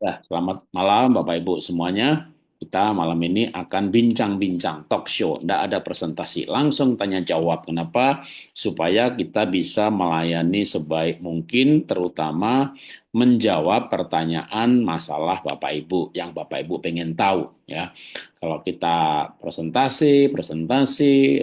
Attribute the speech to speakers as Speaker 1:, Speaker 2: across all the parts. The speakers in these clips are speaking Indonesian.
Speaker 1: Ya, selamat malam Bapak Ibu semuanya. Kita malam ini akan bincang-bincang talk show, tidak ada presentasi, langsung tanya jawab. Kenapa? Supaya kita bisa melayani sebaik mungkin, terutama menjawab pertanyaan masalah Bapak Ibu yang Bapak Ibu pengen tahu. Ya, kalau kita presentasi,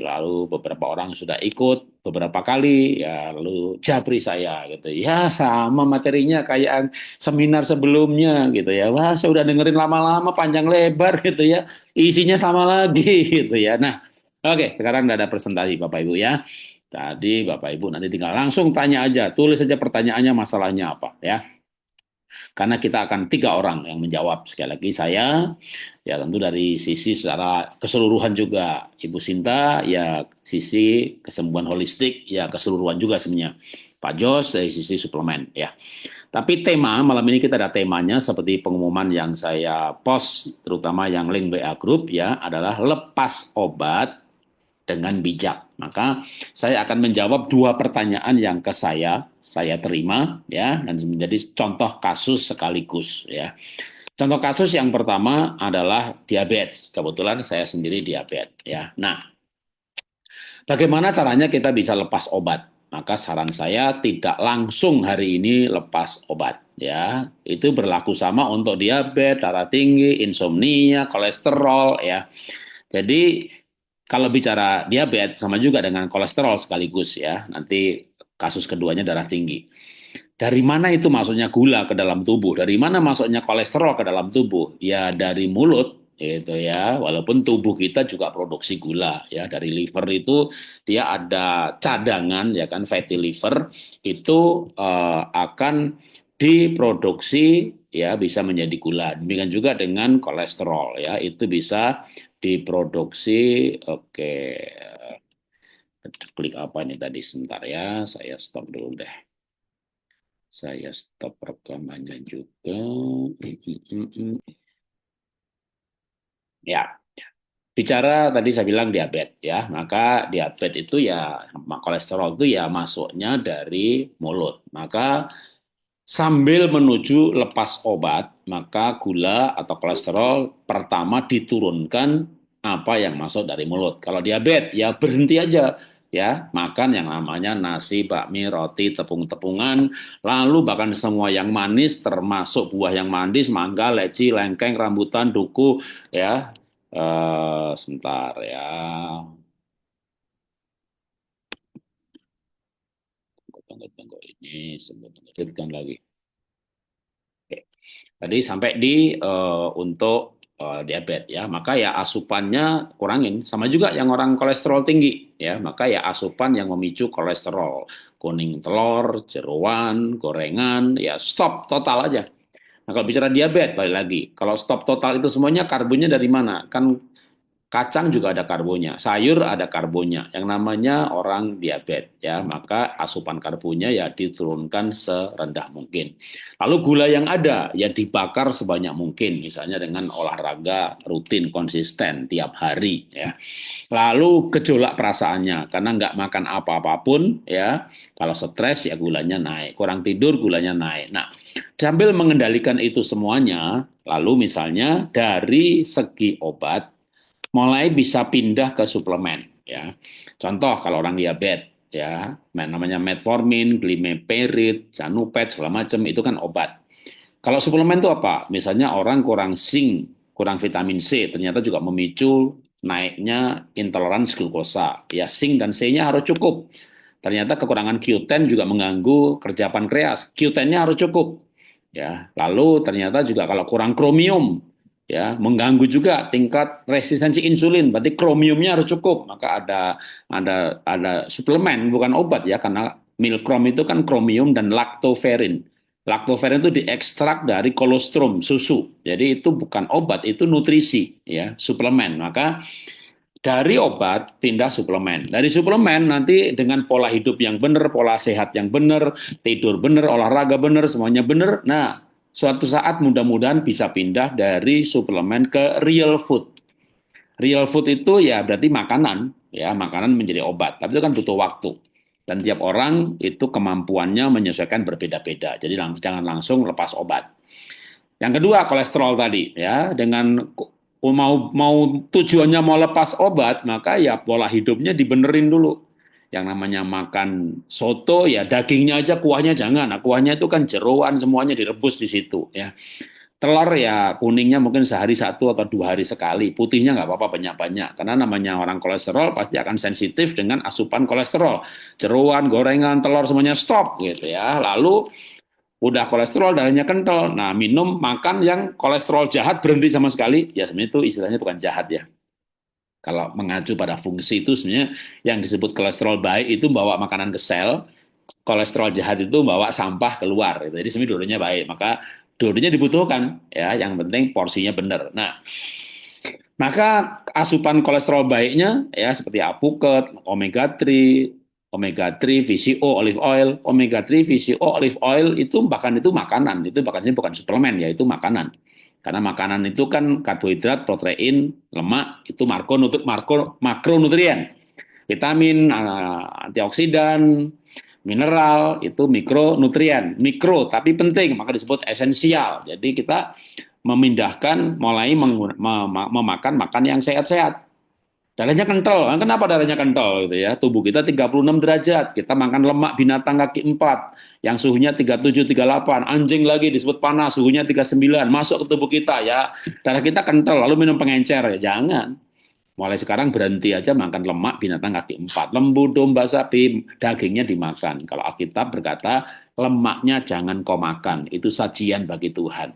Speaker 1: lalu beberapa orang sudah ikut beberapa kali, ya lalu japri saya gitu. Ya sama materinya kayak seminar sebelumnya gitu ya. Wah, saya udah dengerin lama-lama panjang lebar gitu ya. Isinya sama lagi gitu ya. Nah, oke, sekarang udah ada presentasi Bapak Ibu ya. Tadi Bapak Ibu nanti tinggal langsung tanya aja, tulis saja pertanyaannya masalahnya apa ya. Karena kita akan tiga orang yang menjawab. Sekali lagi saya, ya tentu dari sisi secara keseluruhan juga. Ibu Sinta, ya sisi kesembuhan holistik, ya keseluruhan juga sebenarnya. Pak Jos dari sisi suplemen ya. Tapi tema malam ini kita ada temanya seperti pengumuman yang saya post, terutama yang link WA Group ya, adalah lepas obat dengan bijak. Maka saya akan menjawab dua pertanyaan yang saya terima ya, dan menjadi contoh kasus sekaligus ya. Contoh kasus yang pertama adalah diabetes. Kebetulan saya sendiri diabetes ya. Nah, bagaimana caranya kita bisa lepas obat? Maka saran saya tidak langsung hari ini lepas obat ya. Itu berlaku sama untuk diabetes, darah tinggi, insomnia, kolesterol ya. Jadi kalau bicara diabetes sama juga dengan kolesterol sekaligus ya. Nanti kasus keduanya darah tinggi. Dari mana itu masuknya gula ke dalam tubuh? Dari mana masuknya kolesterol ke dalam tubuh? Ya dari mulut itu ya. Walaupun tubuh kita juga produksi gula ya. Dari liver itu dia ada cadangan ya kan fatty liver itu akan diproduksi ya bisa menjadi gula. Demikian juga dengan kolesterol ya. Itu bisa diproduksi. Oke. Klik apa ini tadi sebentar ya. Saya stop dulu deh. Saya stop rekamannya juga. Ya, bicara tadi saya bilang diabetes ya, maka diabetes itu ya kolesterol itu ya masuknya dari mulut. Maka sambil menuju lepas obat, maka gula atau kolesterol pertama diturunkan apa yang masuk dari mulut. Kalau diabetes, ya berhenti aja. Ya, makan yang namanya nasi, bakmi, roti, tepung-tepungan, lalu bahkan semua yang manis, termasuk buah yang manis, mangga, leci, lengkeng, rambutan, duku, ya. Sebentar ya, tunggu ini, sebutkan lagi. Oke. Tadi sampai di untuk diabetes ya, maka ya asupannya kurangin. Sama juga yang orang kolesterol tinggi ya, maka ya asupan yang memicu kolesterol. Kuning telur, jeroan, gorengan, ya stop total aja. Nah kalau bicara diabetes, balik lagi. Kalau stop total itu semuanya karbonnya dari mana? Kan kacang juga ada karbonnya, sayur ada karbonnya. Yang namanya orang diabetes ya, maka asupan karbonnya ya diturunkan serendah mungkin. Lalu gula yang ada ya dibakar sebanyak mungkin, misalnya dengan olahraga rutin konsisten tiap hari ya. Lalu gejolak perasaannya karena nggak makan apa-apapun ya. Kalau stres ya gulanya naik, kurang tidur gulanya naik. Nah, sambil mengendalikan itu semuanya, lalu misalnya dari segi obat mulai bisa pindah ke suplemen ya. Contoh kalau orang diabetes ya, namanya metformin, glimepirid, Zanupet segala macam itu kan obat. Kalau suplemen itu apa? Misalnya orang kurang zinc, kurang vitamin C, ternyata juga memicu naiknya intoleransi glukosa. Ya zinc dan C-nya harus cukup. Ternyata kekurangan Q10 juga mengganggu kerja pankreas. Q10-nya harus cukup. Ya, lalu ternyata juga kalau kurang kromium ya mengganggu juga tingkat resistensi insulin. Berarti kromiumnya harus cukup. Maka ada suplemen bukan obat ya karena milkrom itu kan kromium dan laktoferin. Laktoferin itu diekstrak dari kolostrum susu. Jadi itu bukan obat, itu nutrisi ya, suplemen. Maka dari obat pindah suplemen. Dari suplemen nanti dengan pola hidup yang benar, pola sehat yang benar, tidur benar, olahraga benar, semuanya benar. Nah, suatu saat mudah-mudahan bisa pindah dari suplemen ke real food. Real food itu ya berarti makanan, ya makanan menjadi obat. Tapi itu kan butuh waktu. Dan tiap orang itu kemampuannya menyesuaikan berbeda-beda. Jadi jangan langsung lepas obat. Yang kedua kolesterol tadi ya, dengan mau mau tujuannya mau lepas obat, maka ya pola hidupnya dibenerin dulu. Yang namanya makan soto ya dagingnya aja, kuahnya jangan. Nah, kuahnya itu kan jeroan semuanya direbus di situ ya. Telur ya kuningnya mungkin sehari satu atau 2 hari sekali. Putihnya nggak apa-apa banyak-banyak. Karena namanya orang kolesterol pasti akan sensitif dengan asupan kolesterol. Jeroan, gorengan, telur semuanya stop gitu ya. Lalu udah kolesterol, darahnya kental. Nah, minum, makan yang kolesterol jahat berhenti sama sekali. Ya sebenarnya itu istilahnya bukan jahat ya. Kalau mengacu pada fungsi itu sebenarnya yang disebut kolesterol baik itu bawa makanan ke sel, kolesterol jahat itu bawa sampah keluar. Gitu. Jadi sebenarnya dua-duanya baik. Maka dua-duanya dibutuhkan ya. Yang penting porsinya benar. Nah, maka asupan kolesterol baiknya ya seperti alpukat, omega 3, VCO, olive oil, omega 3, VCO, olive oil itu makanan, itu bahkan ini bukan suplemen ya, itu makanan. Karena makanan itu kan karbohidrat, protein, lemak, itu makronutrien. Vitamin, antioksidan, mineral, itu mikronutrien. Mikro tapi penting, maka disebut esensial. Jadi kita memindahkan mulai memakan makan yang sehat-sehat. Darahnya kental. Kenapa darahnya kental gitu ya? Tubuh kita 36 derajat. Kita makan lemak binatang kaki 4 yang suhunya 37, 38. Anjing lagi disebut panas, suhunya 39. Masuk ke tubuh kita ya. Darah kita kental lalu minum pengencer ya. Jangan. Mulai sekarang berhenti aja makan lemak binatang kaki 4. Lembu, domba, sapi, dagingnya dimakan. Kalau Alkitab berkata, lemaknya jangan kau makan. Itu sajian bagi Tuhan.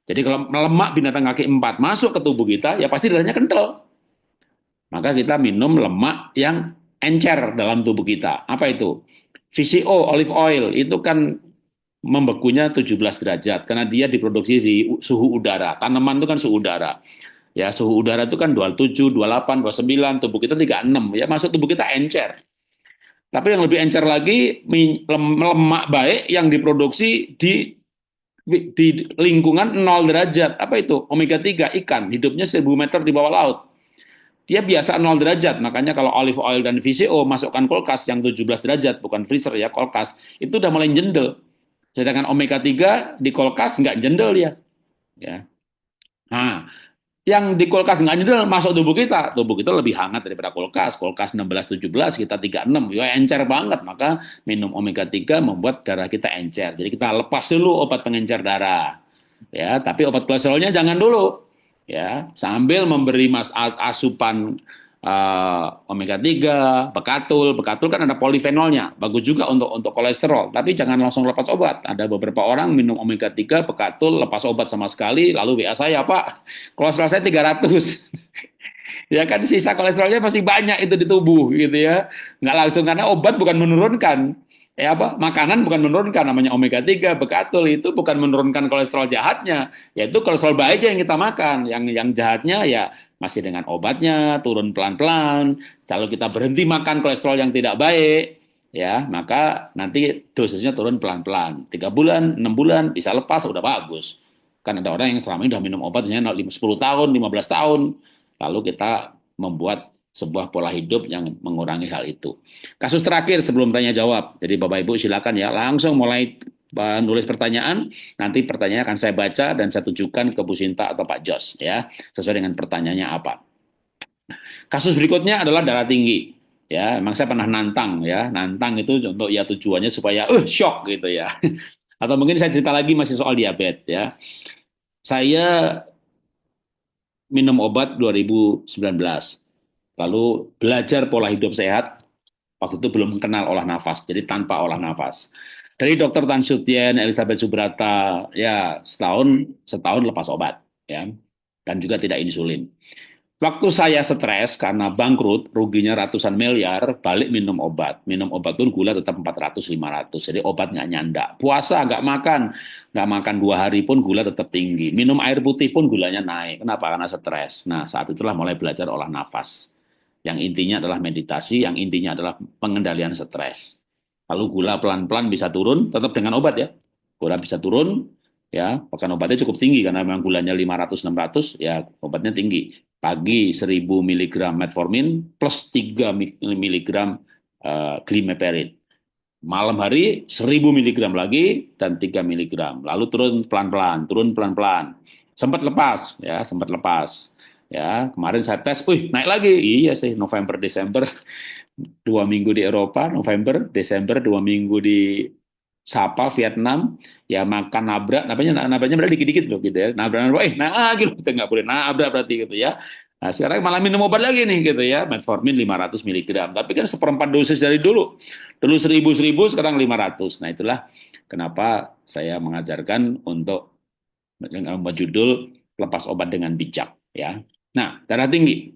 Speaker 1: Jadi kalau lemak binatang kaki 4 masuk ke tubuh kita, ya pasti darahnya kental. Maka kita minum lemak yang encer dalam tubuh kita. Apa itu? VCO, olive oil, itu kan membekunya 17 derajat karena dia diproduksi di suhu udara. Tanaman itu kan suhu udara. Ya, suhu udara itu kan 27, 28, 29, tubuh kita 36. Ya, masuk tubuh kita encer. Tapi yang lebih encer lagi, lemak baik yang diproduksi di lingkungan 0 derajat. Apa itu? Omega 3 ikan, hidupnya 1000 meter di bawah laut. Dia biasa 0 derajat, makanya kalau olive oil dan VCO masukkan kulkas yang 17 derajat, bukan freezer ya, kulkas, itu udah mulai jendel. Sedangkan omega 3 di kulkas nggak jendel dia. Ya. Nah, yang di kulkas nggak jendel masuk tubuh kita lebih hangat daripada kulkas. Kulkas 16-17, kita 36, ya encer banget. Maka minum omega 3 membuat darah kita encer. Jadi kita lepas dulu obat pengencer darah. Ya, tapi obat kolesterolnya jangan dulu. Ya, sambil memberi asupan omega 3, bekatul. Bekatul kan ada polifenolnya, bagus juga untuk kolesterol, tapi jangan langsung lepas obat. Ada beberapa orang minum omega 3, bekatul, lepas obat sama sekali, lalu WA saya, "Pak, kolesterol saya 300." Ya kan sisa kolesterolnya masih banyak itu di tubuh gitu ya. Nggak langsung karena obat bukan menurunkan. Ya apa? Makanan bukan menurunkan namanya omega 3 bekatul itu bukan menurunkan kolesterol jahatnya, yaitu kolesterol baiknya yang kita makan. Yang jahatnya ya masih dengan obatnya turun pelan-pelan. Kalau kita berhenti makan kolesterol yang tidak baik, ya maka nanti dosisnya turun pelan-pelan. 3 bulan, 6 bulan bisa lepas udah bagus. Kan ada orang yang selama ini udah minum obatnya 10 tahun, 15 tahun, lalu kita membuat sebuah pola hidup yang mengurangi hal itu. Kasus terakhir sebelum tanya jawab. Jadi Bapak Ibu silakan ya langsung mulai nulis pertanyaan. Nanti pertanyaan akan saya baca dan saya tujukan ke Bu Sinta atau Pak Jos ya, sesuai dengan pertanyaannya apa. Kasus berikutnya adalah darah tinggi. Ya, emang saya pernah nantang ya. Nantang itu untuk ya tujuannya supaya shock gitu ya. Atau mungkin saya cerita lagi masih soal diabetes ya. Saya minum obat 2019. Lalu belajar pola hidup sehat. Waktu itu belum kenal olah nafas, jadi tanpa olah nafas. Dari Dokter Tan Sutien, Elizabeth Subrata, ya setahun setahun lepas obat, ya, dan juga tidak insulin. Waktu saya stres karena bangkrut, ruginya ratusan miliar, balik minum obat. Minum obat pun gula tetap 400, 500. Jadi obat nggak nyandak. Puasa nggak makan 2 hari pun gula tetap tinggi. Minum air putih pun gulanya naik. Kenapa? Karena stres. Nah, saat itulah mulai belajar olah nafas. Yang intinya adalah meditasi, yang intinya adalah pengendalian stres. Lalu gula pelan-pelan bisa turun, tetap dengan obat ya. Gula bisa turun, ya, bahkan obatnya cukup tinggi karena memang gulanya 500-600, ya obatnya tinggi. Pagi 1000 mg metformin plus 3 mg glimeperin. Malam hari 1000 miligram lagi dan 3 miligram. Lalu turun pelan-pelan. Sempat lepas, ya, sempat lepas. Ya, kemarin saya tes, wih, naik lagi. Iya sih, November, Desember, 2 minggu di Eropa, November, Desember, 2 minggu di Sapa, Vietnam, ya makan nabrak, nabraknya berarti dikit-dikit loh gitu ya. Nabrak, nah gitu, kita nggak boleh nabrak berarti gitu ya. Nah, sekarang malah minum obat lagi nih gitu ya, metformin 500 miligram. Tapi kan seperempat dosis dari dulu. Dulu 1000 sekarang 500. Nah, itulah kenapa saya mengajarkan untuk dengan judul lepas obat dengan bijak ya. Nah, darah tinggi.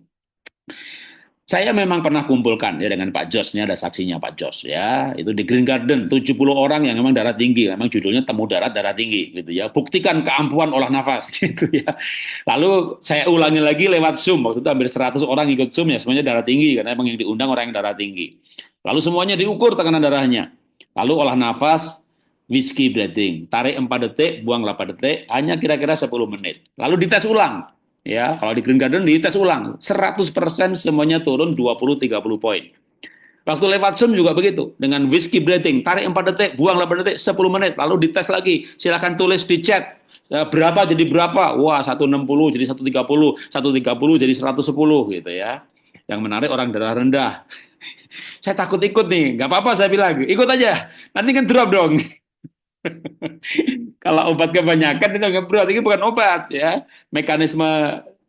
Speaker 1: Saya memang pernah kumpulkan ya dengan Pak Jos, ini ada saksinya Pak Jos ya. Itu di Green Garden 70 orang yang memang darah tinggi, memang judulnya temu darah tinggi gitu ya. Buktikan keampuhan olah nafas gitu ya. Lalu saya ulangi lagi lewat Zoom, waktu itu hampir 100 orang ikut Zoom ya, semuanya darah tinggi karena memang yang diundang orang yang darah tinggi. Lalu semuanya diukur tekanan darahnya. Lalu olah nafas, whiskey breathing, tarik 4 detik, buang 8 detik, hanya kira-kira 10 menit. Lalu dites ulang. Ya, kalau di Green Garden dites ulang, 100% semuanya turun 20-30 poin. Waktu lewat Zoom juga begitu, dengan whiskey breathing, tarik 4 detik, buang 8 detik, 10 menit, lalu dites lagi. Silahkan tulis di chat, berapa jadi berapa? Wah, 160 jadi 130, 130 jadi 110 gitu ya. Yang menarik orang darah rendah. Saya takut ikut nih, nggak apa-apa saya bilang, ikut aja, nanti kan drop dong. Kalau obat kebanyakan itu nggak berat, ini bukan obat ya. Mekanisme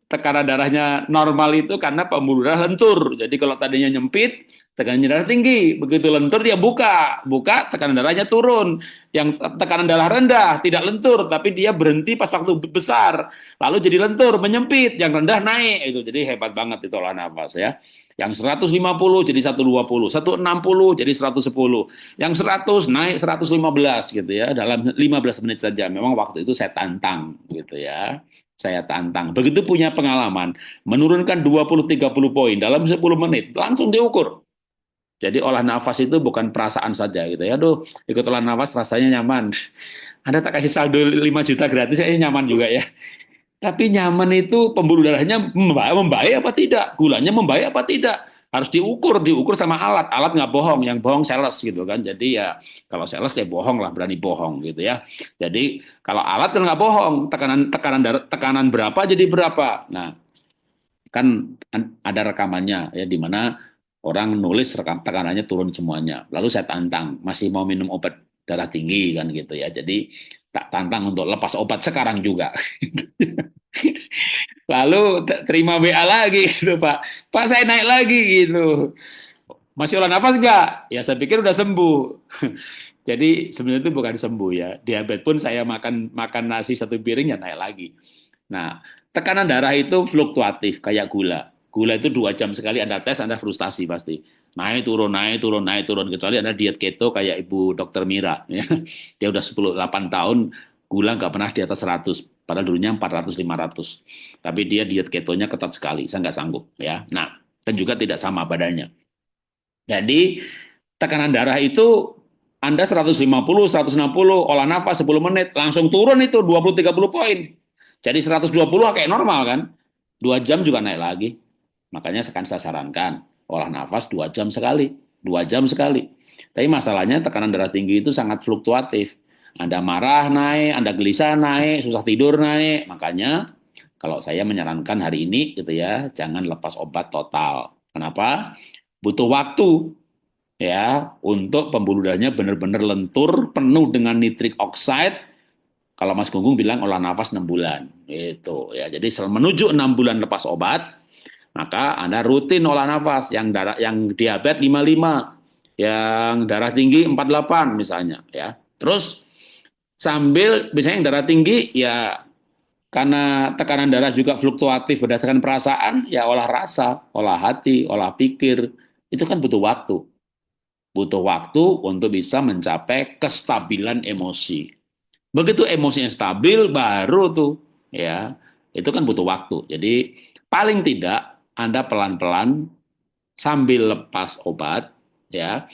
Speaker 1: tekanan darahnya normal itu karena pembuluh darah lentur. Jadi kalau tadinya nyempit, tekanan darah tinggi. Begitu lentur dia buka tekanan darahnya turun. Yang tekanan darah rendah tidak lentur, tapi dia berhenti pas waktu besar. Lalu jadi lentur, menyempit, yang rendah naik itu. Jadi hebat banget itu olah nafas ya. Yang 150 jadi 120, 160 jadi 110. Yang 100 naik 115 gitu ya dalam 15 menit saja. Memang waktu itu saya tantang gitu ya. Saya tantang. Begitu punya pengalaman menurunkan 20-30 poin dalam 10 menit langsung diukur. Jadi olah nafas itu bukan perasaan saja gitu ya. Aduh, ikut olah nafas rasanya nyaman. Anda tak kasih saldo 5 juta gratis, kayaknya nyaman juga ya. Tapi nyaman itu pembuluh darahnya membaik apa tidak? Gulanya membaik apa tidak? Harus diukur sama alat. Alat nggak bohong, yang bohong sales gitu kan. Jadi ya kalau sales ya bohong lah, berani bohong gitu ya. Jadi kalau alat kan nggak bohong, tekanan berapa jadi berapa. Nah, kan ada rekamannya ya di mana orang nulis tekanannya turun semuanya. Lalu saya tantang, masih mau minum obat darah tinggi kan gitu ya. Jadi tak tantang untuk lepas obat sekarang juga. Lalu terima WA lagi gitu Pak. Pak saya naik lagi gitu. Masih olah nafas enggak? Ya saya pikir udah sembuh. Jadi sebenarnya itu bukan sembuh ya. Diabetes pun saya makan makan nasi 1 piring ya naik lagi. Nah, tekanan darah itu fluktuatif kayak gula. Gula itu 2 jam sekali Anda tes, Anda frustasi pasti. Naik turun, naik turun, naik turun. Kecuali Anda diet keto kayak Ibu Dokter Mira. Ya. Dia udah 8 tahun, gula nggak pernah di atas 100. Padahal dulunya 400, 500. Tapi dia diet ketonya ketat sekali. Saya nggak sanggup. Ya. Nah, dan juga tidak sama badannya. Jadi, tekanan darah itu Anda 150, 160, olah nafas 10 menit, langsung turun itu 20-30 poin. Jadi 120 kayak normal kan. 2 jam juga naik lagi. Makanya sekarang saya sarankan olah nafas 2 jam sekali. 2 jam sekali. Tapi masalahnya tekanan darah tinggi itu sangat fluktuatif. Anda marah naik, Anda gelisah naik, susah tidur naik. Makanya kalau saya menyarankan hari ini gitu ya, jangan lepas obat total. Kenapa? Butuh waktu ya untuk pembuluh darahnya benar-benar lentur penuh dengan nitrik oxide. Kalau Mas Gunggung bilang olah nafas 6 bulan. Itu ya. Jadi menuju 6 bulan lepas obat, maka Anda rutin olah nafas yang diabetes 55, yang darah tinggi 48 misalnya ya. Terus sambil misalnya yang darah tinggi ya karena tekanan darah juga fluktuatif berdasarkan perasaan, ya olah rasa, olah hati, olah pikir, itu kan butuh waktu. Butuh waktu untuk bisa mencapai kestabilan emosi. Begitu emosinya stabil, baru tuh ya itu kan butuh waktu. Jadi paling tidak Anda pelan-pelan sambil lepas obat ya.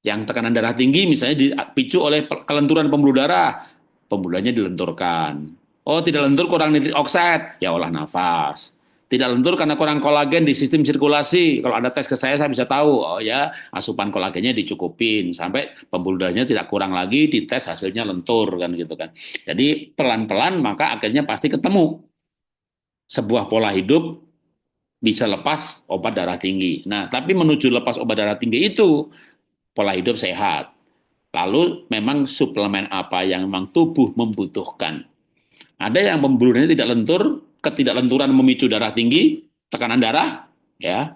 Speaker 1: Yang tekanan darah tinggi misalnya dipicu oleh kelenturan pembuluh darah, pembuluh darahnya dilenturkan. Oh tidak lentur kurang nitrik oxide, ya olah nafas. Tidak lentur karena kurang kolagen di sistem sirkulasi. Kalau ada tes ke saya bisa tahu. Oh ya, asupan kolagennya dicukupin sampai pembuluh darahnya tidak kurang lagi. Di tes hasilnya lentur kan gitu kan. Jadi pelan-pelan maka akhirnya pasti ketemu sebuah pola hidup bisa lepas obat darah tinggi. Nah, tapi menuju lepas obat darah tinggi itu pola hidup sehat. Lalu memang suplemen apa yang memang tubuh membutuhkan. Ada yang pembuluh darahnya tidak lentur, ketidaklenturan memicu darah tinggi, tekanan darah, ya.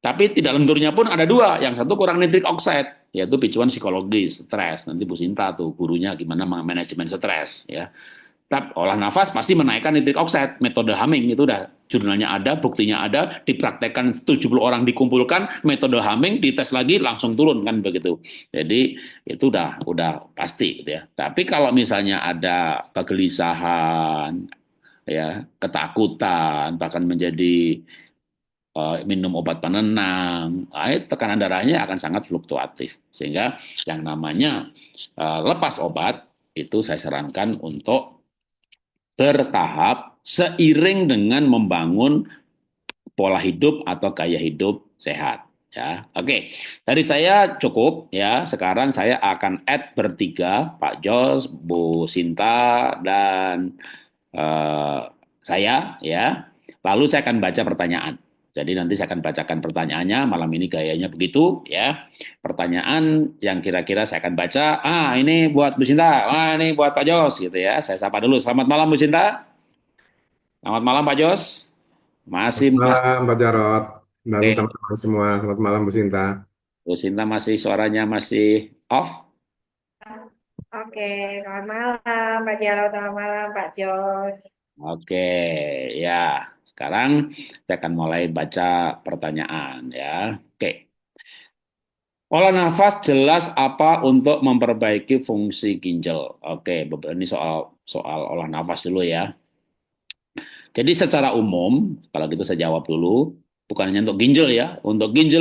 Speaker 1: Tapi tidak lenturnya pun ada dua. Yang satu kurang nitric oxide, yaitu picuan psikologis, stres. Nanti Bu Sinta tuh gurunya gimana manajemen stres, ya. Tapi olah nafas pasti menaikkan nitric oxide. Metode Humming itu udah jurnalnya ada, buktinya ada, dipraktekkan 70 orang dikumpulkan, metode Humming dites lagi langsung turun kan begitu. Jadi itu udah pasti gitu ya. Tapi kalau misalnya ada kegelisahan, ya, ketakutan, bahkan menjadi minum obat penenang, tekanan darahnya akan sangat fluktuatif. Sehingga yang namanya lepas obat itu saya sarankan untuk bertahap seiring dengan membangun pola hidup atau gaya hidup sehat. Ya, oke. Dari saya cukup ya. Sekarang saya akan add bertiga, Pak Jos, Bu Sinta, dan eh, saya ya. Lalu saya akan baca pertanyaan. Jadi nanti saya akan bacakan pertanyaannya. Malam ini gayanya begitu ya. Pertanyaan yang kira-kira saya akan baca. Ini buat Bu Sinta. Ini buat Pak Jos gitu ya. Saya sapa dulu. Selamat malam Bu Sinta. Selamat malam Pak Jos. Masih
Speaker 2: Selamat
Speaker 1: Mas.
Speaker 2: malam Pak Jarot dan
Speaker 1: Oke,
Speaker 2: teman-teman semua. Selamat malam Bu Sinta.
Speaker 1: Bu Sinta masih suaranya masih off.
Speaker 3: Oke, selamat malam Pak Jarod, selamat malam Pak Jos.
Speaker 1: Oke, ya. Sekarang saya akan mulai baca pertanyaan ya. Oke. Olah nafas jelas apa untuk memperbaiki fungsi ginjal. Oke, ini soal soal olah nafas dulu ya. Jadi secara umum, kalau gitu saya jawab dulu, bukan hanya untuk ginjal,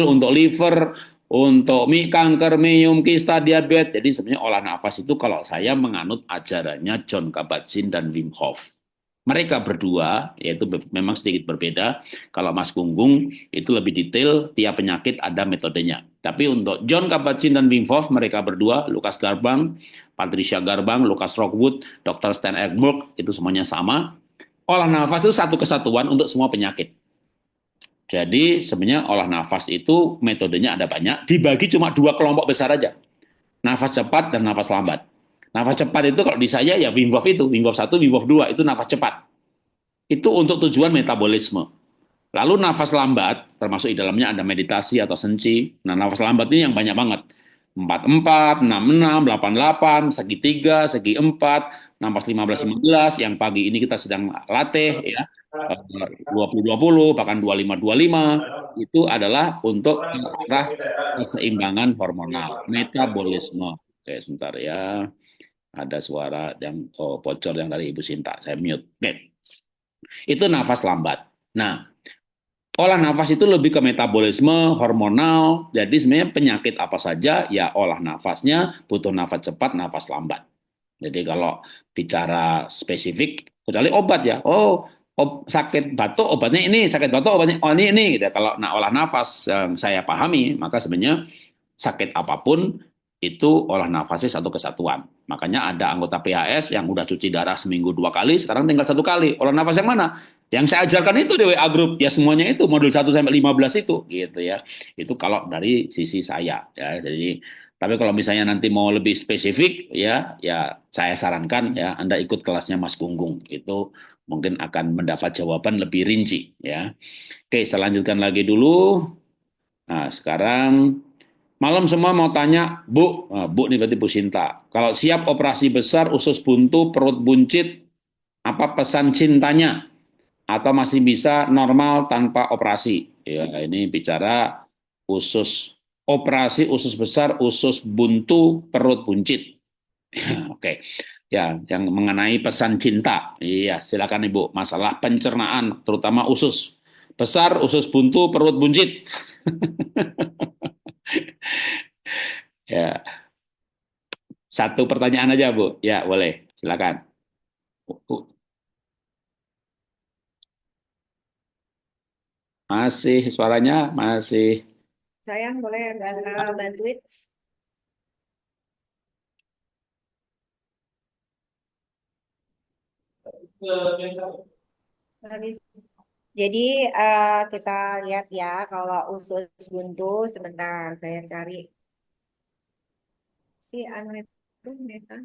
Speaker 1: untuk liver, untuk kanker, miom, kista, diabetes. Jadi sebenarnya olah nafas itu kalau saya menganut ajarannya John Kabat-Zinn dan Wim Hof. Mereka berdua, yaitu memang sedikit berbeda. Kalau Mas Gunggung itu lebih detail, tiap penyakit ada metodenya. Tapi untuk John Kabat-Zinn dan Wim Hof, mereka berdua, Lukas Garbang, Patricia Garbang, Lukas Rockwood, Dr. Stan Egberg, itu semuanya sama. Olah nafas itu satu kesatuan untuk semua penyakit. Jadi sebenarnya olah nafas itu metodenya ada banyak, dibagi cuma dua kelompok besar aja. Nafas cepat dan nafas lambat. Nafas cepat itu kalau di saya ya Wim Hof itu, Wim Hof 1, Wim Hof 2 itu nafas cepat. Itu untuk tujuan metabolisme. Lalu nafas lambat, termasuk di dalamnya ada meditasi atau senci. Nah, nafas lambat ini yang banyak banget. 44, 66, 88, segi 3, segi 4, nafas 15, 15, yang pagi ini kita sedang latih, ya. 20-20, bahkan 25-25, itu adalah untuk arah keseimbangan hormonal, metabolisme. Oke, sebentar ya. Ada suara yang bocor yang dari Ibu Sinta. Saya mute. Oke. Itu nafas lambat. Nah, olah nafas itu lebih ke metabolisme, hormonal. Jadi sebenarnya penyakit apa saja, ya olah nafasnya butuh nafas cepat, nafas lambat. Jadi kalau bicara spesifik, kecuali obat ya. Sakit batuk obatnya ini, sakit batuk obatnya ini gitu. Kalau olah nafas yang saya pahami, maka sebenarnya sakit apapun itu olah nafasnya satu kesatuan. Makanya ada anggota PHS yang udah cuci darah seminggu 2 kali, sekarang tinggal 1 kali. Olah nafas yang mana? Yang saya ajarkan itu di WA Group, ya semuanya itu, modul 1 sampai 15 itu, gitu ya. Itu kalau dari sisi saya, ya. Jadi, tapi kalau misalnya nanti mau lebih spesifik, ya saya sarankan ya Anda ikut kelasnya Mas Gunggung. Itu mungkin akan mendapat jawaban lebih rinci, ya. Oke, saya lanjutkan lagi dulu. Nah, sekarang malam semua mau tanya, Bu, Bu nih berarti Bu Sinta. Kalau siap operasi besar, usus buntu, perut buncit, apa pesan cintanya? Atau masih bisa normal tanpa operasi? Ya, ini bicara usus operasi, usus besar, usus buntu, perut buncit. Oke, ya, yang mengenai pesan cinta. Iya, silakan Ibu. Masalah pencernaan, terutama usus besar, usus buntu, perut buncit. Ya, satu pertanyaan aja, Bu. Ya, boleh. Silakan. Masih suaranya masih.
Speaker 3: Sayang, boleh bantuin? Habis. Jadi kita lihat ya kalau usus buntu sebentar saya cari si anu itu Neta.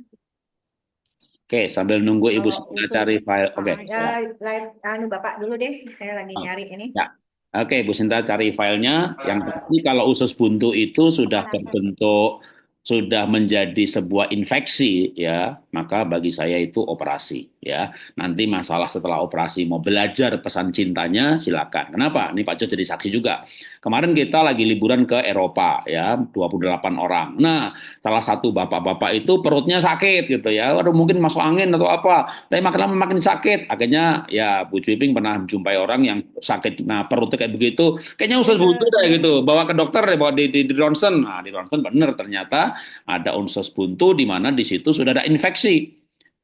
Speaker 1: Oke, sambil nunggu Ibu
Speaker 3: Kalau
Speaker 1: Sinta
Speaker 3: usus
Speaker 1: cari file. Oke,
Speaker 3: ya
Speaker 1: ya.
Speaker 3: lain anu Bapak dulu deh, saya lagi
Speaker 1: Oh,
Speaker 3: nyari ini.
Speaker 1: ya. Oke, Bu Sinta cari filenya. Yang pasti kalau usus buntu itu sudah terbentuk, sudah menjadi sebuah infeksi, ya, maka bagi saya itu operasi, ya. Nanti masalah setelah operasi mau belajar pesan cintanya, silakan. Kenapa? Ini Pak Jo jadi saksi juga. Kemarin kita lagi liburan ke Eropa, ya, 28 orang. Nah, salah satu bapak-bapak itu perutnya sakit gitu ya. Waduh, mungkin masuk angin atau apa. Tapi makin lama makin sakit. Akhirnya ya Bu Cuiping pernah menjumpai orang yang sakit, nah perutnya kayak begitu, kayaknya usus buntu deh gitu. Bawa ke dokter deh, bawa di ronsen. Nah, di ronsen bener ternyata ada usus buntu di mana di situ sudah ada infeksi.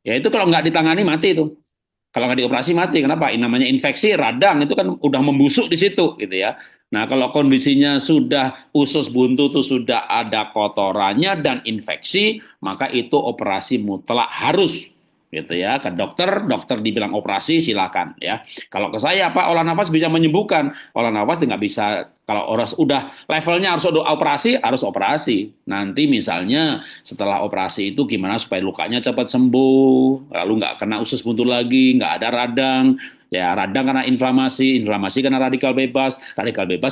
Speaker 1: Ya itu kalau nggak ditangani mati itu. Kalau nggak dioperasi mati. Kenapa? Ini namanya infeksi radang itu kan udah membusuk di situ gitu ya. Nah, kalau kondisinya sudah usus buntu itu sudah ada kotorannya dan infeksi, maka itu operasi mutlak harus gitu ya ke dokter, dokter dibilang operasi silakan ya. Kalau ke saya Pak olah nafas bisa menyembuhkan, olah nafas nggak bisa. Kalau orang udah levelnya harus operasi, harus operasi. Nanti misalnya setelah operasi itu gimana supaya lukanya cepat sembuh, lalu nggak kena usus buntu lagi, nggak ada radang. Ya, radang karena inflamasi, inflamasi karena radikal bebas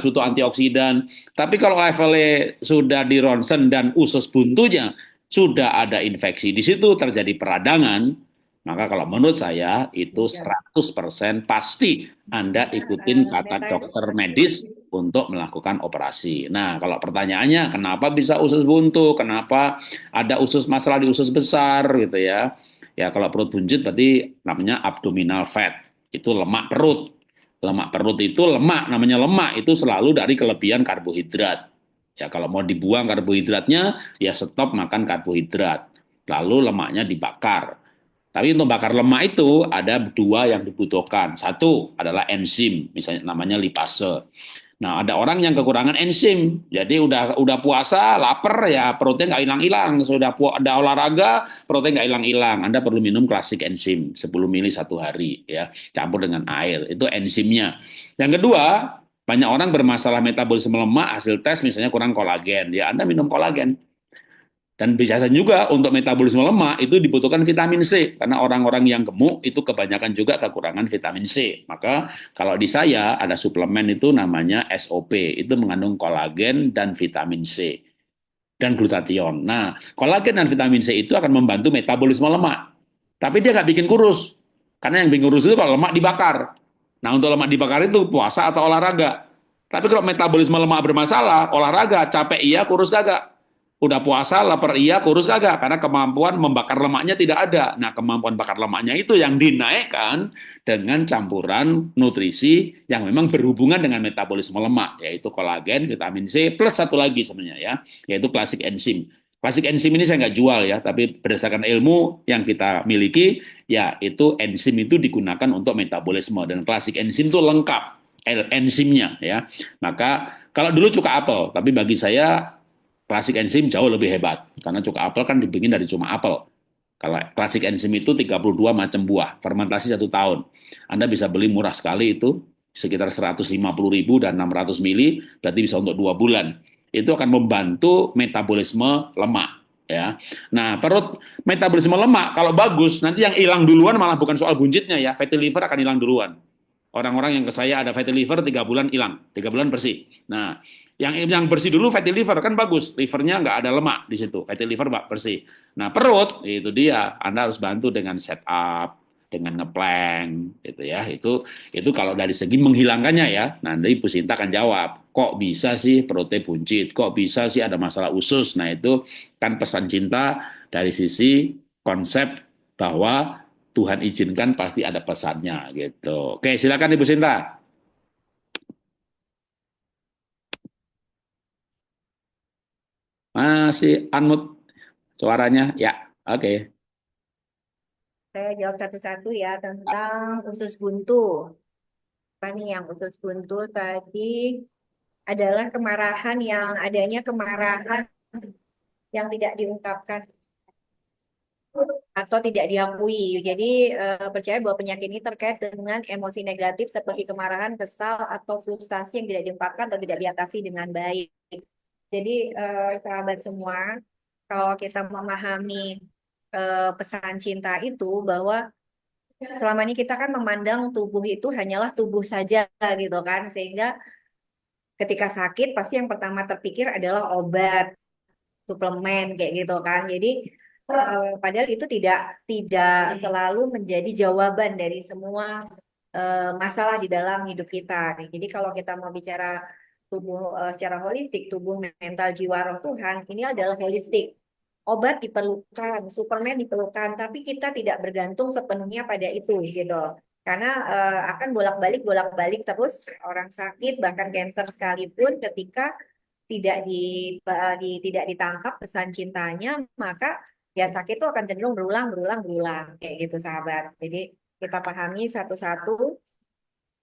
Speaker 1: butuh antioksidan. Tapi kalau levelnya sudah di ronsen dan usus buntunya sudah ada infeksi di situ terjadi peradangan, maka kalau menurut saya itu 100% pasti Anda ikutin kata
Speaker 3: Neta itu
Speaker 1: dokter medis untuk melakukan operasi. Nah, kalau pertanyaannya kenapa bisa usus buntu, kenapa ada usus masalah di usus besar gitu ya. Ya kalau perut buncit berarti namanya abdominal fat. Itu lemak perut. Lemak perut itu lemak, namanya lemak itu selalu dari kelebihan karbohidrat. Ya kalau mau dibuang karbohidratnya, ya stop makan karbohidrat. Lalu lemaknya dibakar. Tapi untuk bakar lemak itu ada dua yang dibutuhkan. Satu adalah enzim, misalnya namanya lipase. Nah, ada orang yang kekurangan enzim. Jadi udah puasa, lapar ya perutnya nggak hilang-hilang. Sudah ada olahraga, perutnya nggak hilang-hilang. Anda perlu minum klasik enzim 10 mili satu hari ya, campur dengan air. Itu enzimnya. Yang kedua, banyak orang bermasalah metabolisme lemak, hasil tes misalnya kurang kolagen. Ya, Anda minum kolagen. Dan biasanya juga untuk metabolisme lemak itu dibutuhkan vitamin C karena orang-orang yang gemuk itu kebanyakan juga kekurangan vitamin C. Maka kalau di saya ada suplemen itu namanya SOP, itu mengandung kolagen dan vitamin C dan glutathione. Nah, kolagen dan vitamin C itu akan membantu metabolisme lemak. Tapi dia nggak bikin kurus. Karena yang bikin kurus itu kalau lemak dibakar. Nah, untuk lemak dibakar itu puasa atau olahraga. Tapi kalau metabolisme lemak bermasalah, olahraga, capek iya, kurus kagak. Udah puasa, lapar iya, kurus kagak. Karena kemampuan membakar lemaknya tidak ada. Nah, kemampuan bakar lemaknya itu yang dinaikkan dengan campuran nutrisi yang memang berhubungan dengan metabolisme lemak, yaitu kolagen, vitamin C, plus satu lagi sebenarnya ya, yaitu klasik enzim. Klasik enzim ini saya nggak jual ya, tapi berdasarkan ilmu yang kita miliki, ya itu enzim itu digunakan untuk metabolisme dan klasik enzim itu lengkap enzimnya ya. Maka kalau dulu cuka apel, tapi bagi saya klasik enzim jauh lebih hebat karena cuka apel kan dibikin dari cuma apel. Kalau klasik enzim itu 32 macam buah, fermentasi 1 tahun. Anda bisa beli murah sekali itu, sekitar 150.000 dan 600 mili, berarti bisa untuk 2 bulan. Itu akan membantu metabolisme lemak. Ya, nah perut metabolisme lemak kalau bagus, nanti yang hilang duluan malah bukan soal buncitnya ya, fatty liver akan hilang duluan. Orang-orang yang ke saya ada fatty liver 3 bulan hilang, 3 bulan bersih. Nah, yang bersih dulu fatty liver kan bagus, livernya nggak ada lemak di situ, fatty liver bersih. Nah perut itu dia, Anda harus bantu dengan setup, dengan ngeplank, gitu ya. Itu kalau dari segi menghilangkannya ya. Nanti Ibu Sinta akan jawab, kok bisa sih perutnya buncit, kok bisa sih ada masalah usus. Nah itu kan pesan cinta dari sisi konsep bahwa Tuhan izinkan pasti ada pesannya gitu. Oke, silakan Ibu Sinta. Masih unmute suaranya? Ya, oke.
Speaker 3: saya jawab satu-satu ya tentang usus buntu. apa nih yang usus buntu tadi adalah kemarahan yang adanya kemarahan yang tidak diungkapkan atau tidak diakui. Jadi percaya bahwa penyakit ini terkait dengan emosi negatif seperti kemarahan, kesal, atau frustasi yang tidak diungkapkan atau tidak diatasi dengan baik. Jadi sahabat semua, kalau kita memahami pesan cinta itu bahwa selama ini kita kan memandang tubuh itu hanyalah tubuh saja gitu kan, sehingga ketika sakit pasti yang pertama terpikir adalah obat, suplemen kayak gitu kan. Jadi padahal itu tidak selalu menjadi jawaban dari semua masalah di dalam hidup kita. Jadi kalau kita mau bicara tubuh secara holistik, tubuh mental jiwa roh Tuhan, ini adalah holistik. Obat diperlukan, suplemen diperlukan, tapi kita tidak bergantung sepenuhnya pada itu gitu. Karena akan bolak-balik terus orang sakit bahkan kanker sekalipun ketika tidak ditangkap pesan cintanya, maka ya sakit itu akan cenderung berulang kayak gitu sahabat. Jadi kita pahami satu-satu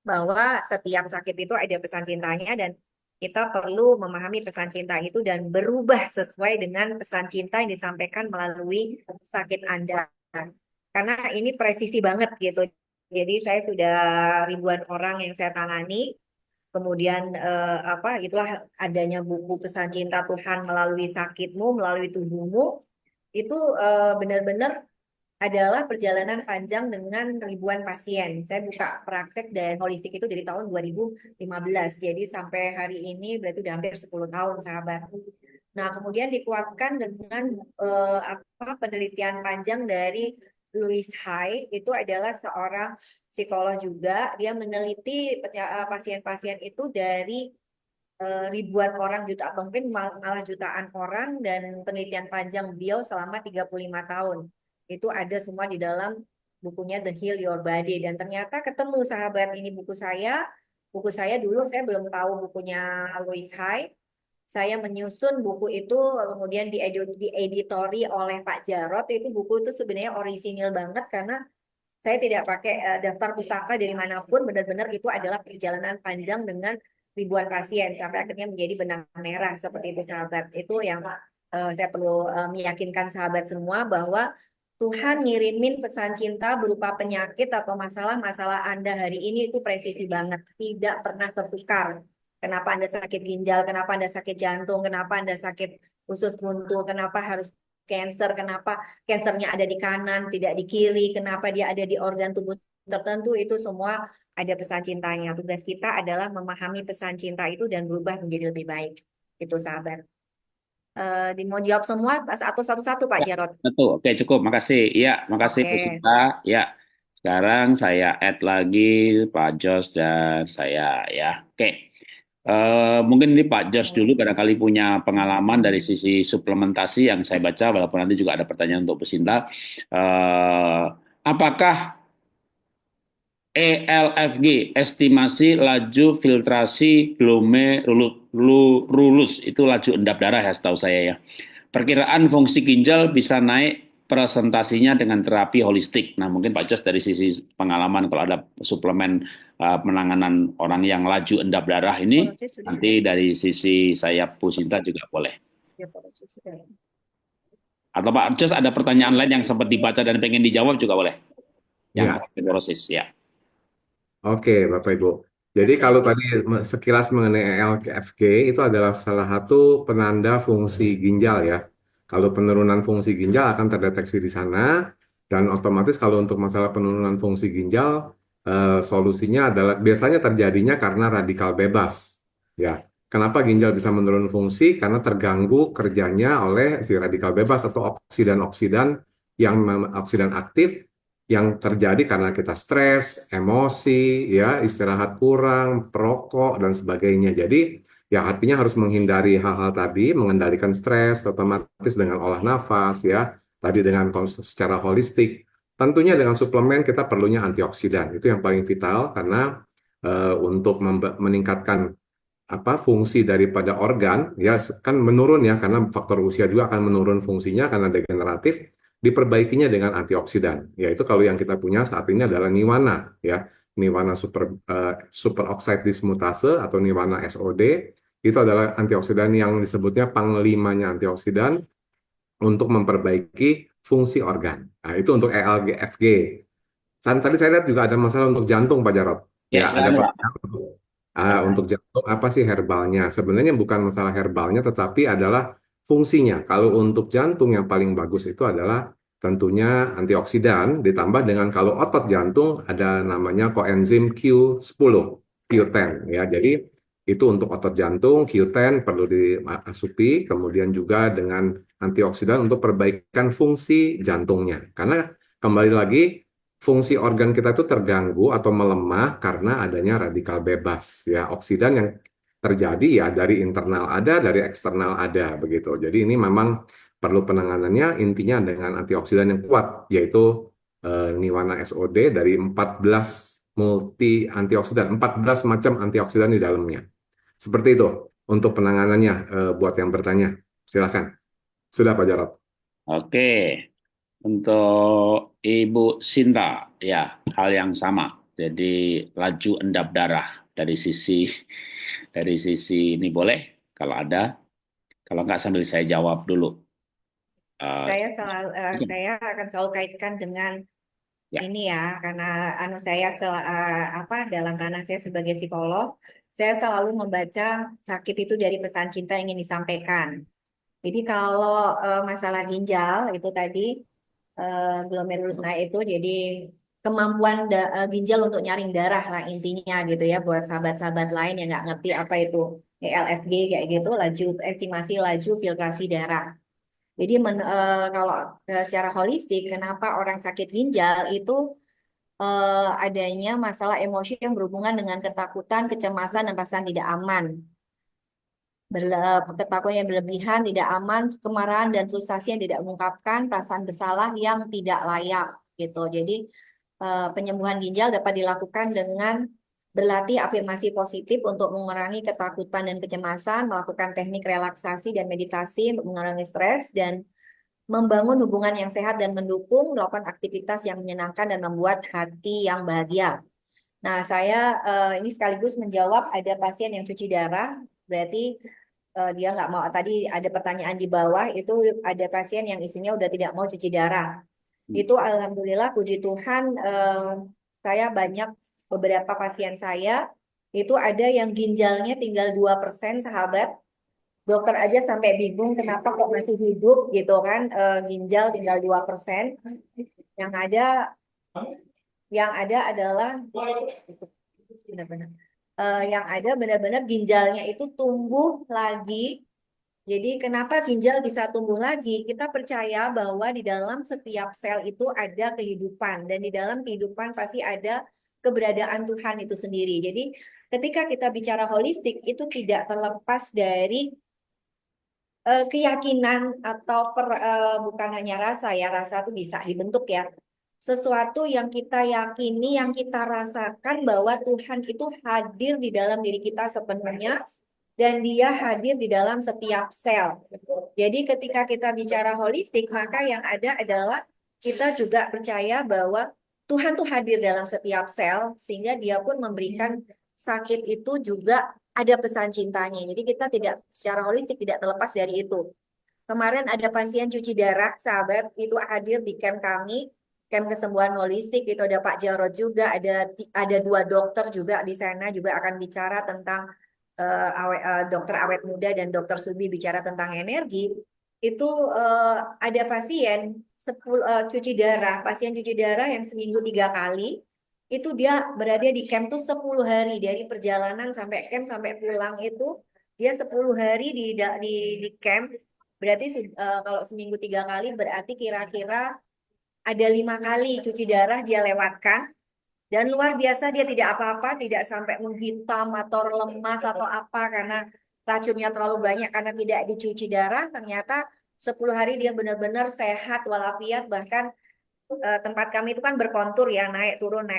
Speaker 3: bahwa setiap sakit itu ada pesan cintanya dan kita perlu memahami pesan cinta itu dan berubah sesuai dengan pesan cinta yang disampaikan melalui sakit Anda. Karena ini presisi banget gitu. Jadi saya sudah ribuan orang yang saya tangani. Kemudian itulah adanya buku pesan cinta Tuhan melalui sakitmu, melalui tubuhmu. Itu benar-benar adalah perjalanan panjang dengan ribuan pasien. Saya buka praktek dan holistik itu dari tahun 2015. Jadi sampai hari ini berarti udah hampir 10 tahun, sahabat. Nah, kemudian dikuatkan dengan penelitian panjang dari Louis Hay, itu adalah seorang psikolog juga. Dia meneliti pasien-pasien itu dari ribuan orang, mungkin malah jutaan orang, dan penelitian panjang beliau selama 35 tahun. Itu ada semua di dalam bukunya The Heal Your Body. Dan ternyata ketemu sahabat, ini buku saya. Buku saya dulu saya belum tahu bukunya Louis Hay. Saya menyusun buku itu, kemudian dieditori oleh Pak Jarot. Itu buku itu sebenarnya orisinil banget karena saya tidak pakai daftar pustaka dari manapun. Benar-benar itu adalah perjalanan panjang dengan ribuan pasien sampai akhirnya menjadi benang merah seperti itu sahabat. Itu yang saya perlu meyakinkan sahabat semua bahwa Tuhan ngirimin pesan cinta berupa penyakit atau masalah-masalah Anda hari ini itu presisi banget, tidak pernah tertukar. Kenapa Anda sakit ginjal, kenapa Anda sakit jantung, kenapa Anda sakit usus buntu, kenapa harus cancer, kenapa cancernya ada di kanan, tidak di kiri, kenapa dia ada di organ tubuh tertentu, itu semua ada pesan cintanya. Tugas kita adalah memahami pesan cinta itu dan berubah menjadi lebih baik. Itu sahabat. Mau jawab semua atau satu-satu Pak
Speaker 1: Ya,
Speaker 3: Jarot?
Speaker 1: betul. Oke, cukup. Makasih. Ya, makasih Bu
Speaker 3: Oke.
Speaker 1: Sinta. Ya, sekarang saya add lagi Pak Jos dan saya ya. Oke. Mungkin ini Pak Jos dulu barangkali punya pengalaman dari sisi suplementasi yang saya baca, walaupun nanti juga ada pertanyaan untuk Bu Sinta. Apakah ELFG, estimasi laju filtrasi glomerulus, itu laju endap darah ya setahu saya ya. Perkiraan fungsi ginjal bisa naik presentasinya dengan terapi holistik. Nah, mungkin Pak Jos dari sisi pengalaman kalau ada suplemen penanganan orang yang laju endap darah ini, nanti dari sisi saya Bu Sinta juga boleh. Atau Pak Jos ada pertanyaan lain yang sempat dibaca dan pengen dijawab juga boleh. Yang osteoporosis ya.
Speaker 2: Oke, Bapak Ibu. Jadi kalau tadi sekilas mengenai ELFG itu adalah salah satu penanda fungsi ginjal ya. Kalau penurunan fungsi ginjal akan terdeteksi di sana, dan otomatis kalau untuk masalah penurunan fungsi ginjal, solusinya adalah biasanya terjadinya karena radikal bebas. Ya, kenapa ginjal bisa menurun fungsi? Karena terganggu kerjanya oleh si radikal bebas atau oksidan-oksidan oksidan aktif yang terjadi karena kita stres, emosi, ya istirahat kurang, perokok dan sebagainya. Jadi ya artinya harus menghindari hal-hal tadi, mengendalikan stres, otomatis dengan olah nafas, ya tadi dengan secara holistik. Tentunya dengan suplemen kita perlunya antioksidan, itu yang paling vital karena untuk meningkatkan fungsi daripada organ ya kan menurun ya karena faktor usia juga akan menurun fungsinya karena degeneratif, diperbaikinya dengan antioksidan. Yaitu kalau yang kita punya saat ini adalah Niwana ya. nirwana superoxide dismutase atau nirwana SOD. Itu adalah antioksidan yang disebutnya panglimanya antioksidan untuk memperbaiki fungsi organ. Nah, itu untuk ELG-FG. Tadi saya lihat juga ada masalah untuk jantung, Pak Jarot.
Speaker 1: Ya,
Speaker 2: Ya, ada
Speaker 1: silakan Pak.
Speaker 2: pertanyaan untuk jantung apa sih herbalnya? Sebenarnya bukan masalah herbalnya, tetapi adalah fungsinya. Kalau untuk jantung yang paling bagus itu adalah tentunya antioksidan, ditambah dengan kalau otot jantung ada namanya koenzim Q10, Q10 ya. Jadi itu untuk otot jantung, Q10 perlu diasupi, kemudian juga dengan antioksidan untuk perbaikan fungsi jantungnya. Karena kembali lagi fungsi organ kita itu terganggu atau melemah karena adanya radikal bebas ya, oksidan yang terjadi ya dari internal ada, dari eksternal ada begitu. Jadi ini memang perlu penanganannya intinya dengan antioksidan yang kuat yaitu Niwana SOD dari 14 multi antioksidan, 14 macam antioksidan di dalamnya. Seperti itu untuk penanganannya buat yang bertanya. Silakan. Sudah Pak Jarot.
Speaker 1: Oke, untuk Ibu Sinta, ya hal yang sama. Jadi laju endap darah dari sisi ini boleh kalau ada, kalau nggak sambil saya jawab dulu. Eh,
Speaker 3: Saya akan selalu kaitkan dengan
Speaker 1: ya,
Speaker 3: ini ya, karena dalam ranah saya sebagai psikolog, saya selalu membaca sakit itu dari pesan cinta yang ingin disampaikan. Jadi kalau masalah ginjal itu tadi glomerulus naik itu jadi kemampuan ginjal untuk nyaring darah lah intinya gitu ya buat sahabat-sahabat lain yang nggak ngerti apa itu ELFG kayak gitu, laju estimasi laju filtrasi darah. Jadi kalau secara holistik, kenapa orang sakit ginjal itu adanya masalah emosi yang berhubungan dengan ketakutan, kecemasan, dan perasaan tidak aman. Ketakutan yang berlebihan, tidak aman, kemarahan dan frustasi yang tidak mengungkapkan, perasaan bersalah yang tidak layak gitu. Jadi penyembuhan ginjal dapat dilakukan dengan berlatih afirmasi positif untuk mengurangi ketakutan dan kecemasan, melakukan teknik relaksasi dan meditasi untuk mengurangi stres, dan membangun hubungan yang sehat dan mendukung, melakukan aktivitas yang menyenangkan dan membuat hati yang bahagia. Nah, saya ini sekaligus menjawab ada pasien yang cuci darah, berarti dia nggak mau. Tadi ada pertanyaan di bawah, itu ada pasien yang isinya udah tidak mau cuci darah. Itu alhamdulillah, puji Tuhan, saya banyak beberapa pasien saya, itu ada yang ginjalnya tinggal 2% sahabat. Dokter aja sampai bingung kenapa kok masih hidup gitu kan, ginjal tinggal 2%. Yang ada adalah benar-benar yang ada benar-benar ginjalnya itu tumbuh lagi. Jadi kenapa ginjal bisa tumbuh lagi? Kita percaya bahwa di dalam setiap sel itu ada kehidupan, dan di dalam kehidupan pasti ada keberadaan Tuhan itu sendiri. Jadi ketika kita bicara holistik itu tidak terlepas dari keyakinan atau bukan hanya rasa ya, rasa itu bisa dibentuk ya. Sesuatu yang kita yakini, yang kita rasakan bahwa Tuhan itu hadir di dalam diri kita sepenuhnya, dan Dia hadir di dalam setiap sel. Jadi ketika kita bicara holistik, maka yang ada adalah kita juga percaya bahwa Tuhan tuh hadir dalam setiap sel, sehingga Dia pun memberikan sakit itu juga ada pesan cintanya. Jadi kita tidak secara holistik tidak terlepas dari itu. Kemarin ada pasien cuci darah, sahabat, itu hadir di camp kami, camp kesembuhan holistik. Itu ada Pak Jarod juga, ada 2 dokter juga di sana juga akan bicara tentang dokter awet muda dan dokter Subi bicara tentang energi. Itu ada pasien cuci darah, pasien cuci darah yang seminggu 3 kali. Itu dia berada di camp tuh 10 hari, dari perjalanan sampai camp sampai pulang itu dia 10 hari di camp. Berarti kalau seminggu 3 kali berarti kira-kira ada 5 kali cuci darah dia lewatkan. Dan luar biasa, dia tidak apa-apa, tidak sampai menghitam atau lemas atau apa karena racunnya terlalu banyak karena tidak dicuci darah. Ternyata 10 hari dia benar-benar sehat walafiat. Bahkan tempat kami itu kan berkontur ya, naik turun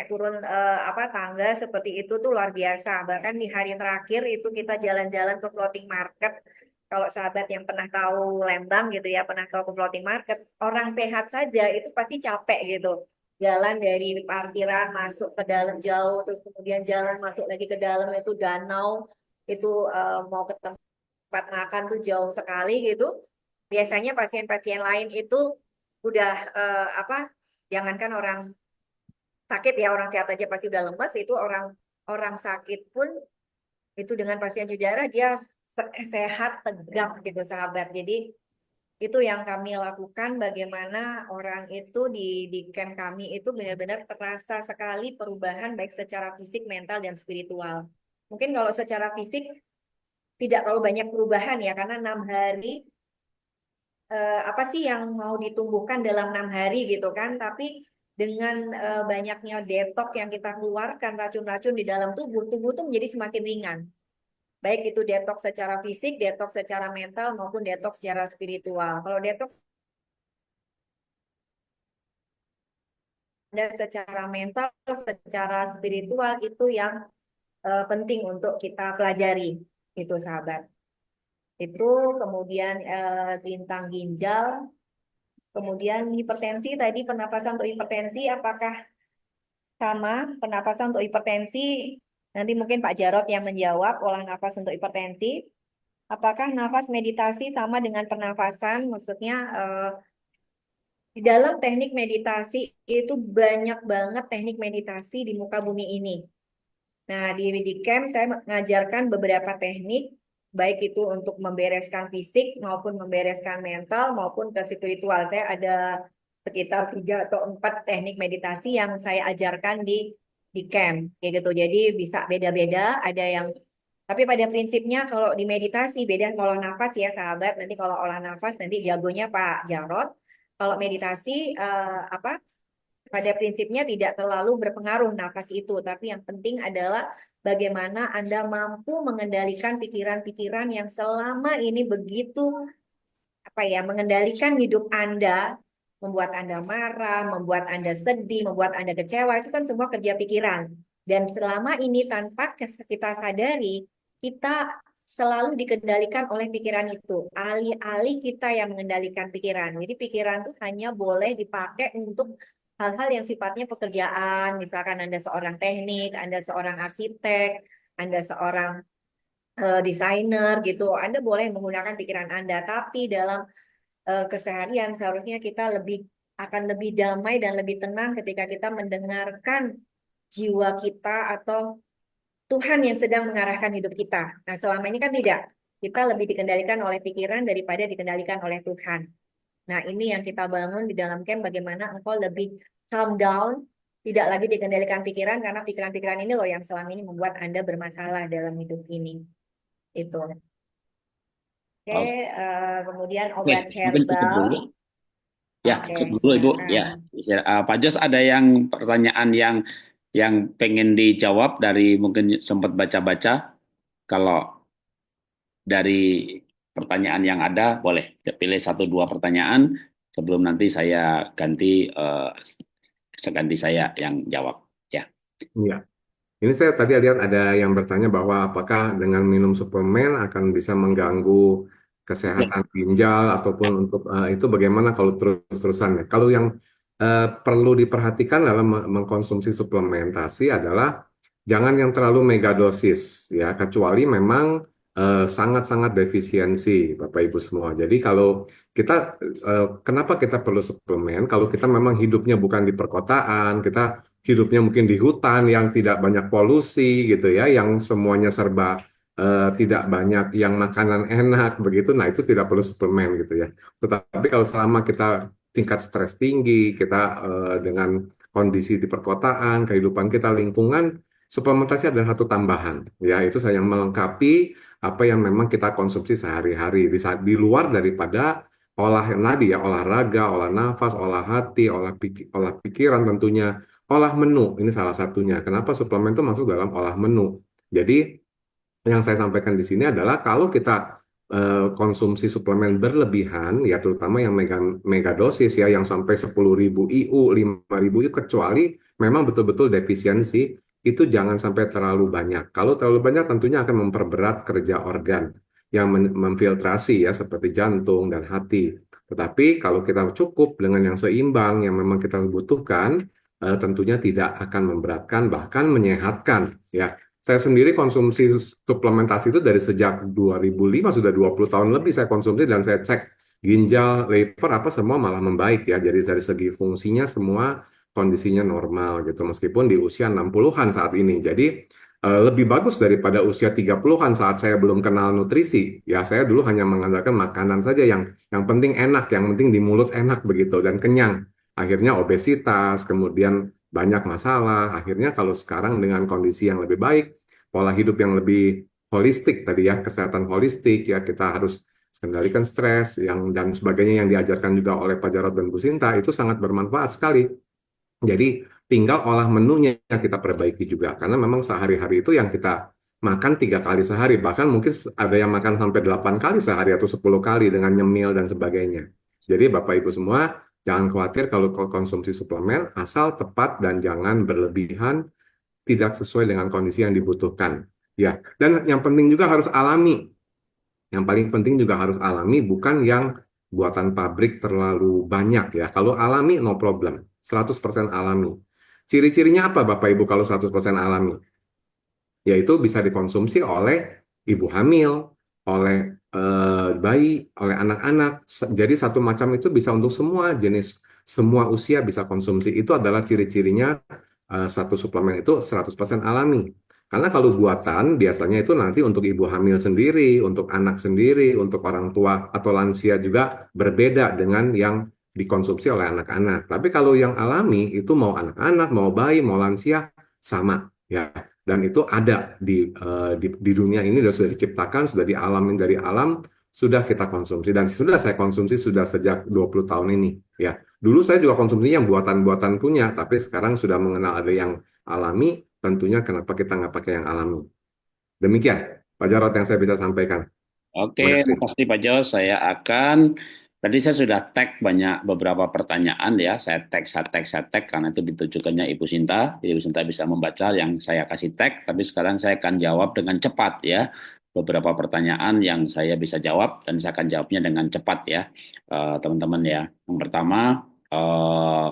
Speaker 3: tangga seperti itu tuh luar biasa. Bahkan di hari terakhir itu kita jalan-jalan ke floating market. Kalau sahabat yang pernah tahu Lembang gitu ya, pernah tahu ke floating market, orang sehat saja itu pasti capek gitu. jalan dari parkiran masuk ke dalam jauh, terus kemudian jalan masuk lagi ke dalam itu danau, itu mau ke tempat makan tuh jauh sekali gitu. Biasanya pasien-pasien lain itu udah apa? Jangankan orang sakit ya, orang sehat aja pasti udah lemes, itu orang orang sakit pun itu dengan pasien darah dia sehat tegap gitu sahabat. Jadi itu yang kami lakukan, bagaimana orang itu di camp kami itu benar-benar terasa sekali perubahan baik secara fisik, mental, dan spiritual. Mungkin kalau secara fisik tidak terlalu banyak perubahan ya, karena 6 hari apa sih yang mau ditumbuhkan dalam 6 hari gitu kan? Tapi dengan banyaknya detok yang kita keluarkan racun-racun di dalam tubuh, tubuh tuh menjadi semakin ringan. Baik itu detok secara fisik, detok secara mental, maupun detok secara spiritual. Kalau detok secara mental, secara spiritual itu yang penting untuk kita pelajari, itu sahabat. Itu kemudian bintang ginjal, kemudian hipertensi tadi, pernapasan untuk hipertensi apakah sama? Pernapasan untuk hipertensi nanti mungkin Pak Jarot yang menjawab, olah nafas untuk hipertensi. Apakah nafas meditasi sama dengan pernafasan? Maksudnya di dalam teknik meditasi itu banyak banget teknik meditasi di muka bumi ini. Nah, di camp saya mengajarkan beberapa teknik, baik itu untuk membereskan fisik maupun membereskan mental maupun ke spiritual. Saya ada sekitar 3 atau 4 teknik meditasi yang saya ajarkan di camp, kayak gitu. Jadi bisa beda-beda, ada yang tapi pada prinsipnya kalau di meditasi beda kalau nafas ya sahabat. Nanti kalau olah nafas nanti jagonya Pak Jarot. Kalau meditasi apa? Pada prinsipnya tidak terlalu berpengaruh nafas itu, tapi yang penting adalah bagaimana Anda mampu mengendalikan pikiran-pikiran yang selama ini begitu apa ya, mengendalikan hidup Anda, membuat Anda marah, membuat Anda sedih, membuat Anda kecewa, itu kan semua kerja pikiran. Dan selama ini tanpa kita sadari, kita selalu dikendalikan oleh pikiran itu. Alih-alih kita yang mengendalikan pikiran. Jadi pikiran itu hanya boleh dipakai untuk hal-hal yang sifatnya pekerjaan. Misalkan Anda seorang teknik, Anda seorang arsitek, Anda seorang desainer gitu. Anda boleh menggunakan pikiran Anda, tapi dalam keseharian seharusnya kita akan lebih damai dan lebih tenang ketika kita mendengarkan jiwa kita atau Tuhan yang sedang mengarahkan hidup kita. Nah, selama ini kan tidak. Kita lebih dikendalikan oleh pikiran daripada dikendalikan oleh Tuhan. Nah, ini yang kita bangun di dalam camp, bagaimana engkau lebih calm down, tidak lagi dikendalikan pikiran, karena pikiran-pikiran ini loh yang selama ini membuat Anda bermasalah dalam hidup ini. Itu. Oke,
Speaker 1: Oke,
Speaker 3: kemudian obat
Speaker 1: mungkin cukup
Speaker 3: herbal.
Speaker 1: dulu. Ya,
Speaker 3: Oke,
Speaker 1: cukup dulu Ibu.
Speaker 3: silakan.
Speaker 1: Ya, Pak Jos ada yang pertanyaan yang pengen dijawab dari mungkin sempat baca-baca. Kalau dari pertanyaan yang ada, boleh pilih 1 2 pertanyaan sebelum nanti ganti saya yang jawab. Ya.
Speaker 2: Iya. Ini saya tadi lihat ada yang bertanya bahwa apakah dengan minum suplemen akan bisa mengganggu
Speaker 1: Ya.
Speaker 2: kesehatan ginjal ataupun untuk itu bagaimana kalau terus-terusan ya. Kalau yang perlu diperhatikan dalam mengkonsumsi suplementasi adalah jangan yang terlalu megadosis ya, kecuali memang sangat-sangat defisiensi Bapak Ibu semua. Jadi kalau kita kenapa kita perlu suplemen? Kalau kita memang hidupnya bukan di perkotaan, kita hidupnya mungkin di hutan yang tidak banyak polusi gitu ya, yang semuanya serba tidak banyak yang makanan enak begitu, nah itu tidak perlu suplemen gitu ya. Tetapi kalau selama kita tingkat stres tinggi, kita dengan kondisi di perkotaan, kehidupan kita, lingkungan, suplementasi adalah satu tambahan ya, itu saya yang melengkapi apa yang memang kita konsumsi sehari-hari di luar daripada olah yang tadi ya, olahraga, olah nafas, olah hati, olah pikiran tentunya. Olah menu, ini salah satunya. Kenapa suplemen itu masuk dalam olah menu? Jadi, yang saya sampaikan di sini adalah kalau kita konsumsi suplemen berlebihan, ya terutama yang mega dosis ya, yang sampai 10.000 IU, 5.000 IU, kecuali memang betul-betul defisiensi, itu jangan sampai terlalu banyak. Kalau terlalu banyak tentunya akan memperberat kerja organ yang memfiltrasi ya, seperti jantung dan hati. Tetapi kalau kita cukup dengan yang seimbang, yang memang kita butuhkan, tentunya tidak akan memberatkan, bahkan menyehatkan ya. Saya sendiri konsumsi suplementasi itu dari sejak 2005, sudah 20 tahun lebih saya konsumsi dan saya cek ginjal, liver, apa semua malah membaik ya. Jadi dari segi fungsinya semua kondisinya normal gitu, meskipun di usia 60-an saat ini. Jadi lebih bagus daripada usia 30-an saat saya belum kenal nutrisi. Ya, saya dulu hanya mengandalkan makanan saja yang penting enak, yang penting di mulut enak begitu dan kenyang. Akhirnya obesitas, kemudian banyak masalah. Akhirnya kalau sekarang dengan kondisi yang lebih baik, pola hidup yang lebih holistik tadi ya, kesehatan holistik ya, kita harus kendalikan stres yang dan sebagainya yang diajarkan juga oleh Pak Jarod dan Bu Sinta itu sangat bermanfaat sekali. Jadi tinggal olah menunya yang kita perbaiki juga. Karena memang sehari-hari itu yang kita makan 3 kali sehari. Bahkan mungkin ada yang makan sampai 8 kali sehari atau 10 kali dengan nyemil dan sebagainya. Jadi Bapak Ibu semua, jangan khawatir kalau konsumsi suplemen, asal tepat dan jangan berlebihan, tidak sesuai dengan kondisi yang dibutuhkan. Ya, dan yang penting juga harus alami. Yang paling penting juga harus alami, bukan yang buatan pabrik terlalu banyak ya. Kalau alami, no problem. 100% alami. Ciri-cirinya apa Bapak Ibu kalau 100% alami? Yaitu bisa dikonsumsi oleh ibu hamil, oleh bayi, oleh anak-anak. Jadi satu macam itu bisa untuk semua jenis, semua usia bisa konsumsi. Itu adalah ciri-cirinya satu suplemen itu 100% alami. Karena kalau buatan biasanya itu nanti untuk ibu hamil sendiri, untuk anak sendiri, untuk orang tua atau lansia juga berbeda dengan yang dikonsumsi oleh anak-anak. Tapi kalau yang alami itu mau anak-anak, mau bayi, mau lansia sama ya. Dan itu ada di dunia ini sudah diciptakan, sudah dialamin dari alam, sudah kita konsumsi dan sudah saya konsumsi sudah sejak 20 tahun ini ya. Dulu saya juga konsumsi yang buatan-buatan punya, tapi sekarang sudah mengenal ada yang alami, tentunya kenapa kita nggak pakai yang alami. Demikian Pak Jarod yang saya bisa sampaikan. Terima
Speaker 1: Oke,
Speaker 2: kasih.
Speaker 1: makasih Pak Jos. Tadi saya sudah tag beberapa pertanyaan ya. Saya tag karena itu ditujukannya Ibu Sinta. Jadi Ibu Sinta bisa membaca yang saya kasih tag. Tapi sekarang saya akan jawab dengan cepat ya. Beberapa pertanyaan yang saya bisa jawab dan saya akan jawabnya dengan cepat ya, teman-teman ya. Yang pertama, eh,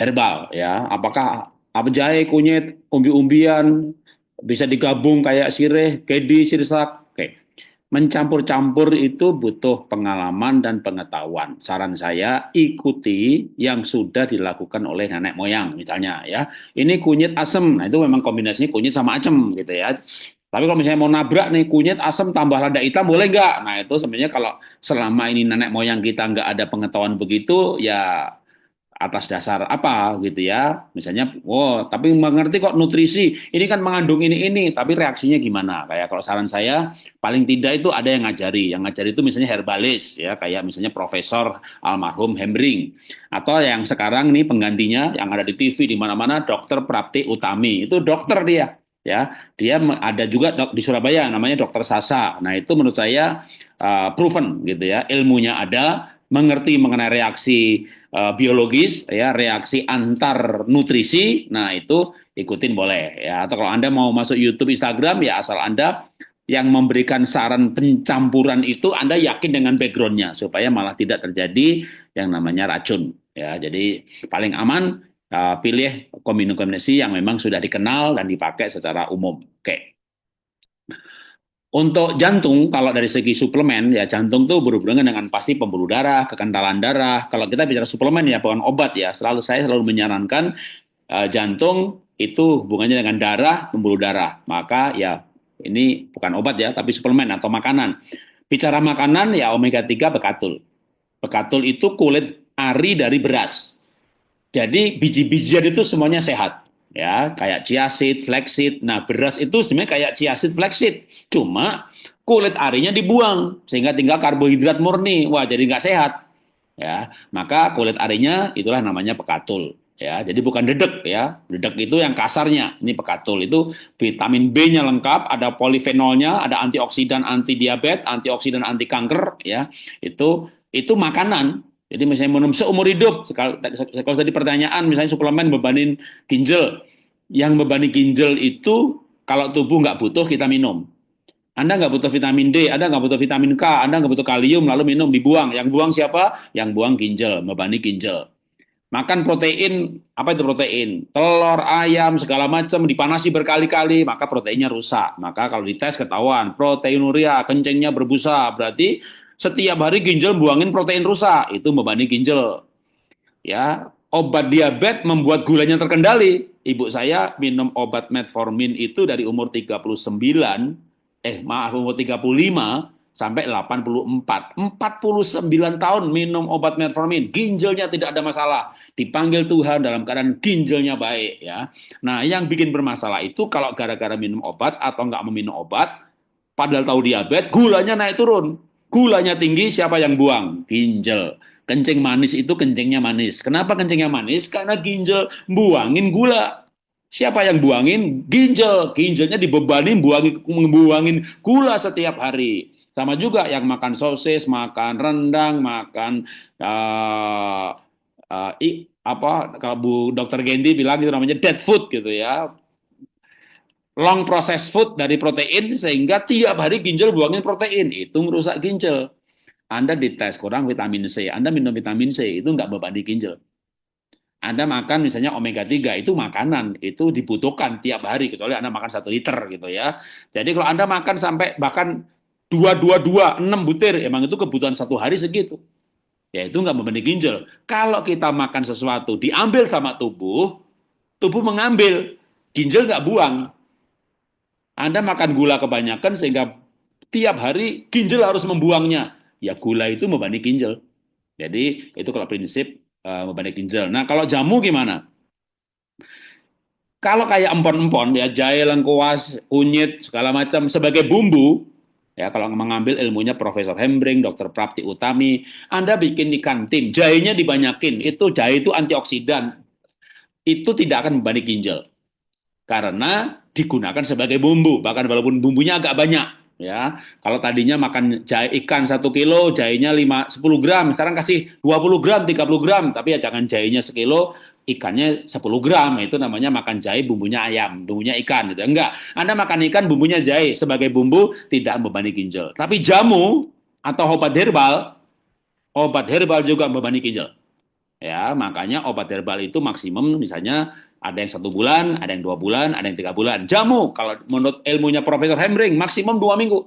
Speaker 1: herbal ya. Apakah apa jahe, kunyit, umbi-umbian bisa digabung kayak sirih, kedi, sirsak? Oke. Mencampur-campur itu butuh pengalaman dan pengetahuan. Saran saya ikuti yang sudah dilakukan oleh nenek moyang misalnya ya. Ini kunyit asem. Nah, itu memang kombinasinya kunyit sama asem gitu ya. Tapi kalau misalnya mau nabrak nih kunyit asem tambah lada hitam boleh nggak? Nah itu sebenarnya kalau selama ini nenek moyang kita nggak ada pengetahuan begitu ya atas dasar apa gitu ya. Misalnya, oh, tapi mengerti kok nutrisi, ini kan mengandung ini, tapi reaksinya gimana? Kayak kalau saran saya, paling tidak itu ada yang ngajari. Yang ngajari itu misalnya herbalis, ya, kayak misalnya Profesor almarhum Hembring. Atau yang sekarang nih penggantinya, yang ada di TV di mana-mana, Dokter Prapti Utami. Itu dokter dia. Ya, dia ada juga di Surabaya namanya Dokter Sasa. Nah, itu menurut saya proven gitu ya, ilmunya ada, mengerti mengenai reaksi biologis ya, reaksi antar nutrisi. Nah, itu ikutin boleh ya. Atau kalau Anda mau masuk YouTube, Instagram ya asal Anda yang memberikan saran pencampuran itu Anda yakin dengan backgroundnya supaya malah tidak terjadi yang namanya racun ya. Jadi paling aman pilih kombinasi yang memang sudah dikenal dan dipakai secara umum. Oke. Untuk jantung, kalau dari segi suplemen, ya jantung tuh berhubungan dengan pasti pembuluh darah, kekentalan darah. Kalau kita bicara suplemen ya bukan obat ya. Saya selalu menyarankan jantung itu hubungannya dengan darah, pembuluh darah. Maka ya ini bukan obat ya, tapi suplemen atau makanan. Bicara makanan ya omega 3 bekatul. Bekatul itu kulit ari dari beras. Jadi biji-bijian itu semuanya sehat. Ya, kayak chia seed, flaxseed. Nah, beras itu sebenarnya kayak chia seed, flaxseed. Cuma kulit arinya dibuang sehingga tinggal karbohidrat murni. Wah, jadi nggak sehat. Ya, maka kulit arinya itulah namanya pekatul. Ya, jadi bukan dedek ya. Dedek itu yang kasarnya. Ini pekatul itu vitamin B-nya lengkap, ada polifenolnya, ada antioksidan anti diabetes, antioksidan anti kanker ya. Itu makanan. Jadi misalnya minum seumur hidup, kalau tadi pertanyaan misalnya suplemen bebanin ginjal, yang bebani ginjal itu kalau tubuh nggak butuh kita minum. Anda nggak butuh vitamin D, Anda nggak butuh vitamin K, Anda nggak butuh kalium, lalu minum dibuang. Yang buang siapa? Yang buang ginjal, bebani ginjal. Makan protein, apa itu protein? Telur, ayam, segala macam dipanasi berkali-kali, maka proteinnya rusak. Maka kalau dites ketahuan proteinuria, kencingnya berbusa, berarti setiap hari ginjal buangin protein rusak, itu membebani ginjal. Ya, obat diabetes membuat gulanya terkendali. Ibu saya minum obat metformin itu dari umur 39, maaf umur 35 sampai 84. 49 tahun minum obat metformin, ginjalnya tidak ada masalah. Dipanggil Tuhan dalam keadaan ginjalnya baik ya. Nah, yang bikin bermasalah itu kalau gara-gara minum obat atau nggak meminum obat, padahal tahu diabetes, gulanya naik turun. Gulanya tinggi, siapa yang buang? Ginjal. Kencing manis itu kencingnya manis. Kenapa kencingnya manis? Karena ginjal buangin gula. Siapa yang buangin? Ginjal. Ginjalnya dibebani buangin gula setiap hari. Sama juga yang makan sosis, makan rendang, makan uh, kalau Bu Dokter Gendi bilang itu namanya dead food gitu ya, long process food dari protein sehingga tiap hari ginjal buangin protein itu merusak ginjal. Anda dites kurang vitamin C, Anda minum vitamin C itu nggak beban di ginjal. Anda makan misalnya omega 3 itu makanan, itu dibutuhkan tiap hari kecuali Anda makan 1 liter gitu ya. Jadi kalau Anda makan sampai bahkan 6 butir, emang itu kebutuhan 1 hari segitu. Ya itu nggak membebani ginjal. Kalau kita makan sesuatu diambil sama tubuh, tubuh mengambil, ginjal nggak buang. Anda makan gula kebanyakan sehingga tiap hari ginjal harus membuangnya. Ya gula itu membebani ginjal. Jadi itu kalau prinsip membebani ginjal. Nah kalau jamu gimana? Kalau kayak empon-empon ya jahe, lengkuas, kunyit segala macam sebagai bumbu ya kalau mengambil ilmunya Profesor Hembring, Dr. Prapti Utami, Anda bikin ikan tim, jahenya dibanyakin. Itu jahe itu antioksidan. Itu tidak akan membebani ginjal karena digunakan sebagai bumbu, bahkan walaupun bumbunya agak banyak ya. Kalau tadinya makan jahe ikan 1 kilo, jahenya 10 gram, sekarang kasih 20 gram, 30 gram, tapi ya jangan jahenya 1 kilo, ikannya 10 gram, itu namanya makan jahe bumbunya ayam, bumbunya ikan gitu. Enggak, Anda makan ikan bumbunya jahe sebagai bumbu tidak membebani ginjal. Tapi jamu atau obat herbal juga membebani ginjal. Ya, makanya obat herbal itu maksimum misalnya ada yang 1 bulan, ada yang 2 bulan, ada yang 3 bulan. Jamu, kalau menurut ilmunya Profesor Hembring, maksimum 2 minggu.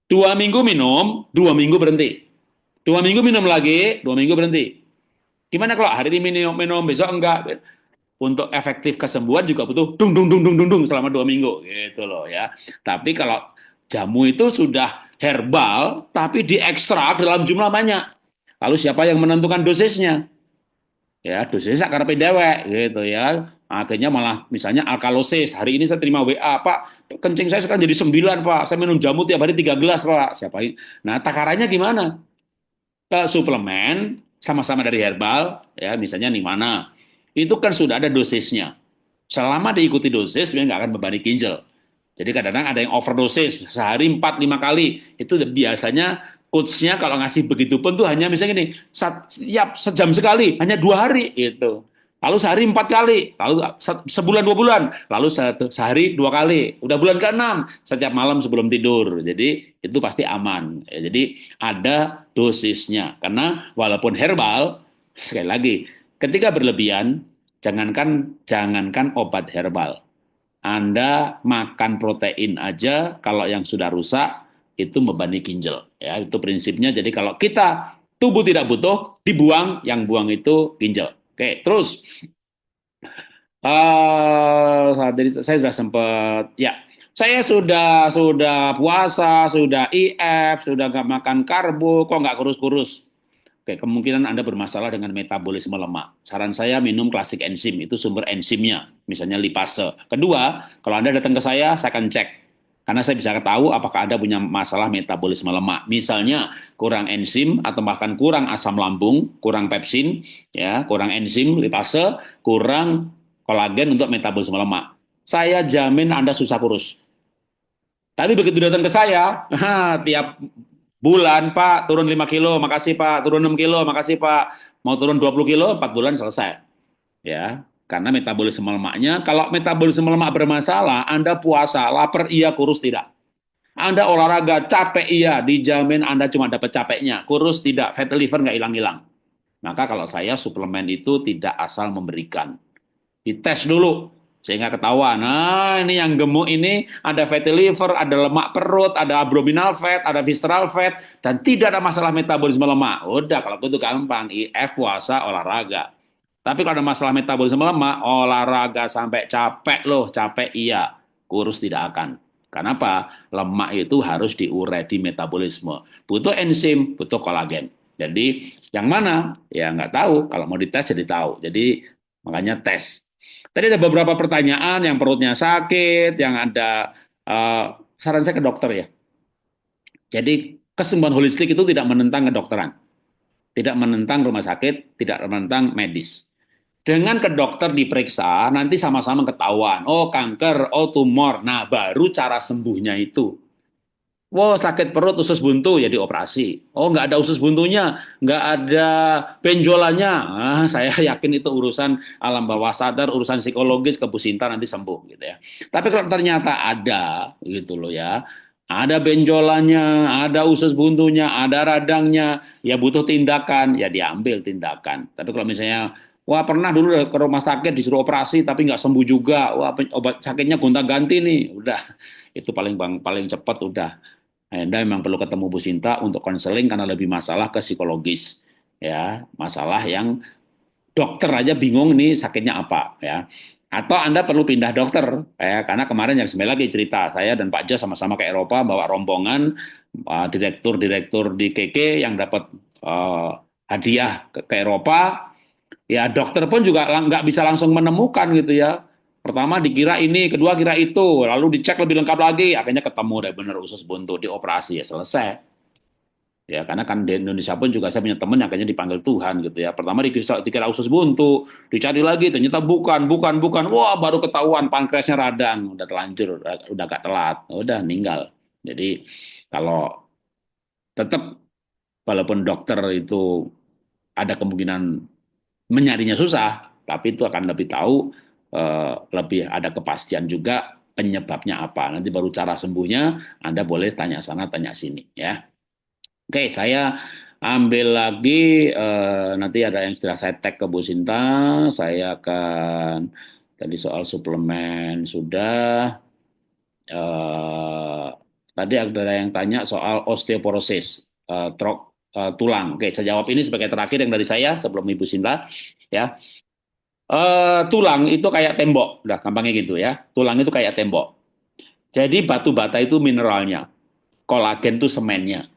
Speaker 1: 2 minggu minum, 2 minggu berhenti. 2 minggu minum lagi, 2 minggu berhenti. Gimana kalau hari ini minum, besok enggak? Untuk efektif kesembuhan juga butuh dung selama 2 minggu, gitu loh ya. Tapi kalau jamu itu sudah herbal, tapi diekstrak dalam jumlah banyak. Lalu siapa yang menentukan dosisnya? Ya, dosisnya karena dewek gitu ya. Akhirnya malah misalnya alkalosis. Hari ini saya terima WA, Pak, kencing saya sekarang jadi 9, Pak. Saya minum jamu tiap hari 3 gelas, Pak. Siapa ini? Nah, takarannya gimana? Ke suplemen sama-sama dari herbal, ya, misalnya nih mana? Itu kan sudah ada dosisnya. Selama diikuti dosis, sebenarnya nggak akan membebani ginjal. Jadi kadang-kadang ada yang overdosis, sehari 4-5 kali. Itu biasanya coach-nya kalau ngasih begitu pun tuh hanya misalnya gini, sejam sekali, hanya 2 hari itu. Lalu sehari 4 kali, lalu sebulan 2 bulan, lalu sehari 2 kali. Udah bulan ke-6, setiap malam sebelum tidur. Jadi itu pasti aman. Ya, jadi ada dosisnya. Karena walaupun herbal, sekali lagi, ketika berlebihan, jangankan obat herbal. Anda makan protein aja kalau yang sudah rusak itu membebani ginjal. Ya, itu prinsipnya. Jadi kalau kita tubuh tidak butuh, dibuang, yang buang itu ginjal. Oke, terus saya sudah sempat ya. Saya sudah puasa, sudah IF, sudah nggak makan karbo, kok nggak kurus-kurus. Oke, kemungkinan Anda bermasalah dengan metabolisme lemak. Saran saya minum klasik enzim, itu sumber enzimnya, misalnya lipase. Kedua, kalau Anda datang ke saya akan cek. Karena saya bisa tahu apakah Anda punya masalah metabolisme lemak. Misalnya kurang enzim atau bahkan kurang asam lambung, kurang pepsin, ya, kurang enzim, lipase, kurang kolagen untuk metabolisme lemak. Saya jamin Anda susah kurus. Tapi begitu datang ke saya, tiap bulan, Pak, turun 5 kilo, makasih Pak, turun 6 kilo, makasih Pak. Mau turun 20 kilo, 4 bulan selesai. Ya, karena metabolisme lemaknya, kalau metabolisme lemak bermasalah, Anda puasa, lapar iya, kurus tidak. Anda olahraga, capek iya, dijamin Anda cuma dapat capeknya. Kurus tidak, fatty liver nggak hilang-hilang. Maka kalau saya suplemen itu tidak asal memberikan, dites dulu sehingga ketahuan. Nah, ini yang gemuk ini ada fatty liver, ada lemak perut, ada abdominal fat, ada visceral fat, dan tidak ada masalah metabolisme lemak. Udah, kalau itu gampang. IF, puasa, olahraga. Tapi kalau ada masalah metabolisme lemak, olahraga sampai capek loh, capek iya, kurus tidak akan. Kenapa? Lemak itu harus diurai di metabolisme. Butuh enzim, butuh kolagen. Jadi yang mana? Ya nggak tahu. Kalau mau dites jadi tahu. Jadi makanya tes. Tadi ada beberapa pertanyaan yang perutnya sakit, yang ada saran saya ke dokter ya. Jadi kesembuhan holistik itu tidak menentang kedokteran, tidak menentang rumah sakit, tidak menentang medis. Dengan ke dokter diperiksa, nanti sama-sama ketahuan, oh kanker, oh tumor. Nah, baru cara sembuhnya itu. Wow, sakit perut, usus buntu, ya dioperasi. Oh, nggak ada usus buntunya, nggak ada benjolannya. Saya yakin itu urusan alam bawah sadar, urusan psikologis, ke Bu Sinta nanti sembuh gitu ya. Tapi kalau ternyata ada, gitu loh ya, ada benjolannya, ada usus buntunya, ada radangnya, ya butuh tindakan, ya diambil tindakan. Tapi kalau misalnya, wah pernah dulu ke rumah sakit disuruh operasi tapi nggak sembuh juga, wah obat sakitnya gonta-ganti nih, udah itu paling cepat udah. Anda memang perlu ketemu Bu Sinta untuk konseling karena lebih masalah ke psikologis, ya, masalah yang dokter aja bingung nih sakitnya apa, ya. Atau Anda perlu pindah dokter, ya, karena kemarin yang sebenarnya lagi cerita saya dan Pak Jo sama-sama ke Eropa bawa rombongan direktur-direktur di KK yang dapat hadiah ke Eropa. Ya dokter pun juga nggak bisa langsung menemukan gitu ya. Pertama dikira ini, kedua kira itu, lalu dicek lebih lengkap lagi, akhirnya ketemu deh bener usus buntu, dioperasi ya selesai. Ya karena kan di Indonesia pun juga saya punya teman yang akhirnya dipanggil Tuhan gitu ya. Pertama dikira usus buntu, dicari lagi ternyata bukan. Wah baru ketahuan pankreasnya radang, udah telanjur, udah gak telat, udah meninggal. Jadi kalau tetap walaupun dokter itu ada kemungkinan menyarinya susah, tapi itu akan lebih tahu, lebih ada kepastian juga penyebabnya apa. Nanti baru cara sembuhnya, Anda boleh tanya sana, tanya sini, ya. Oke, saya ambil lagi, nanti ada yang sudah saya tag ke Bu Sinta, saya akan, tadi soal suplemen sudah, eh, tadi ada yang tanya soal osteoporosis, tulang. Oke, saya jawab ini sebagai terakhir yang dari saya sebelum Ibu Sinta, ya. Tulang itu kayak tembok, udah gampangnya gitu ya. Tulang itu kayak tembok. Jadi batu bata itu mineralnya, kolagen itu semennya.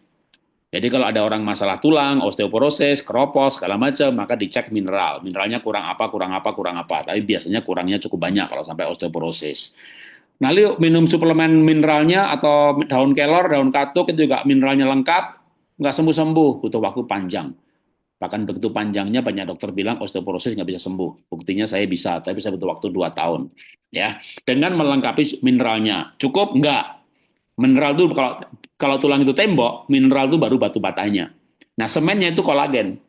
Speaker 1: Jadi kalau ada orang masalah tulang, osteoporosis, keropos, segala macam, maka dicek mineral. Mineralnya kurang apa, kurang apa, kurang apa. Tapi biasanya kurangnya cukup banyak kalau sampai osteoporosis. Nah, lalu minum suplemen mineralnya atau daun kelor, daun katuk itu juga mineralnya lengkap, nggak sembuh-sembuh, butuh waktu panjang. Bahkan begitu panjangnya banyak dokter bilang osteoporosis nggak bisa sembuh. Buktinya saya bisa, tapi saya butuh waktu 2 tahun. Ya, dengan melengkapi mineralnya. Cukup nggak? Mineral itu kalau tulang itu tembok, mineral itu baru batu batanya. Nah, semennya itu kolagen.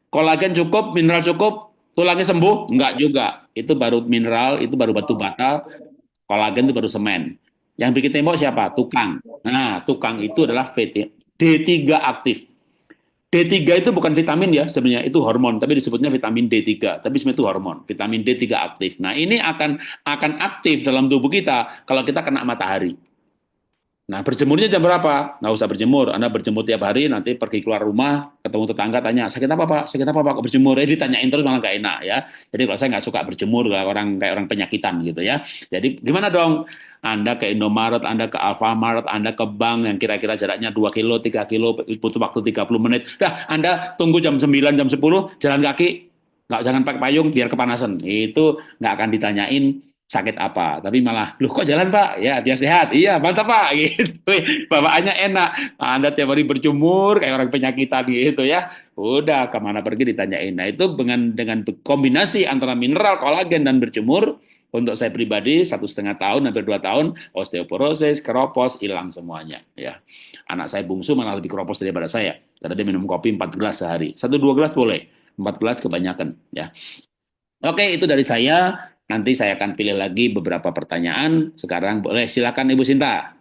Speaker 1: Kolagen cukup, mineral cukup, tulangnya sembuh? Enggak juga. Itu baru mineral, itu baru batu bata, kolagen itu baru semen. Yang bikin tembok siapa? Tukang. Nah, tukang itu adalah D3 aktif. D3 itu bukan vitamin ya sebenarnya, itu hormon, tapi disebutnya vitamin D3, tapi sebenarnya itu hormon, vitamin D3 aktif. Nah, ini akan aktif dalam tubuh kita kalau kita kena matahari. Nah, berjemurnya jam berapa? Nggak usah berjemur. Anda berjemur tiap hari, nanti pergi keluar rumah, ketemu tetangga, tanya, sakit apa Pak? Sakit apa Pak? Kok berjemur? Ditanyain terus malah nggak enak ya. Jadi kalau saya nggak suka berjemur, kayak orang penyakitan gitu ya. Jadi gimana dong? Anda ke Indomaret, Anda ke Alfamart, Anda ke bank yang kira-kira jaraknya 2 kilo, 3 kilo, butuh waktu 30 menit. Dah, Anda tunggu jam 9, jam 10, jalan kaki, jangan pakai payung, biar kepanasan. Itu nggak akan ditanyain sakit apa, tapi malah, lu kok jalan Pak? Ya, biar sehat. Iya, mantap Pak. Gitu. Bawaannya enak. Anda tiap hari berjemur kayak orang penyakitan gitu ya. Udah, kemana pergi ditanyain. Nah, itu dengan kombinasi antara mineral, kolagen, dan berjemur, untuk saya pribadi 1,5 tahun, hampir 2 tahun, osteoporosis, keropos, hilang semuanya. Ya, anak saya bungsu malah lebih keropos daripada saya. Karena dia minum kopi 4 gelas sehari. 1-2 gelas boleh, 4 gelas kebanyakan. Ya, oke, itu dari saya. Nanti saya akan pilih lagi beberapa pertanyaan. Sekarang boleh silakan Ibu Sinta.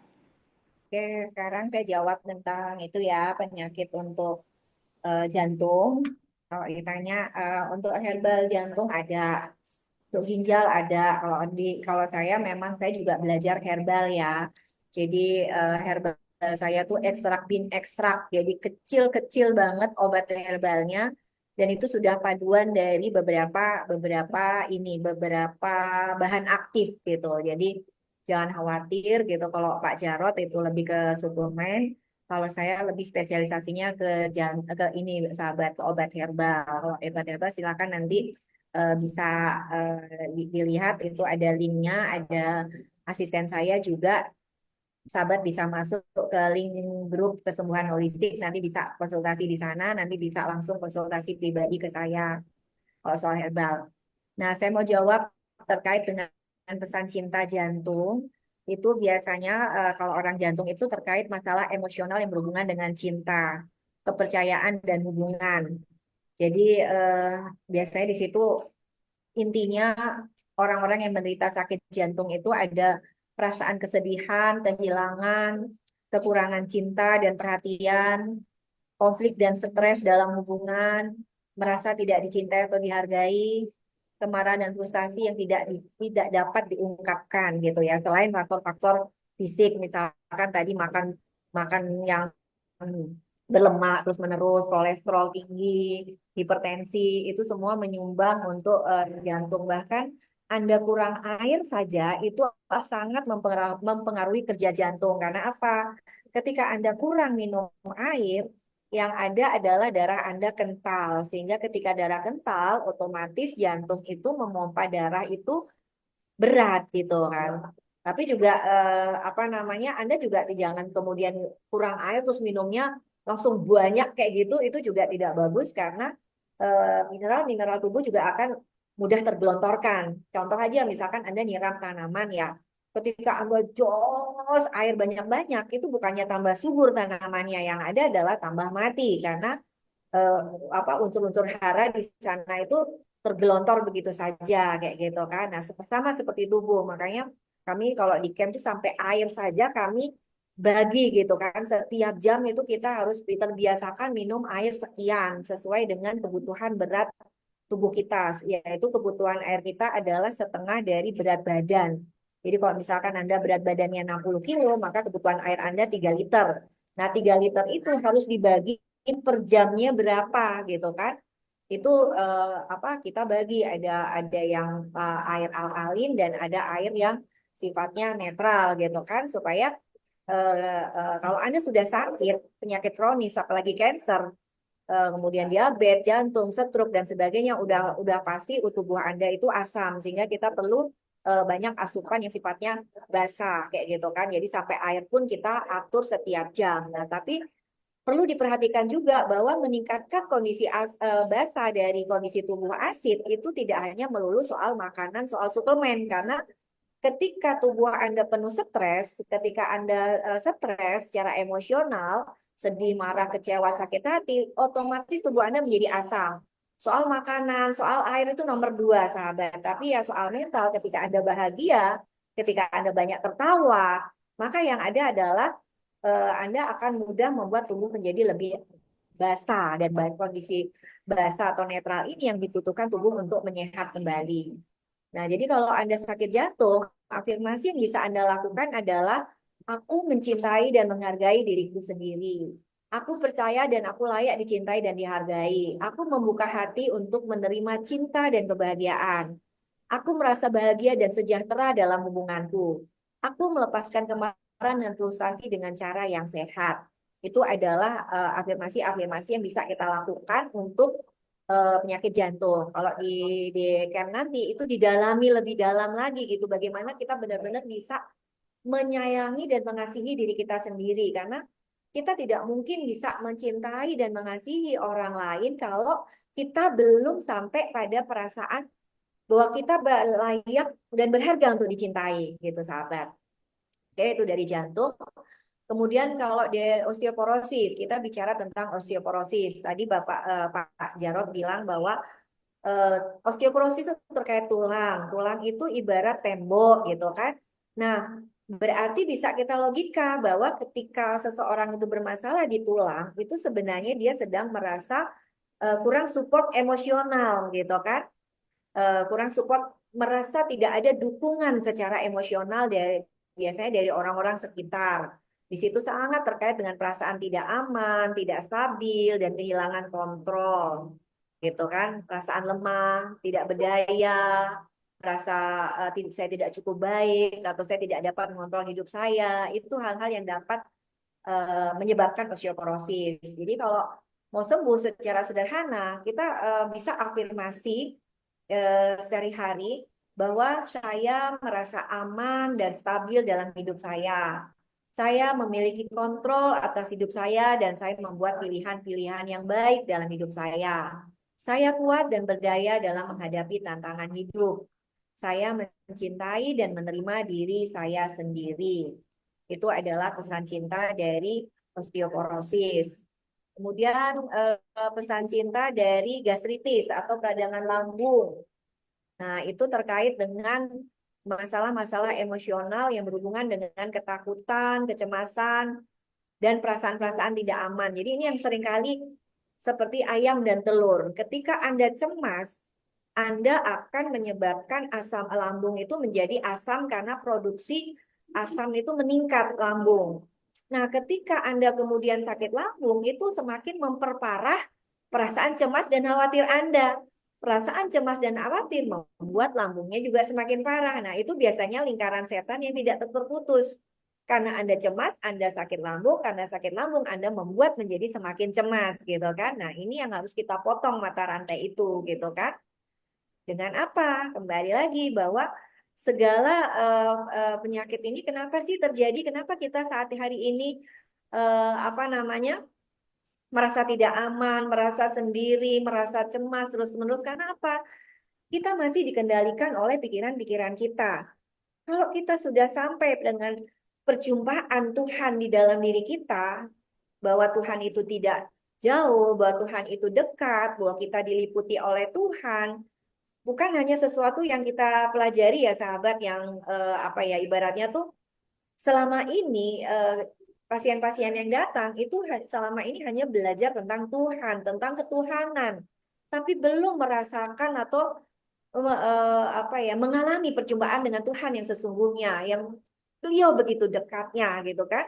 Speaker 3: Oke, sekarang saya jawab tentang itu ya, penyakit untuk jantung. Kalau ditanya untuk herbal jantung ada, untuk ginjal ada. Kalau saya memang saya juga belajar herbal ya. Jadi herbal saya tuh ekstrak bin ekstrak. Jadi kecil-kecil banget obat herbalnya. Dan itu sudah paduan dari beberapa bahan aktif gitu. Jadi jangan khawatir gitu kalau Pak Jarot itu lebih ke suplemen. Kalau saya lebih spesialisasinya ke ini sahabat ke obat herbal. Kalau obat herbal silakan nanti bisa dilihat itu ada linknya, ada asisten saya juga. Sahabat bisa masuk ke link grup kesembuhan holistik, nanti bisa konsultasi di sana, nanti bisa langsung konsultasi pribadi ke saya kalau soal herbal. Nah, saya mau jawab terkait dengan pesan cinta jantung. Itu biasanya kalau orang jantung itu terkait masalah emosional yang berhubungan dengan cinta, kepercayaan, dan hubungan. Jadi biasanya di situ intinya orang-orang yang menderita sakit jantung itu ada perasaan kesedihan, kehilangan, kekurangan cinta dan perhatian, konflik dan stres dalam hubungan, merasa tidak dicintai atau dihargai, kemarahan dan frustasi yang tidak dapat diungkapkan gitu ya. Selain faktor-faktor fisik, misalkan tadi makan makan yang berlemak terus menerus, kolesterol tinggi, hipertensi, itu semua menyumbang untuk jantung. Bahkan Anda kurang air saja itu sangat mempengaruhi kerja jantung. Karena apa? Ketika Anda kurang minum air, yang ada adalah darah Anda kental. Sehingga ketika darah kental, otomatis jantung itu memompa darah itu berat gitu kan. Tapi juga apa namanya, Anda juga jangan kemudian kurang air terus minumnya langsung banyak kayak gitu, itu juga tidak bagus karena mineral-mineral tubuh juga akan mudah tergelontorkan. Contoh aja misalkan Anda nyiram tanaman ya, ketika Anda jos air banyak-banyak, itu bukannya tambah subur tanamannya, yang ada adalah tambah mati karena eh, apa unsur-unsur hara di sana itu tergelontor begitu saja kayak gitu kan. Nah, sama seperti tubuh. Makanya kami kalau di camp itu sampai air saja kami bagi gitu kan. Setiap jam itu kita harus terbiasakan minum air sekian sesuai dengan kebutuhan berat tubuh kita. Yaitu kebutuhan air kita adalah setengah dari berat badan. Jadi kalau misalkan Anda berat badannya 60 kilo, maka kebutuhan air Anda 3 liter. Nah, 3 liter itu harus dibagi per jamnya berapa gitu kan. Itu apa kita bagi ada yang air alkalin dan ada air yang sifatnya netral gitu kan supaya kalau Anda sudah sakit penyakit kronis apalagi cancer, kemudian diabetes, jantung, stroke dan sebagainya udah pasti tubuh Anda itu asam sehingga kita perlu banyak asupan yang sifatnya basah kayak gitu kan. Jadi sampai air pun kita atur setiap jam. Nah, tapi perlu diperhatikan juga bahwa meningkatkan kondisi basah dari kondisi tubuh asid itu tidak hanya melulu soal makanan, soal suplemen karena ketika tubuh Anda penuh stres, ketika Anda stres secara emosional, sedih, marah, kecewa, sakit hati, otomatis tubuh Anda menjadi asam. Soal makanan, soal air itu nomor dua, sahabat. Tapi ya soal mental, ketika Anda bahagia, ketika Anda banyak tertawa, maka yang ada adalah Anda akan mudah membuat tubuh menjadi lebih basah dan kondisi basah atau netral ini yang dibutuhkan tubuh untuk menyehat kembali. Nah, jadi kalau Anda sakit jantung, afirmasi yang bisa Anda lakukan adalah aku mencintai dan menghargai diriku sendiri. Aku percaya dan aku layak dicintai dan dihargai. Aku membuka hati untuk menerima cinta dan kebahagiaan. Aku merasa bahagia dan sejahtera dalam hubunganku. Aku melepaskan kemarahan dan frustasi dengan cara yang sehat. Itu adalah afirmasi-afirmasi yang bisa kita lakukan untuk penyakit jantung. Kalau di camp nanti itu didalami lebih dalam lagi gitu. Bagaimana kita benar-benar bisa menyayangi dan mengasihi diri kita sendiri. Karena kita tidak mungkin bisa mencintai dan mengasihi orang lain kalau kita belum sampai pada perasaan bahwa kita layak dan berharga untuk dicintai gitu sahabat. Oke, itu dari jantung. Kemudian kalau di osteoporosis, kita bicara tentang osteoporosis. Tadi Pak Jarod bilang bahwa osteoporosis itu terkait tulang. Tulang itu ibarat tembok gitu kan. Nah, berarti bisa kita logika bahwa ketika seseorang itu bermasalah di tulang, itu sebenarnya dia sedang merasa kurang support emosional gitu kan. Kurang support, merasa tidak ada dukungan secara emosional dari biasanya dari orang-orang sekitar. Di situ sangat terkait dengan perasaan tidak aman, tidak stabil, dan kehilangan kontrol, gitu kan? Perasaan lemah, tidak berdaya, merasa saya tidak cukup baik, atau saya tidak dapat mengontrol hidup saya. Itu hal-hal yang dapat menyebabkan osteoporosis. Jadi kalau mau sembuh secara sederhana, kita bisa afirmasi sehari-hari bahwa saya merasa aman dan stabil dalam hidup saya. Saya memiliki kontrol atas hidup saya dan saya membuat pilihan-pilihan yang baik dalam hidup saya. Saya kuat dan berdaya dalam menghadapi tantangan hidup. Saya mencintai dan menerima diri saya sendiri. Itu adalah pesan cinta dari osteoporosis. Kemudian pesan cinta dari gastritis atau peradangan lambung. Nah, itu terkait dengan masalah-masalah emosional yang berhubungan dengan ketakutan, kecemasan, dan perasaan-perasaan tidak aman. Jadi ini yang seringkali seperti ayam dan telur. Ketika Anda cemas, Anda akan menyebabkan asam lambung itu menjadi asam karena produksi asam itu meningkat lambung. Nah, ketika Anda kemudian sakit lambung, itu semakin memperparah perasaan cemas dan khawatir Anda. Perasaan cemas dan khawatir membuat lambungnya juga semakin parah. Nah, itu biasanya lingkaran setan yang tidak terputus. Karena Anda cemas, Anda sakit lambung. Karena sakit lambung, Anda membuat menjadi semakin cemas, gitu kan. Nah, ini yang harus kita potong mata rantai itu, gitu kan. Dengan apa? Kembali lagi bahwa segala penyakit ini kenapa sih terjadi? Kenapa kita saat hari ini apa namanya? Merasa tidak aman, merasa sendiri, merasa cemas terus-menerus. Karena apa? Kita masih dikendalikan oleh pikiran-pikiran kita. Kalau kita sudah sampai dengan perjumpaan Tuhan di dalam diri kita, bahwa Tuhan itu tidak jauh, bahwa Tuhan itu dekat, bahwa kita diliputi oleh Tuhan, bukan hanya sesuatu yang kita pelajari ya sahabat, yang apa ya ibaratnya tuh selama ini pasien-pasien yang datang itu selama ini hanya belajar tentang Tuhan, tentang ketuhanan, tapi belum merasakan atau apa ya mengalami perjumpaan dengan Tuhan yang sesungguhnya, yang beliau begitu dekatnya gitu kan.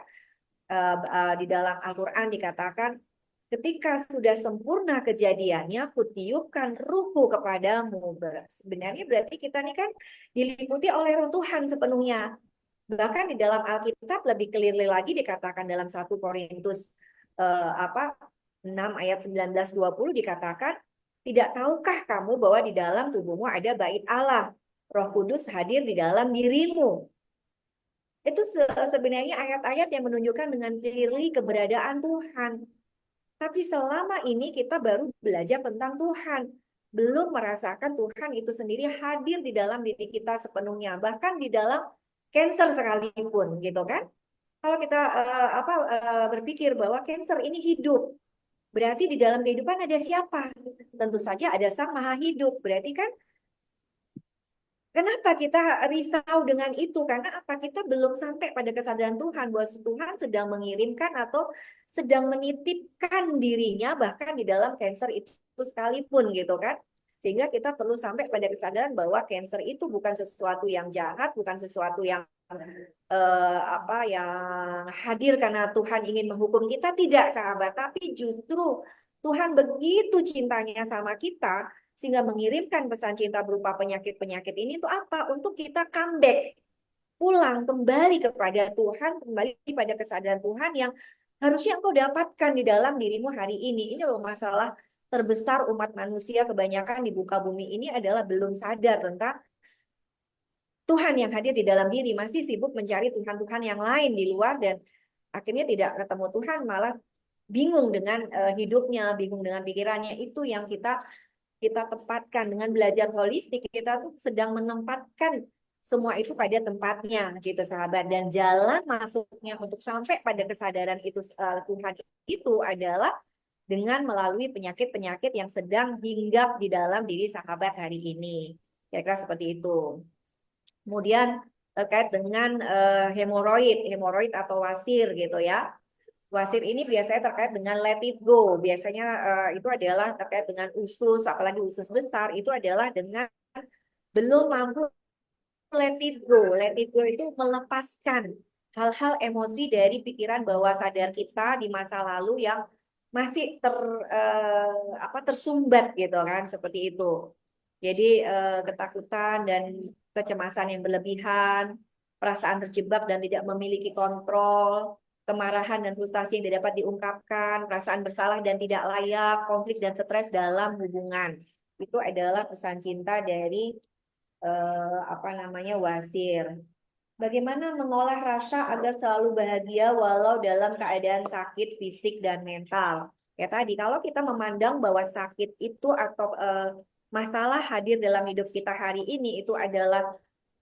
Speaker 3: Di dalam Al-Quran dikatakan, ketika sudah sempurna kejadiannya, kutiupkan ruhku kepadamu. Sebenarnya berarti kita ini kan diliputi oleh roh Tuhan sepenuhnya. Bahkan di dalam Alkitab lebih clear lagi dikatakan dalam 1 Korintus 6 ayat 19-20 dikatakan, tidak tahukah kamu bahwa di dalam tubuhmu ada bait Allah, Roh Kudus hadir di dalam dirimu. Itu sebenarnya ayat-ayat yang menunjukkan dengan clearly keberadaan Tuhan. Tapi selama ini kita baru belajar tentang Tuhan, belum merasakan Tuhan itu sendiri hadir di dalam diri kita sepenuhnya, bahkan di dalam cancer sekalipun, gitu kan? Kalau kita berpikir bahwa cancer ini hidup, berarti di dalam kehidupan ada siapa? Tentu saja ada Sang Maha Hidup. Berarti kan kenapa kita risau dengan itu? Karena apa? Kita belum sampai pada kesadaran Tuhan bahwa Tuhan sedang mengirimkan atau sedang menitipkan dirinya bahkan di dalam cancer itu sekalipun, gitu kan? Sehingga kita perlu sampai pada kesadaran bahwa cancer itu bukan sesuatu yang jahat, bukan sesuatu yang apa yang hadir karena Tuhan ingin menghukum kita, tidak sahabat, tapi justru Tuhan begitu cintanya sama kita sehingga mengirimkan pesan cinta berupa penyakit-penyakit ini itu apa? Untuk kita comeback, pulang kembali kepada Tuhan, kembali pada kesadaran Tuhan yang harusnya engkau dapatkan di dalam dirimu hari ini. Ini loh masalah terbesar umat manusia kebanyakan di muka bumi ini adalah belum sadar tentang Tuhan yang hadir di dalam diri, masih sibuk mencari Tuhan-Tuhan yang lain di luar dan akhirnya tidak ketemu Tuhan, malah bingung dengan hidupnya, bingung dengan pikirannya. Itu yang kita tepatkan dengan belajar holistik. Kita tuh sedang menempatkan semua itu pada tempatnya, gitu sahabat. Dan jalan masuknya untuk sampai pada kesadaran itu Tuhan itu adalah dengan melalui penyakit-penyakit yang sedang hinggap di dalam diri sahabat hari ini. Kira-kira seperti itu. Kemudian terkait dengan hemoroid atau wasir gitu ya. Wasir ini biasanya terkait dengan let it go. Biasanya itu adalah terkait dengan usus, apalagi usus besar, itu adalah dengan belum mampu let it go. Let it go itu melepaskan hal-hal emosi dari pikiran bawah sadar kita di masa lalu yang masih tersumbat gitu kan, seperti itu. Jadi ketakutan dan kecemasan yang berlebihan, perasaan terjebak dan tidak memiliki kontrol, kemarahan dan frustasi yang tidak dapat diungkapkan, perasaan bersalah dan tidak layak, konflik dan stres dalam hubungan. Itu adalah pesan cinta dari wasir. Bagaimana mengolah rasa agar selalu bahagia walau dalam keadaan sakit fisik dan mental. Ya tadi, kalau kita memandang bahwa sakit itu atau masalah hadir dalam hidup kita hari ini itu adalah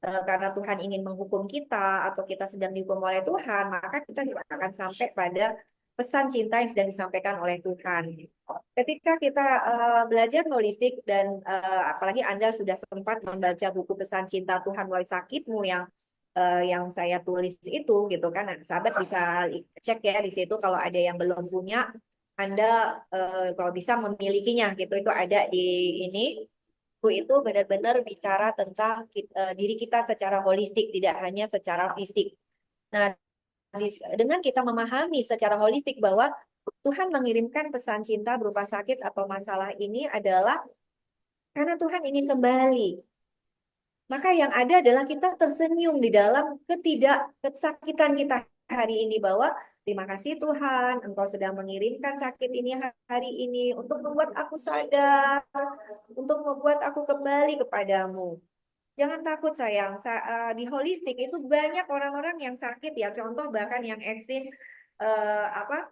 Speaker 3: karena Tuhan ingin menghukum kita atau kita sedang dihukum oleh Tuhan, maka kita tidak akan sampai pada pesan cinta yang sedang disampaikan oleh Tuhan. Ketika kita belajar holistik dan apalagi Anda sudah sempat membaca buku pesan cinta Tuhan melalui sakitmu yang saya tulis itu gitu kan, nah, sahabat bisa cek ya di situ kalau ada yang belum punya, Anda kalau bisa memilikinya gitu, itu ada di ini. Buku itu benar-benar bicara tentang diri kita secara holistik, tidak hanya secara fisik. Nah, dengan kita memahami secara holistik bahwa Tuhan mengirimkan pesan cinta berupa sakit atau masalah ini adalah karena Tuhan ingin kembali. Maka yang ada adalah kita tersenyum di dalam ketidaksakitan kita hari ini bahwa terima kasih Tuhan, Engkau sedang mengirimkan sakit ini hari ini untuk membuat aku sadar, untuk membuat aku kembali kepadamu. Jangan takut sayang, di holistik itu banyak orang-orang yang sakit ya, contoh bahkan yang ekstrim eh, apa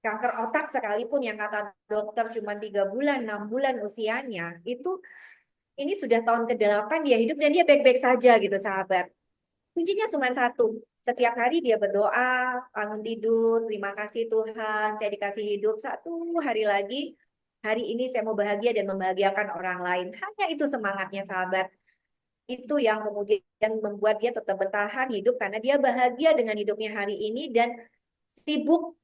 Speaker 3: kanker otak sekalipun yang kata dokter cuma 3 bulan, 6 bulan usianya, itu ini sudah tahun ke-8 dia hidup dan dia baik-baik saja gitu sahabat. Kuncinya cuma satu. Setiap hari dia berdoa, bangun tidur, terima kasih Tuhan, saya dikasih hidup satu hari lagi. Hari ini saya mau bahagia dan membahagiakan orang lain. Hanya itu semangatnya sahabat. Itu yang kemudian membuat dia tetap bertahan hidup karena dia bahagia dengan hidupnya hari ini dan sibuk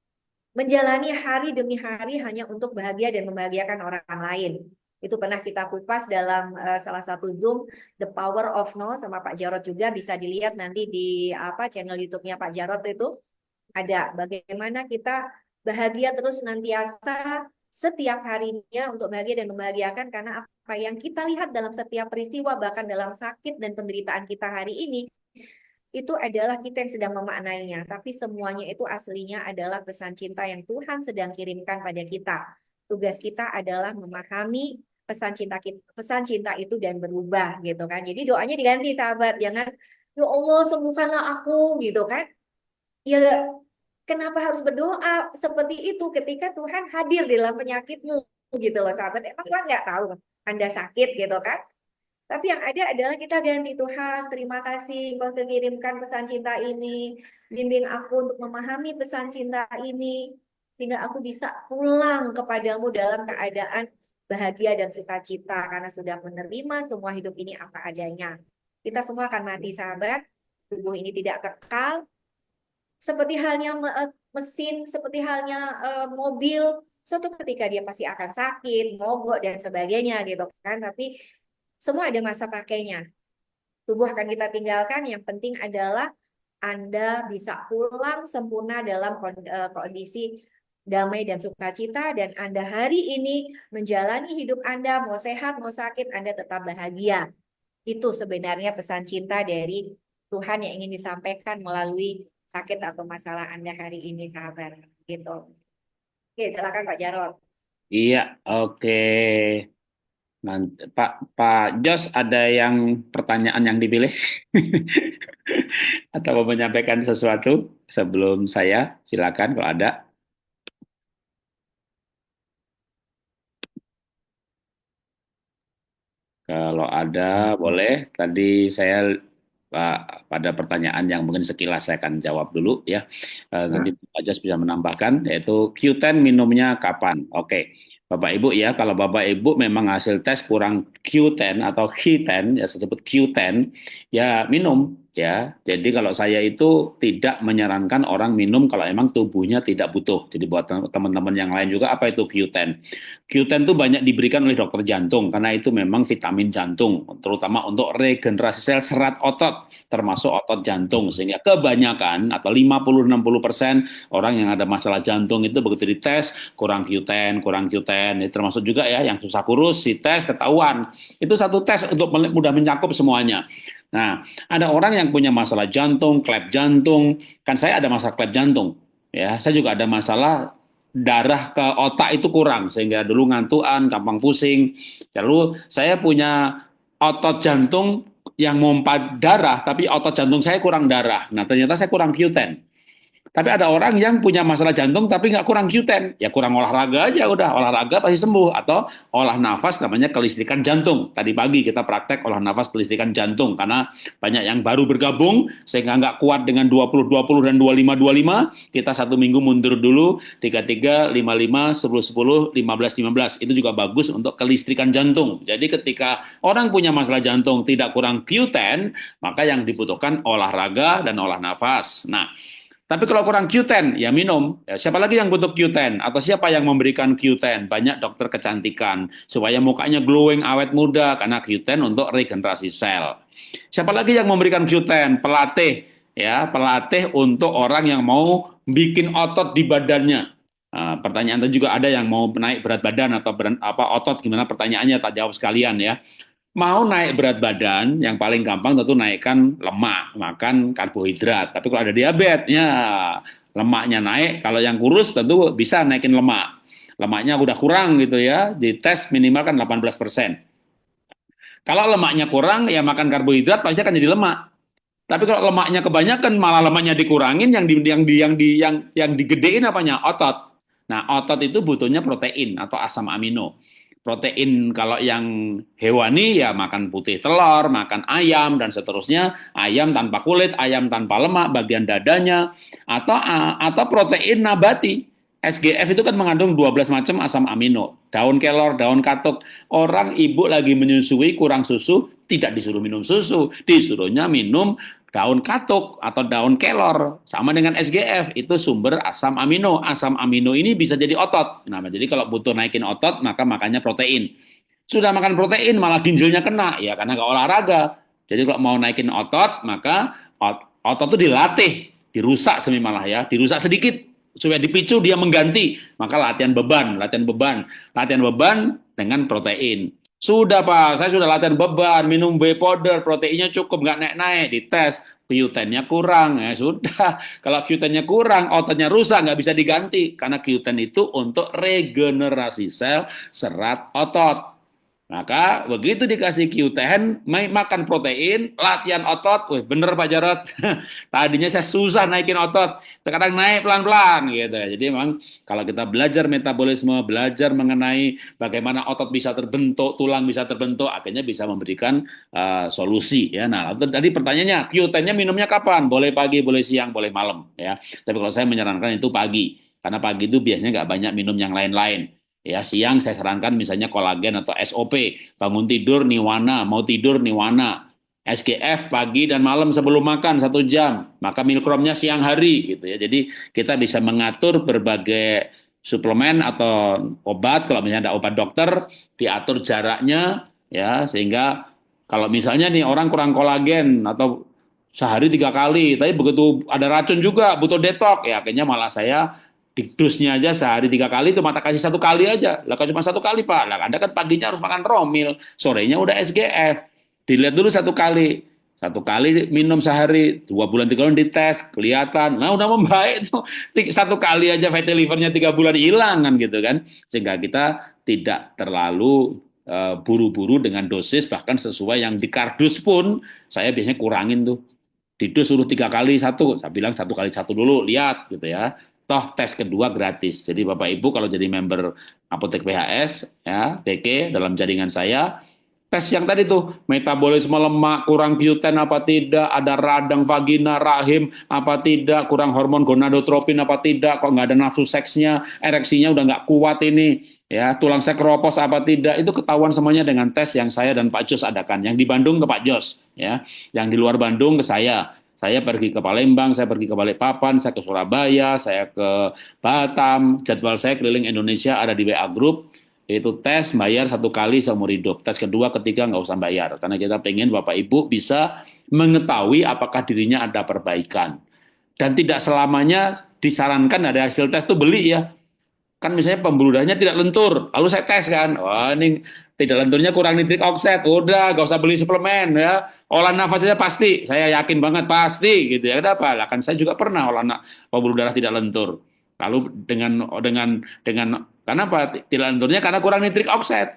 Speaker 3: menjalani hari demi hari hanya untuk bahagia dan membahagiakan orang lain. Itu pernah kita kupas dalam salah satu Zoom The Power of No sama Pak Jarot juga, bisa dilihat nanti di channel YouTube-nya Pak Jarot, itu ada bagaimana kita bahagia terus nantiasa setiap harinya untuk bahagia dan membahagiakan, karena apa yang kita lihat dalam setiap peristiwa bahkan dalam sakit dan penderitaan kita hari ini itu adalah kita yang sedang memaknainya, tapi semuanya itu aslinya adalah pesan cinta yang Tuhan sedang kirimkan pada kita. Tugas kita adalah memahami pesan cinta itu dan berubah gitu kan. Jadi doanya diganti sahabat, jangan ya Allah sembuhkanlah aku gitu kan. Ya kenapa harus berdoa seperti itu ketika Tuhan hadir dalam penyakitmu gitu loh sahabat. Emang Tuhan nggak tahu Anda sakit gitu kan? Tapi yang ada adalah kita ganti, Tuhan, terima kasih Engkau kirimkan pesan cinta ini. Bimbing aku untuk memahami pesan cinta ini. Sehingga aku bisa pulang kepadamu dalam keadaan bahagia dan sukacita. Karena sudah menerima semua hidup ini apa adanya. Kita semua akan mati sahabat. Tubuh ini tidak kekal. Seperti halnya mesin, seperti halnya mobil. Suatu ketika dia pasti akan sakit, mogok, dan sebagainya gitu kan. Tapi semua ada masa pakainya. Tubuh akan kita tinggalkan, yang penting adalah Anda bisa pulang sempurna dalam kondisi damai dan sukacita, dan Anda hari ini menjalani hidup Anda, mau sehat, mau sakit, Anda tetap bahagia. Itu sebenarnya pesan cinta dari Tuhan yang ingin disampaikan melalui sakit atau masalah Anda hari ini, sahabat. Gitu. Oke, silakan Pak Jarod.
Speaker 1: Iya, oke. Nanti, Pak Jos, ada yang pertanyaan yang dipilih atau mau menyampaikan sesuatu sebelum saya? Silakan kalau ada. Kalau ada, boleh. Tadi saya pada pertanyaan yang mungkin sekilas saya akan jawab dulu ya. Nanti Pak Jas bisa menambahkan, yaitu Q10 minumnya kapan? Oke, Bapak Ibu ya, kalau Bapak Ibu memang hasil tes kurang Q10 atau Q10, ya saya sebut Q10, ya minum Ya, jadi kalau saya itu tidak menyarankan orang minum kalau emang tubuhnya tidak butuh. Jadi buat teman-teman yang lain juga, apa itu Q10? Q10 itu banyak diberikan oleh dokter jantung karena itu memang vitamin jantung, terutama untuk regenerasi sel serat otot, termasuk otot jantung. Sehingga kebanyakan atau 50-60% orang yang ada masalah jantung itu begitu dites kurang Q10, kurang Q10. Ini termasuk juga ya yang susah kurus, si tes ketahuan. Itu satu tes untuk mudah mencakup semuanya. Nah, ada orang yang punya masalah jantung, klep jantung. Kan saya ada masalah klep jantung. Ya, saya juga ada masalah darah ke otak itu kurang sehingga dulu ngantuan, gampang pusing. Lalu saya punya otot jantung yang memompa darah, tapi otot jantung saya kurang darah. Nah, ternyata saya kurang Q10. Tapi ada orang yang punya masalah jantung tapi nggak kurang Q10. Ya kurang olahraga aja udah. Olahraga pasti sembuh. Atau olah nafas namanya kelistrikan jantung. Tadi pagi kita praktek olah nafas kelistrikan jantung. Karena banyak yang baru bergabung sehingga nggak kuat dengan 20-20 dan 25-25. Kita 1 minggu mundur dulu. 33, 55, 10-10, 15-15. Itu juga bagus untuk kelistrikan jantung. Jadi ketika orang punya masalah jantung tidak kurang Q10, maka yang dibutuhkan olahraga dan olah nafas. Nah, tapi kalau kurang Q10, ya minum. Ya, siapa lagi yang butuh Q10? Atau siapa yang memberikan Q10? Banyak dokter kecantikan. Supaya mukanya glowing, awet muda. Karena Q10 untuk regenerasi sel. Siapa lagi yang memberikan Q10? Pelatih. Ya, pelatih untuk orang yang mau bikin otot di badannya. Nah, pertanyaan tadi juga ada yang mau naik berat badan atau otot. Gimana pertanyaannya? Tak jawab sekalian ya. Mau naik berat badan, yang paling gampang tentu naikkan lemak, makan karbohidrat. Tapi kalau ada diabetes, ya lemaknya naik. Kalau yang kurus tentu bisa naikin lemak. Lemaknya udah kurang gitu ya, dites minimal kan 18%. Kalau lemaknya kurang, ya makan karbohidrat pasti akan jadi lemak. Tapi kalau lemaknya kebanyakan, malah lemaknya dikurangin, yang digedein apanya? Otot. Nah, otot itu butuhnya protein atau asam amino. Protein kalau yang hewani ya makan putih telur, makan ayam dan seterusnya, ayam tanpa kulit, ayam tanpa lemak, bagian dadanya, atau protein nabati. SGF itu kan mengandung 12 macam asam amino. Daun kelor, daun katuk. Orang ibu lagi menyusui kurang susu, tidak disuruh minum susu, disuruhnya minum daun katuk atau daun kelor. Sama dengan SGF, itu sumber asam amino. Asam amino ini bisa jadi otot. Nah, jadi kalau butuh naikin otot, maka makannya protein. Sudah makan protein, malah ginjalnya kena. Ya, karena nggak olahraga. Jadi kalau mau naikin otot, maka otot itu dilatih. Dirusak malah ya. Dirusak sedikit. Supaya dipicu, dia mengganti. Maka latihan beban. Latihan beban dengan protein. Sudah Pak, saya sudah latihan beban, minum whey powder, proteinnya cukup, nggak naik-naik, dites, Q10-nya kurang, ya sudah. Kalau Q10-nya kurang, ototnya rusak, nggak bisa diganti. Karena Q10 itu untuk regenerasi sel serat otot. Maka begitu dikasih Q10, makan protein, latihan otot, wih bener Pak Jarot. Tadinya saya susah naikin otot, sekarang naik pelan-pelan gitu. Jadi memang kalau kita belajar metabolisme, belajar mengenai bagaimana otot bisa terbentuk, tulang bisa terbentuk, akhirnya bisa memberikan solusi ya. Nah, tadi pertanyaannya, Q10-nya minumnya kapan? Boleh pagi, boleh siang, boleh malam ya. Tapi kalau saya menyarankan itu pagi, karena pagi itu biasanya nggak banyak minum yang lain-lain. Ya, siang saya sarankan misalnya kolagen atau SOP, bangun tidur niwana, mau tidur niwana. SGF pagi dan malam sebelum makan 1 jam, maka milkromnya siang hari gitu ya. Jadi kita bisa mengatur berbagai suplemen atau obat, kalau misalnya ada obat dokter, diatur jaraknya ya, sehingga kalau misalnya nih orang kurang kolagen atau sehari 3 kali, tapi begitu ada racun juga butuh detok, ya akhirnya malah saya dosnya aja sehari 3 kali, cuma tak kasih 1 kali aja. Lah kalau cuma 1 kali Pak, lah Anda kan paginya harus makan romil, sorenya udah SGF. Dilihat dulu 1 kali. 1 kali minum sehari, 2 bulan 3 bulan dites, kelihatan. Nah udah membaik tuh. 1 kali aja fatty livernya 3 bulan hilang kan gitu kan. Sehingga kita tidak terlalu buru-buru dengan dosis, bahkan sesuai yang di kardus pun saya biasanya kurangin tuh. Di dos suruh 3 kali 1, saya bilang 1 kali 1 dulu, lihat gitu ya. Toh tes kedua gratis. Jadi Bapak Ibu kalau jadi member Apotek PHS ya, DK dalam jaringan saya, tes yang tadi tuh, metabolisme lemak, kurang Q10 apa tidak, ada radang vagina, rahim apa tidak, kurang hormon gonadotropin apa tidak, kok nggak ada nafsu seksnya, ereksinya udah nggak kuat ini. ya tulang saya keropos apa tidak itu ketahuan semuanya dengan tes yang saya dan Pak Jos adakan. Yang di Bandung ke Pak Jos, ya, yang di luar Bandung ke saya. Saya pergi ke Palembang, saya pergi ke Balikpapan, saya ke Surabaya, saya ke Batam. Jadwal saya keliling Indonesia ada di WA Group. Itu tes bayar 1 kali seumur hidup. Tes kedua, ketiga nggak usah bayar. Karena kita pengen Bapak Ibu bisa mengetahui apakah dirinya ada perbaikan. Dan tidak selamanya disarankan ada hasil tes itu beli ya. Kan misalnya pembuluh darahnya tidak lentur, lalu saya tes kan, wah ini tidak lenturnya kurang nitrik oksid, udah gak usah beli suplemen ya, olah nafas saja pasti, saya yakin banget pasti gitu ya, kenapa? Lah kan saya juga pernah pembuluh darah tidak lentur, lalu dengan karena apa? Tidak lenturnya karena kurang nitrik oksid,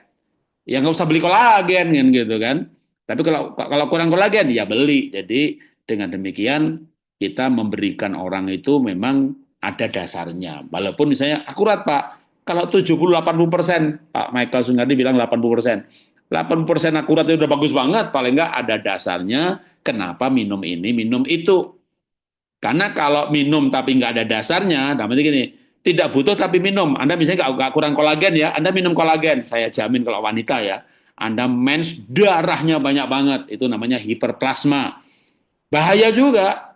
Speaker 1: ya nggak usah beli kolagen kan gitu kan. Tapi kalau kalau kurang kolagen ya beli. Jadi dengan demikian kita memberikan orang itu memang ada dasarnya. Walaupun misalnya akurat Pak, kalau 70-80%, Pak Michael Sungardi bilang 80%. 80% akurat itu udah bagus banget, paling nggak ada dasarnya kenapa minum ini, minum itu. Karena kalau minum tapi nggak ada dasarnya, nah berarti gini, tidak butuh tapi minum. Anda misalnya nggak kurang kolagen ya, Anda minum kolagen. Saya jamin kalau wanita ya, Anda mens darahnya banyak banget. Itu namanya hiperplasma. Bahaya juga.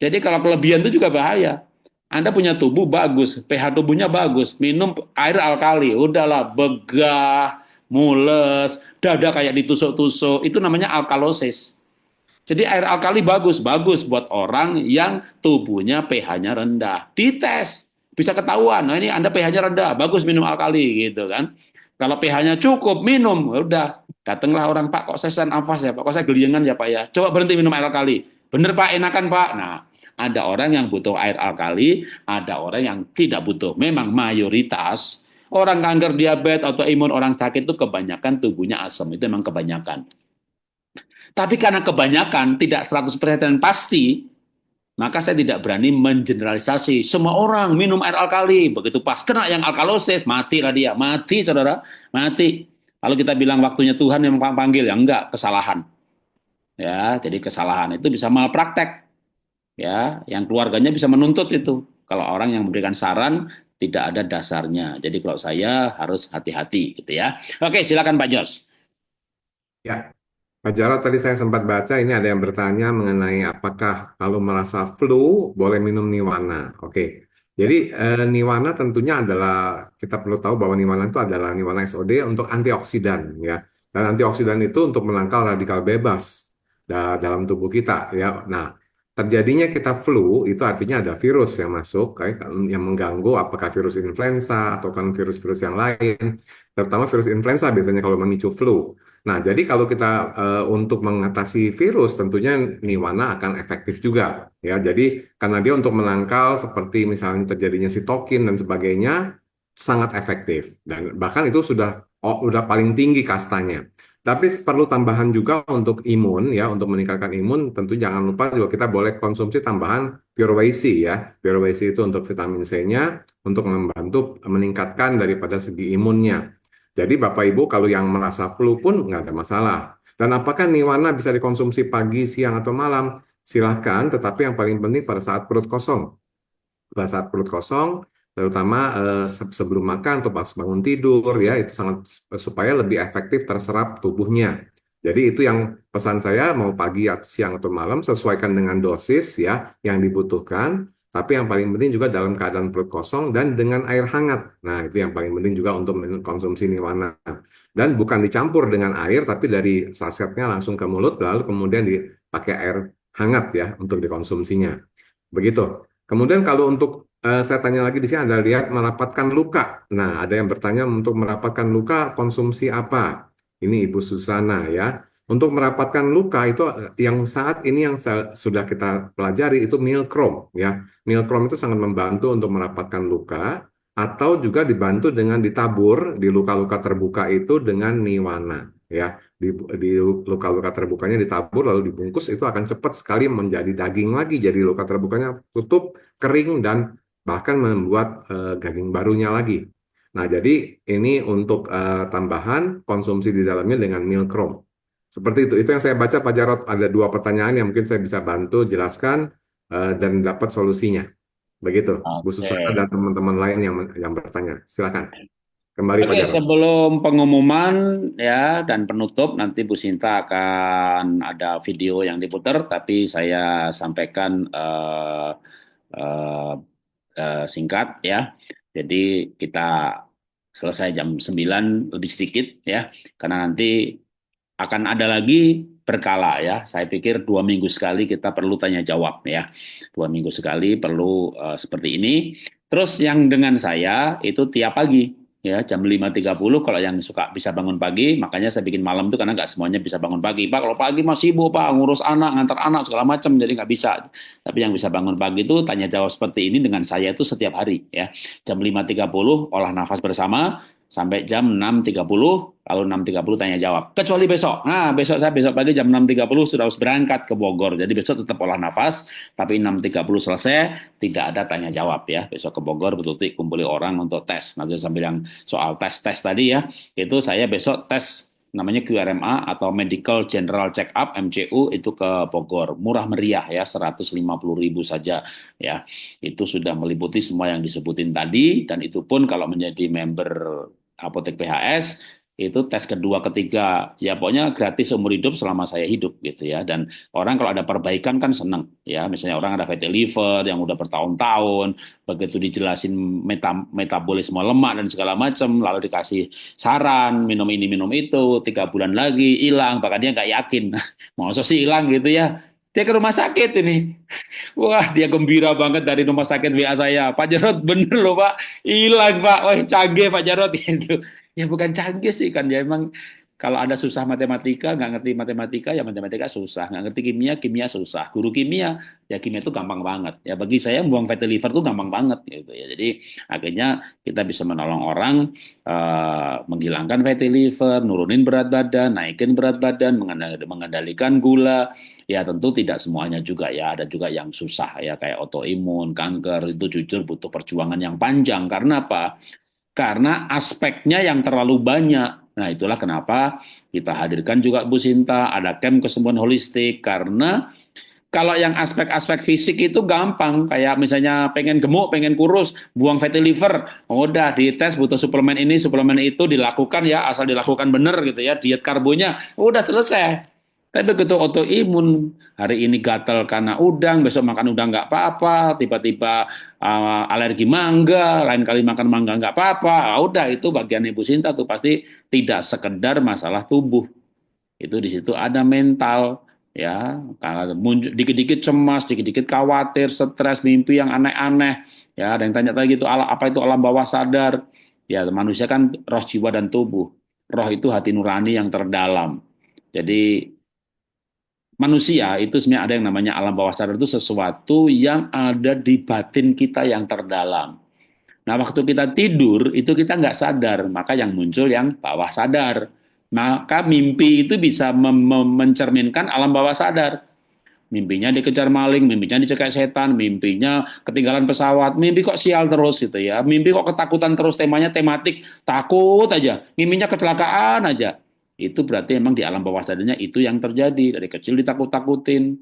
Speaker 1: Jadi kalau kelebihan itu juga bahaya. Anda punya tubuh bagus, pH tubuhnya bagus, minum air alkali, udahlah begah, mules, dada kayak ditusuk-tusuk, itu namanya alkalosis. Jadi air alkali bagus, bagus buat orang yang tubuhnya pH-nya rendah. Dites, bisa ketahuan. Nah ini Anda pH-nya rendah, bagus minum alkali gitu kan. Kalau pH-nya cukup, minum. Udah, datanglah orang, Pak kok saya sesak nafas ya, Pak kok saya geliangan ya Pak ya. Coba berhenti minum air alkali. Bener Pak, enakan Pak. Nah, ada orang yang butuh air alkali, ada orang yang tidak butuh. Memang mayoritas orang kanker, diabetes, atau imun orang sakit itu kebanyakan tubuhnya asam. Itu memang kebanyakan. Tapi karena kebanyakan tidak 100% pasti, maka saya tidak berani mengeneralisasi. Semua orang minum air alkali, begitu pas kena yang alkalosis, matilah dia. Mati, saudara, mati. Kalau kita bilang waktunya Tuhan yang panggil, ya enggak, kesalahan. Ya, jadi kesalahan itu bisa malpraktek. Ya, yang keluarganya bisa menuntut itu. Kalau orang yang memberikan saran tidak ada dasarnya. Jadi kalau saya harus hati-hati gitu ya. Oke, silakan Pak Jos.
Speaker 2: Ya, Pak Jarod, tadi saya sempat baca ini ada yang bertanya mengenai apakah kalau merasa flu boleh minum Niwana. Oke, jadi Niwana tentunya adalah kita perlu tahu bahwa Niwana itu adalah Niwana SOD untuk antioksidan ya. Dan antioksidan itu untuk menangkal radikal bebas dalam tubuh kita ya. Nah, terjadinya kita flu itu artinya ada virus yang masuk yang mengganggu apakah virus influenza atau kan virus-virus yang lain. Terutama virus influenza biasanya kalau memicu flu. Nah, jadi kalau kita untuk mengatasi virus, tentunya Niwana akan efektif juga, ya. Jadi karena dia untuk menangkal seperti misalnya terjadinya sitokin dan sebagainya, sangat efektif dan bahkan itu sudah paling tinggi kastanya. Tapi perlu tambahan juga untuk imun, ya, untuk meningkatkan imun. Tentu jangan lupa juga kita boleh konsumsi tambahan Purewasi, ya. Purewasi itu untuk vitamin C-nya, untuk membantu meningkatkan daripada segi imunnya. Jadi Bapak Ibu kalau yang merasa flu pun nggak ada masalah. Dan apakah Niwana bisa dikonsumsi pagi, siang, atau malam? Silahkan, tetapi yang paling penting pada saat perut kosong. Pada saat perut kosong, terutama sebelum makan atau pas bangun tidur, ya itu sangat supaya lebih efektif terserap tubuhnya. Jadi itu yang pesan saya mau pagi atau siang atau malam sesuaikan dengan dosis ya yang dibutuhkan. Tapi yang paling penting juga dalam keadaan perut kosong dan dengan air hangat. Nah, itu yang paling penting juga untuk mengkonsumsi Niwana. Dan bukan dicampur dengan air, tapi dari sasetnya langsung ke mulut, lalu kemudian dipakai air hangat ya untuk dikonsumsinya. Begitu. Kemudian kalau untuk saya tanya lagi di sini ada lihat merapatkan luka. Nah, ada yang bertanya untuk merapatkan luka konsumsi apa? Ini Ibu Susana ya. Untuk merapatkan luka itu yang saat ini yang sudah kita pelajari itu Milchrome ya. Milchrome itu sangat membantu untuk merapatkan luka atau juga dibantu dengan ditabur di luka-luka terbuka itu dengan Niwana ya. Di luka-luka terbukanya ditabur lalu dibungkus itu akan cepat sekali menjadi daging lagi. Jadi luka terbukanya tutup, kering dan bahkan membuat daging barunya lagi. Nah, jadi ini untuk tambahan konsumsi di dalamnya dengan Milchrome. Seperti itu. Itu yang saya baca Pak Jarot. Ada 2 pertanyaan yang mungkin saya bisa bantu jelaskan dan dapat solusinya. Begitu, Bu Susana
Speaker 1: Oke.
Speaker 2: dan teman-teman lain yang bertanya. Silakan. Kembali Pak
Speaker 1: Oke,
Speaker 2: Jarot.
Speaker 1: sebelum pengumuman ya dan penutup nanti Bu Sinta akan ada video yang diputar, tapi saya sampaikan eh, singkat ya. Jadi kita selesai jam 9 lebih sedikit ya, karena nanti akan ada lagi berkala ya. Saya pikir 2 minggu sekali kita perlu tanya jawab ya. 2 minggu sekali perlu seperti ini. Terus yang dengan saya itu tiap pagi ya jam 5.30 kalau yang suka bisa bangun pagi, makanya saya bikin malam itu karena nggak semuanya bisa bangun pagi. Pak, kalau pagi masih sibuk Pak, ngurus anak, ngantar anak segala macam, jadi nggak bisa. Tapi yang bisa bangun pagi itu tanya jawab seperti ini dengan saya itu setiap hari ya. Jam 5.30 olah nafas bersama, sampai jam 6.30, lalu 6.30 tanya jawab. Kecuali besok. Nah, saya besok pagi jam 6.30 sudah harus berangkat ke Bogor. Jadi besok tetap olah nafas, tapi 6.30 selesai, tidak ada tanya jawab ya. Besok ke Bogor betul-betul kumpuli orang untuk tes. Nanti sambil yang soal tes-tes tadi ya, itu saya besok tes namanya QRMA atau Medical General Check Up MCU itu ke Bogor. Murah meriah ya, 150.000 saja ya. Itu sudah meliputi semua yang disebutin tadi, dan itu pun kalau menjadi member Apotek PHS itu tes kedua ketiga ya pokoknya gratis seumur hidup selama saya hidup gitu ya. Dan orang kalau ada perbaikan kan seneng ya, misalnya orang ada fatty liver yang udah bertahun-tahun, begitu dijelasin metabolisme lemak dan segala macam, lalu dikasih saran minum ini minum itu, 3 bulan lagi hilang, bahkan dia nggak yakin mau sih hilang gitu ya, dia ke rumah sakit ini. Wah, dia gembira banget dari rumah sakit WA saya. Pak Jarot, bener loh Pak, hilang Pak. Wah, canggih Pak Jarot gitu. Ya bukan canggih sih kan, ya emang kalau ada susah matematika, nggak ngerti matematika, ya matematika susah. Nggak ngerti kimia, kimia susah. Guru kimia, ya kimia itu gampang banget. Ya bagi saya buang fatty liver itu gampang banget gitu ya. Jadi akhirnya kita bisa menolong orang menghilangkan fatty liver, nurunin berat badan, naikin berat badan, mengendalikan gula. Ya tentu tidak semuanya juga ya, ada juga yang susah ya kayak autoimun, kanker, itu jujur butuh perjuangan yang panjang. Karena apa? Karena aspeknya yang terlalu banyak. Nah itulah kenapa kita hadirkan juga Bu Sinta, ada camp kesembuhan holistik, karena kalau yang aspek-aspek fisik itu gampang, kayak misalnya pengen gemuk, pengen kurus, buang fatty liver, udah dites butuh suplemen ini, suplemen itu, dilakukan ya, asal dilakukan benar gitu ya, diet karbonya, udah selesai. Tapi begitu autoimun, hari ini gatal karena udang, besok makan udang nggak apa-apa, tiba-tiba alergi mangga, lain kali makan mangga nggak apa-apa, udah itu bagian Ibu Sinta tuh pasti tidak sekedar masalah tubuh, itu di situ ada mental ya, dikit-dikit cemas, dikit-dikit khawatir, stres, mimpi yang aneh-aneh ya. Ada yang tanya lagi itu apa itu alam bawah sadar ya. Manusia kan roh, jiwa, dan tubuh. Roh itu hati nurani yang terdalam. Jadi manusia itu sebenarnya ada yang namanya alam bawah sadar, itu sesuatu yang ada di batin kita yang terdalam. Nah, waktu kita tidur, itu kita nggak sadar, maka yang muncul yang bawah sadar. Maka mimpi itu bisa mencerminkan alam bawah sadar. Mimpinya dikejar maling, mimpinya dicekik setan, mimpinya ketinggalan pesawat, mimpi kok sial terus gitu ya. Mimpi kok ketakutan terus, temanya tematik, takut aja. Mimpinya kecelakaan aja. Itu berarti emang di alam bawah sadarnya itu yang terjadi. Dari kecil ditakut-takutin,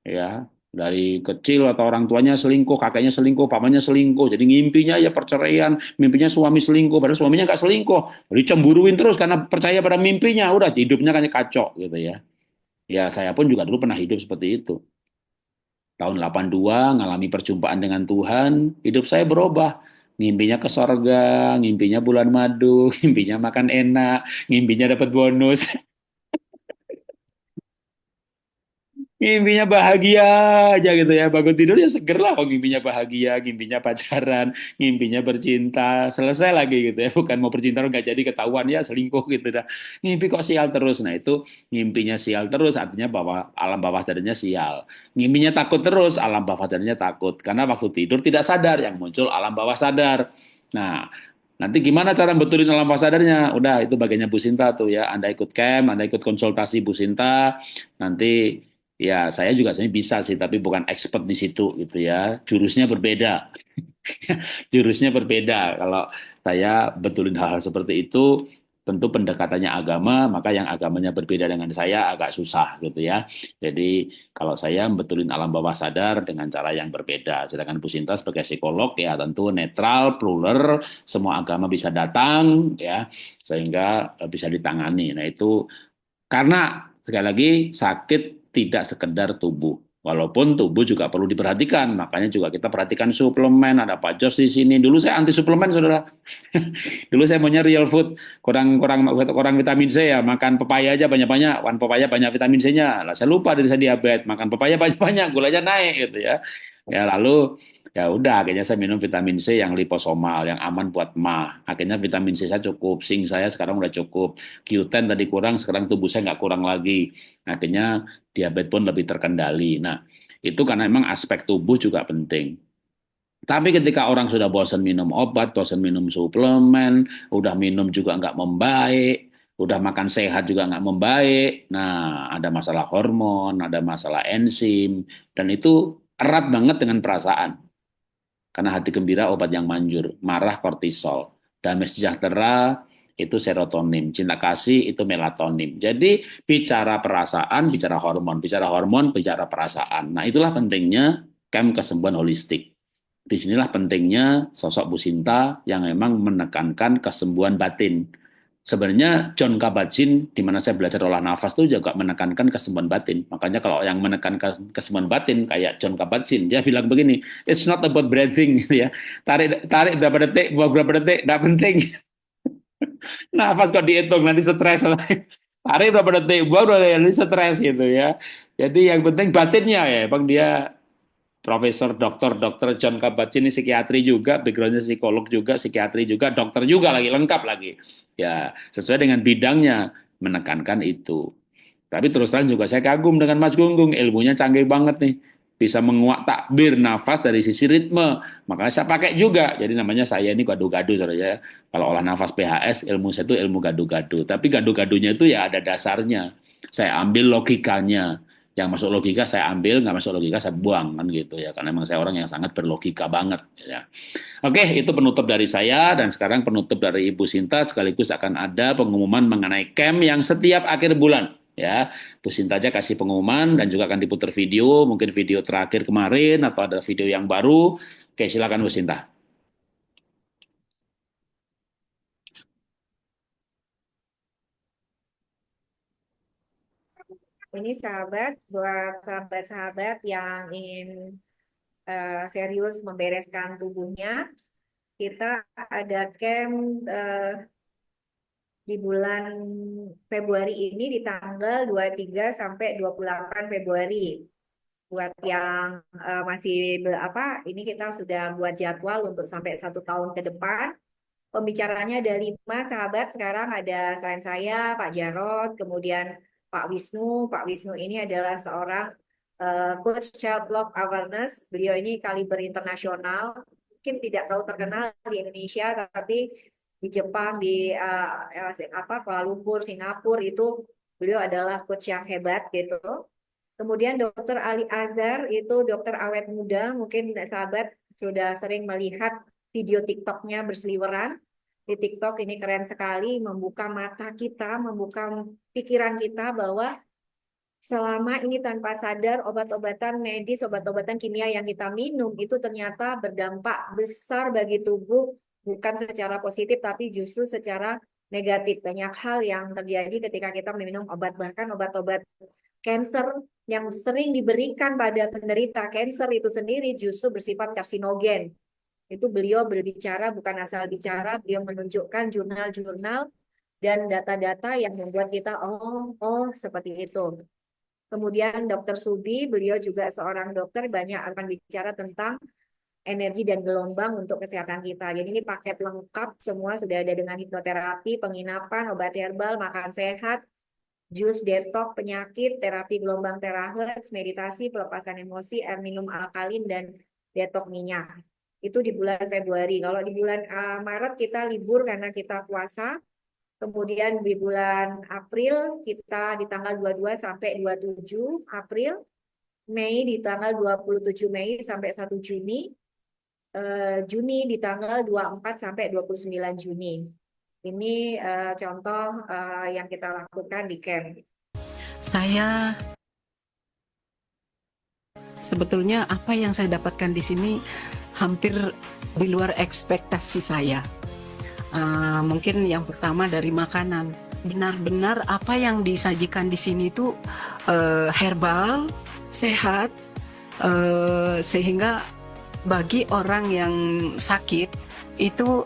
Speaker 1: ya dari kecil atau orang tuanya selingkuh, kakeknya selingkuh, pamannya selingkuh, jadi ngimpinya ya perceraian, mimpinya suami selingkuh, padahal suaminya nggak selingkuh, dicemburuin terus karena percaya pada mimpinya, udah hidupnya kan kacau gitu ya. Ya saya pun juga dulu pernah hidup seperti itu. Tahun 82 ngalami perjumpaan dengan Tuhan, hidup saya berubah. Ngimpinya ke sorga, ngimpinya bulan madu, ngimpinya makan enak, ngimpinya dapat bonus. Mimpinya bahagia aja gitu ya. Bangun tidur ya seger lah. Kalau mimpinya bahagia, mimpinya pacaran, mimpinya bercinta. Selesai lagi gitu ya. Bukan mau bercinta nggak jadi ketahuan ya selingkuh gitu dah. Mimpi kok sial terus. Nah itu mimpinya sial terus artinya bahwa alam bawah sadarnya sial. Mimpinya takut terus, alam bawah sadarnya takut. Karena waktu tidur tidak sadar, yang muncul alam bawah sadar. Nah, nanti gimana cara betulin alam bawah sadarnya? Udah, itu bagiannya Bu Sinta tuh ya. Anda ikut camp, Anda ikut konsultasi Bu Sinta. Nanti ya, saya juga sebenarnya bisa sih, tapi bukan expert di situ gitu ya. Jurusnya berbeda. Jurusnya berbeda. Kalau saya betulin hal-hal seperti itu, tentu pendekatannya agama, maka yang agamanya berbeda dengan saya agak susah gitu ya. Jadi kalau saya betulin alam bawah sadar dengan cara yang berbeda. Sedangkan Bu Sinta sebagai psikolog ya tentu netral, plural, semua agama bisa datang ya sehingga bisa ditangani. Nah itu karena sekali lagi sakit tidak sekedar tubuh. Walaupun tubuh juga perlu diperhatikan, makanya juga kita perhatikan suplemen. Ada Pak Jos di sini. Dulu saya anti suplemen, saudara. Dulu saya maunya real food, kurang vitamin C ya, makan pepaya aja banyak-banyak, makan pepaya banyak vitamin C-nya. Lah saya lupa dari saya diabetes, makan pepaya banyak-banyak, gulanya naik gitu ya. Ya lalu ya udah akhirnya saya minum vitamin C yang liposomal, yang aman buat mah. Akhirnya vitamin C saya cukup, zinc saya sekarang udah cukup. Q10 tadi kurang, sekarang tubuh saya nggak kurang lagi. Akhirnya diabetes pun lebih terkendali. Nah, itu karena memang aspek tubuh juga penting. Tapi ketika orang sudah bosan minum obat, bosan minum suplemen, udah minum juga nggak membaik, udah makan sehat juga nggak membaik. Nah, ada masalah hormon, ada masalah enzim, dan itu erat banget dengan perasaan. Karena hati gembira obat yang manjur, marah kortisol, damai sejahtera itu serotonin, cinta kasih itu melatonin. Jadi bicara perasaan, bicara hormon, bicara perasaan. Nah itulah pentingnya camp kesembuhan holistik. Disinilah pentingnya sosok Bu Sinta yang memang menekankan kesembuhan batin. Sebenarnya John Kabat-Zinn, di mana saya belajar olah nafas itu juga menekankan kesembuhan batin. Makanya kalau yang menekankan kesembuhan batin kayak John Kabat-Zinn, dia bilang begini, it's not about breathing, gitu ya. Tarik tarik berapa detik, buang berapa detik, tidak penting. Nafas kok dihitung nanti stres. Tarik berapa detik, buang berapa detik, nanti stres gitu ya. Jadi yang penting batinnya ya, bang dia Profesor Dokter John Kabat-Zinn ini psikiatri juga, backgroundnya psikolog juga, psikiatri juga, dokter juga lagi lengkap lagi. Ya sesuai dengan bidangnya menekankan itu. Tapi terus terang juga saya kagum dengan Mas Gunggung, ilmunya canggih banget nih. Bisa menguak takbir nafas dari sisi ritme. Makanya saya pakai juga. Jadi namanya saya ini gadu-gadu saudara ya. Kalau olah nafas PHS, ilmu saya itu ilmu gadu-gadu. Tapi gadu-gadunya itu ya ada dasarnya. Saya ambil logikanya. Yang masuk logika saya ambil, nggak masuk logika saya buang kan gitu ya. Karena memang saya orang yang sangat berlogika banget ya. Oke, itu penutup dari saya dan sekarang penutup dari Ibu Sinta sekaligus akan ada pengumuman mengenai camp yang setiap akhir bulan ya. Bu Sinta aja kasih pengumuman dan juga akan diputar video, mungkin video terakhir kemarin atau ada video yang baru. Oke, silakan Bu Sinta.
Speaker 3: Ini sahabat, buat sahabat-sahabat yang ingin serius membereskan tubuhnya, kita ada camp di bulan Februari ini di tanggal 23 sampai 28 Februari. Buat yang masih ini kita sudah buat jadwal untuk sampai 1 tahun ke depan. Pembicaranya ada 5 sahabat sekarang, ada selain saya, Pak Jarod, kemudian Pak Wisnu. Pak Wisnu ini adalah seorang coach child love awareness. Beliau ini kaliber internasional, mungkin tidak terlalu terkenal di Indonesia, tapi di Jepang, di Kuala Lumpur, Singapura itu beliau adalah coach yang hebat gitu. Kemudian Dokter Ali Azhar itu dokter awet muda, mungkin sahabat sudah sering melihat video TikToknya berseliweran. Di TikTok ini keren sekali, membuka mata kita, membuka pikiran kita bahwa selama ini tanpa sadar obat-obatan medis, obat-obatan kimia yang kita minum itu ternyata berdampak besar bagi tubuh, bukan secara positif tapi justru secara negatif. Banyak hal yang terjadi ketika kita minum obat, bahkan obat-obat kanker yang sering diberikan pada penderita kanker itu sendiri justru bersifat karsinogen. Itu beliau berbicara, bukan asal bicara, beliau menunjukkan jurnal-jurnal dan data-data yang membuat kita oh seperti itu. Kemudian Dokter Subi, beliau juga seorang dokter, banyak akan bicara tentang energi dan gelombang untuk kesehatan kita. Jadi ini paket lengkap, semua sudah ada dengan hipnoterapi, penginapan, obat herbal, makan sehat, jus detox penyakit, terapi gelombang terahertz, meditasi, pelepasan emosi, air minum alkalin, dan detox minyak. Itu di bulan Februari. Kalau di bulan Maret kita libur karena kita puasa. Kemudian di bulan April kita di tanggal 22 sampai 27 April. Mei di tanggal 27 Mei sampai 1 Juni. Juni di tanggal 24 sampai 29 Juni. Ini contoh yang kita lakukan di camp.
Speaker 4: Saya sebetulnya apa yang saya dapatkan di sini hampir di luar ekspektasi saya. Mungkin yang pertama dari makanan. Benar-benar apa yang disajikan di sini itu herbal, sehat, sehingga bagi orang yang sakit itu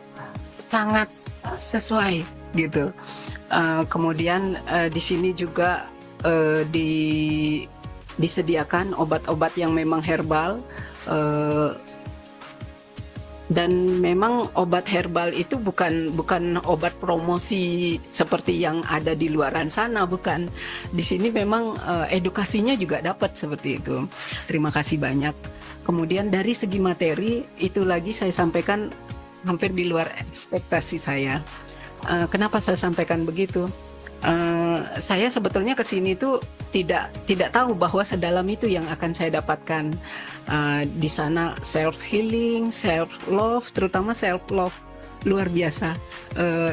Speaker 4: sangat sesuai gitu. Kemudian di sini juga disediakan obat-obat yang memang herbal, dan memang obat herbal itu bukan obat promosi seperti yang ada di luaran sana, bukan. Di sini memang edukasinya juga dapat seperti itu. Terima kasih banyak. Kemudian dari segi materi itu lagi saya sampaikan hampir di luar ekspektasi saya. Kenapa saya sampaikan begitu? Saya sebetulnya ke sini tuh tidak tahu bahwa sedalam itu yang akan saya dapatkan. Di sana self healing, self love, terutama self love luar biasa.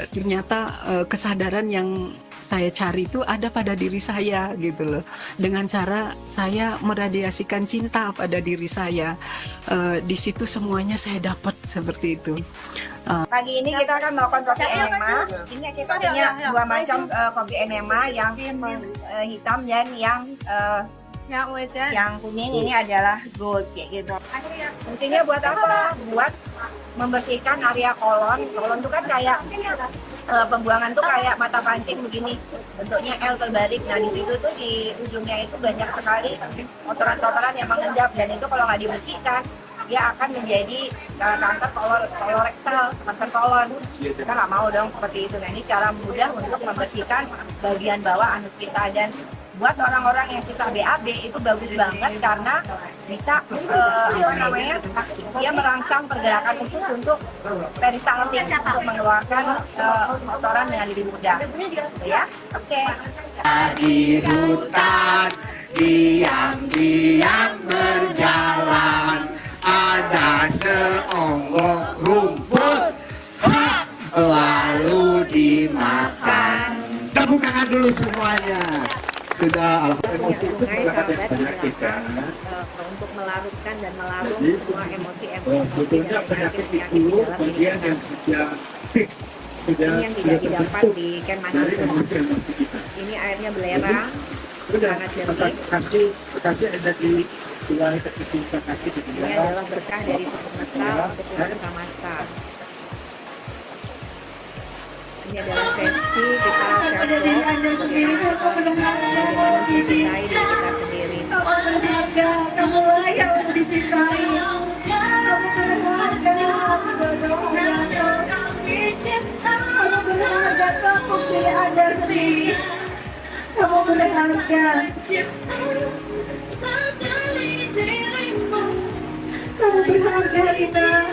Speaker 4: Ternyata kesadaran yang saya cari itu ada pada diri saya gitu loh. Dengan cara saya meradiasikan cinta pada diri saya. Di situ semuanya saya dapat seperti itu.
Speaker 5: Pagi ini kita akan melakukan kopi enema. Ini kita punya dua macam kopi enema, yang hitam dan yang kuning. Ini adalah gold kayak gitu. Fungsinya buat apa? Buat membersihkan area kolon. Kolon itu kan kayak pembuangan tuh kayak mata pancing begini, bentuknya L terbalik. Nah di situ tuh di ujungnya itu banyak sekali kotoran-kotoran yang mengendap, dan itu kalau nggak dibersihkan dia akan menjadi kanker kolorektal, kanker kolon. Kita nggak mau dong seperti itu. Nah ini cara mudah untuk membersihkan bagian bawah anus kita, dan buat orang-orang yang susah BAB itu bagus banget karena bisa dia merangsang pergerakan usus untuk peristaltik, untuk mengeluarkan kotoran dengan lebih mudah. Ya, oke.
Speaker 6: Di hutan diam-diam berjalan, ada seonggok rumput, lalu dimakan. Tepuk tangan dulu semuanya. Sudah
Speaker 3: untuk melarutkan dan melarung semua emosi-emosi dan penyakit-penyakit di dalam diri kita. Ini yang tidak didapat di Ken Masjid. Ini airnya belerang, sangat jernih. Ini adalah berkah dari semesta untuk keluarga semesta. Ini adalah sesi kita self-love, bagaimana mencintai diri kita sendiri.
Speaker 7: Berharga semua yang dicintai. Kamu berharga, kamu pilih Anda sendiri. Kamu berharga. Kamu berharga, Rina.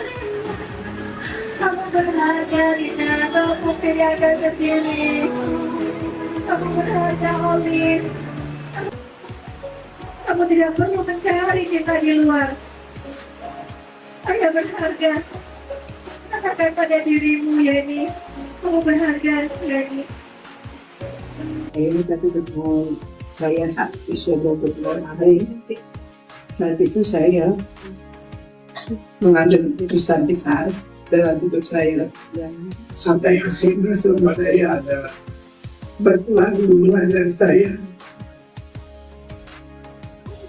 Speaker 7: Kamu berharga, Rina. Kamu pilih Anda sendiri. Kamu berharga, Olive. Kamu tidak perlu mencari cinta di luar. Saya berharga. Katakan pada dirimu, Yani. Kamu berharga, Yani.
Speaker 8: Ini tadi ketemu saya saat usia 22 hari. Saat itu saya mengambil keputusan besar dalam hidup saya. Sampai akhirnya suami saya berpulang duluan dari saya.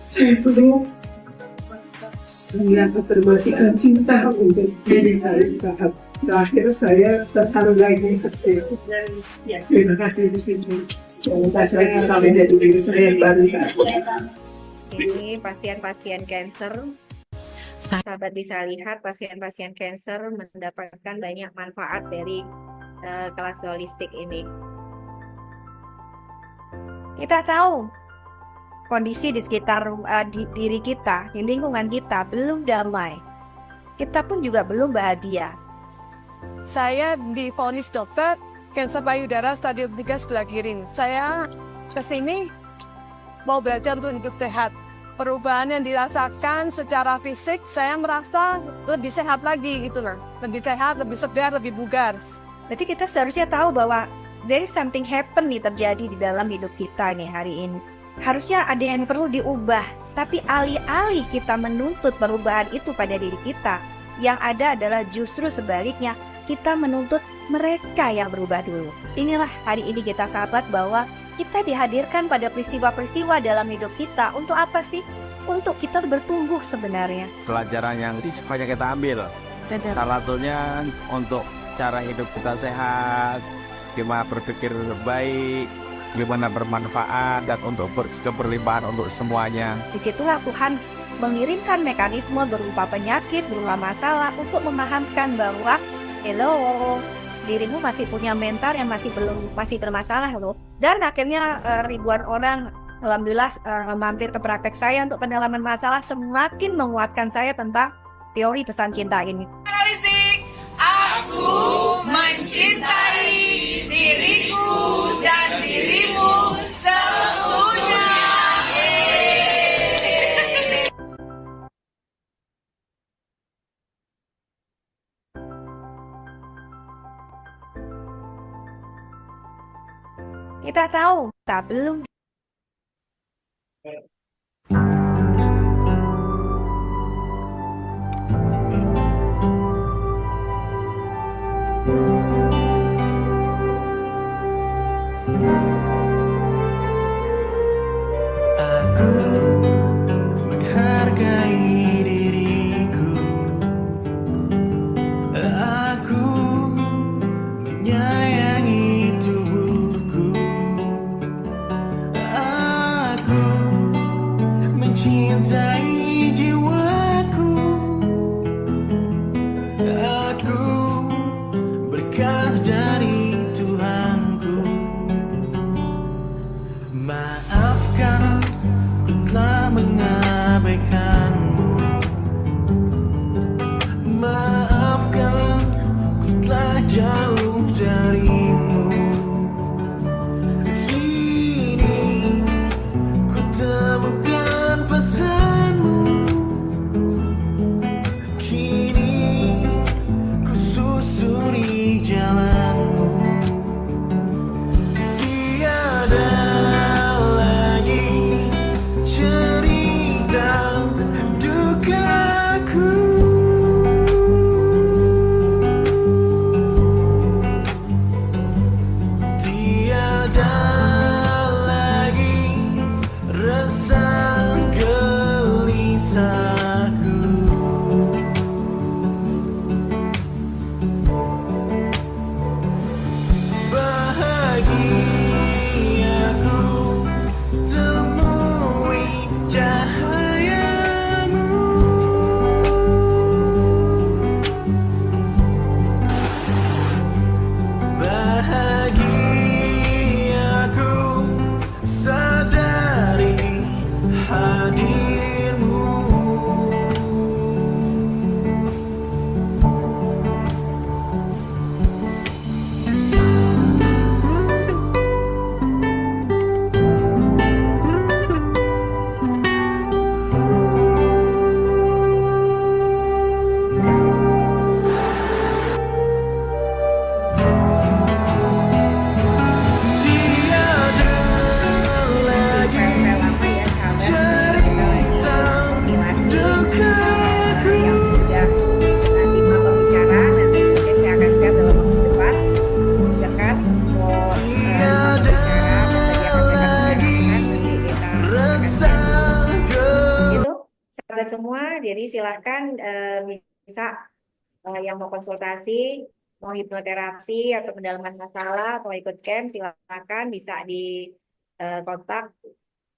Speaker 8: Saya perlu senjata termasihkan cinta untuk diri saya. Terakhir saya terharu lagi. Terima kasih di sini. Semoga saya bisa menjadi diri saya yang baru saja.
Speaker 3: Ini pasien-pasien kanker. Sahabat bisa lihat pasien-pasien kanker mendapatkan banyak manfaat dari kelas holistik ini.
Speaker 9: Kita tahu kondisi di sekitar diri kita, di lingkungan kita belum damai. Kita pun juga belum bahagia. Saya divonis dokter kanker payudara stadium 3 sebelah kiri. Saya kesini mau belajar untuk hidup sehat. Perubahan yang dirasakan secara fisik, saya merasa lebih sehat lagi gitu loh. Lebih sehat, lebih segar, lebih bugar. Berarti kita seharusnya tahu bahwa there is something happen nih terjadi di dalam hidup kita nih hari ini. Harusnya ada yang perlu diubah, tapi alih-alih kita menuntut perubahan itu pada diri kita, yang ada adalah justru sebaliknya, kita menuntut mereka yang berubah dulu. Inilah hari ini kita sahabat bahwa kita dihadirkan pada peristiwa-peristiwa dalam hidup kita. Untuk apa sih? Untuk kita bertumbuh sebenarnya.
Speaker 10: Pelajaran yang banyak kita ambil. Salah satunya untuk cara hidup kita sehat, gimana berpikir baik, gimana bermanfaat, dan untuk keberlimpahan untuk semuanya.
Speaker 9: Disitulah Tuhan mengirimkan mekanisme berupa penyakit, berupa masalah untuk memahamkan bahwa hello, dirimu masih punya mental yang masih bermasalah loh. Dan akhirnya ribuan orang alhamdulillah mampir ke praktek saya untuk pendalaman masalah, semakin menguatkan saya tentang teori pesan cinta ini.
Speaker 11: Aku mencintai diriku dan dirimu seutuhnya.
Speaker 9: Kita tahu, tak belum.
Speaker 12: Aku menghargai diriku, aku menyayangi tubuhku, aku mencintai jiwaku, aku berkah dari Tuhanku. Maafkan ku telah mengabaikanmu, maafkan ku telah jauh darimu. Kini ku temukan pesanmu, kini ku susuri jalanmu. Tiada lagi cerita dukaku, tiada lagi rasa gelisahku. Bahagiaku temui cahayamu, bahagiaku sadari hadirmu. Tiada lagi cerita dukaku,
Speaker 3: yang sudah lima pembicara, nanti mungkin saya akan share dalam waktu depan dekat untuk
Speaker 12: tiada lagi rasa
Speaker 3: itu sahabat semua. Jadi silahkan bisa yang mau konsultasi, mau hipnoterapi atau pendalaman masalah atau ikut camp, silahkan bisa di kontak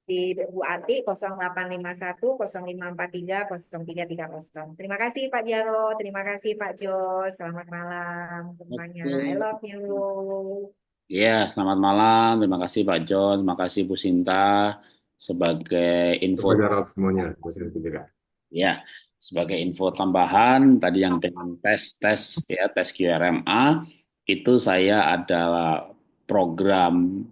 Speaker 3: di Bu Ati 0851 0543 0330. Terima kasih Pak Jaro, terima kasih Pak Jos, selamat malam semuanya. I love you.
Speaker 1: Ya, selamat malam. Terima kasih Pak John, terima kasih Bu Sinta sebagai info.
Speaker 2: Saudara semuanya, bosan juga.
Speaker 1: Ya, sebagai info tambahan tadi yang dengan tes ya tes QRMA itu saya ada program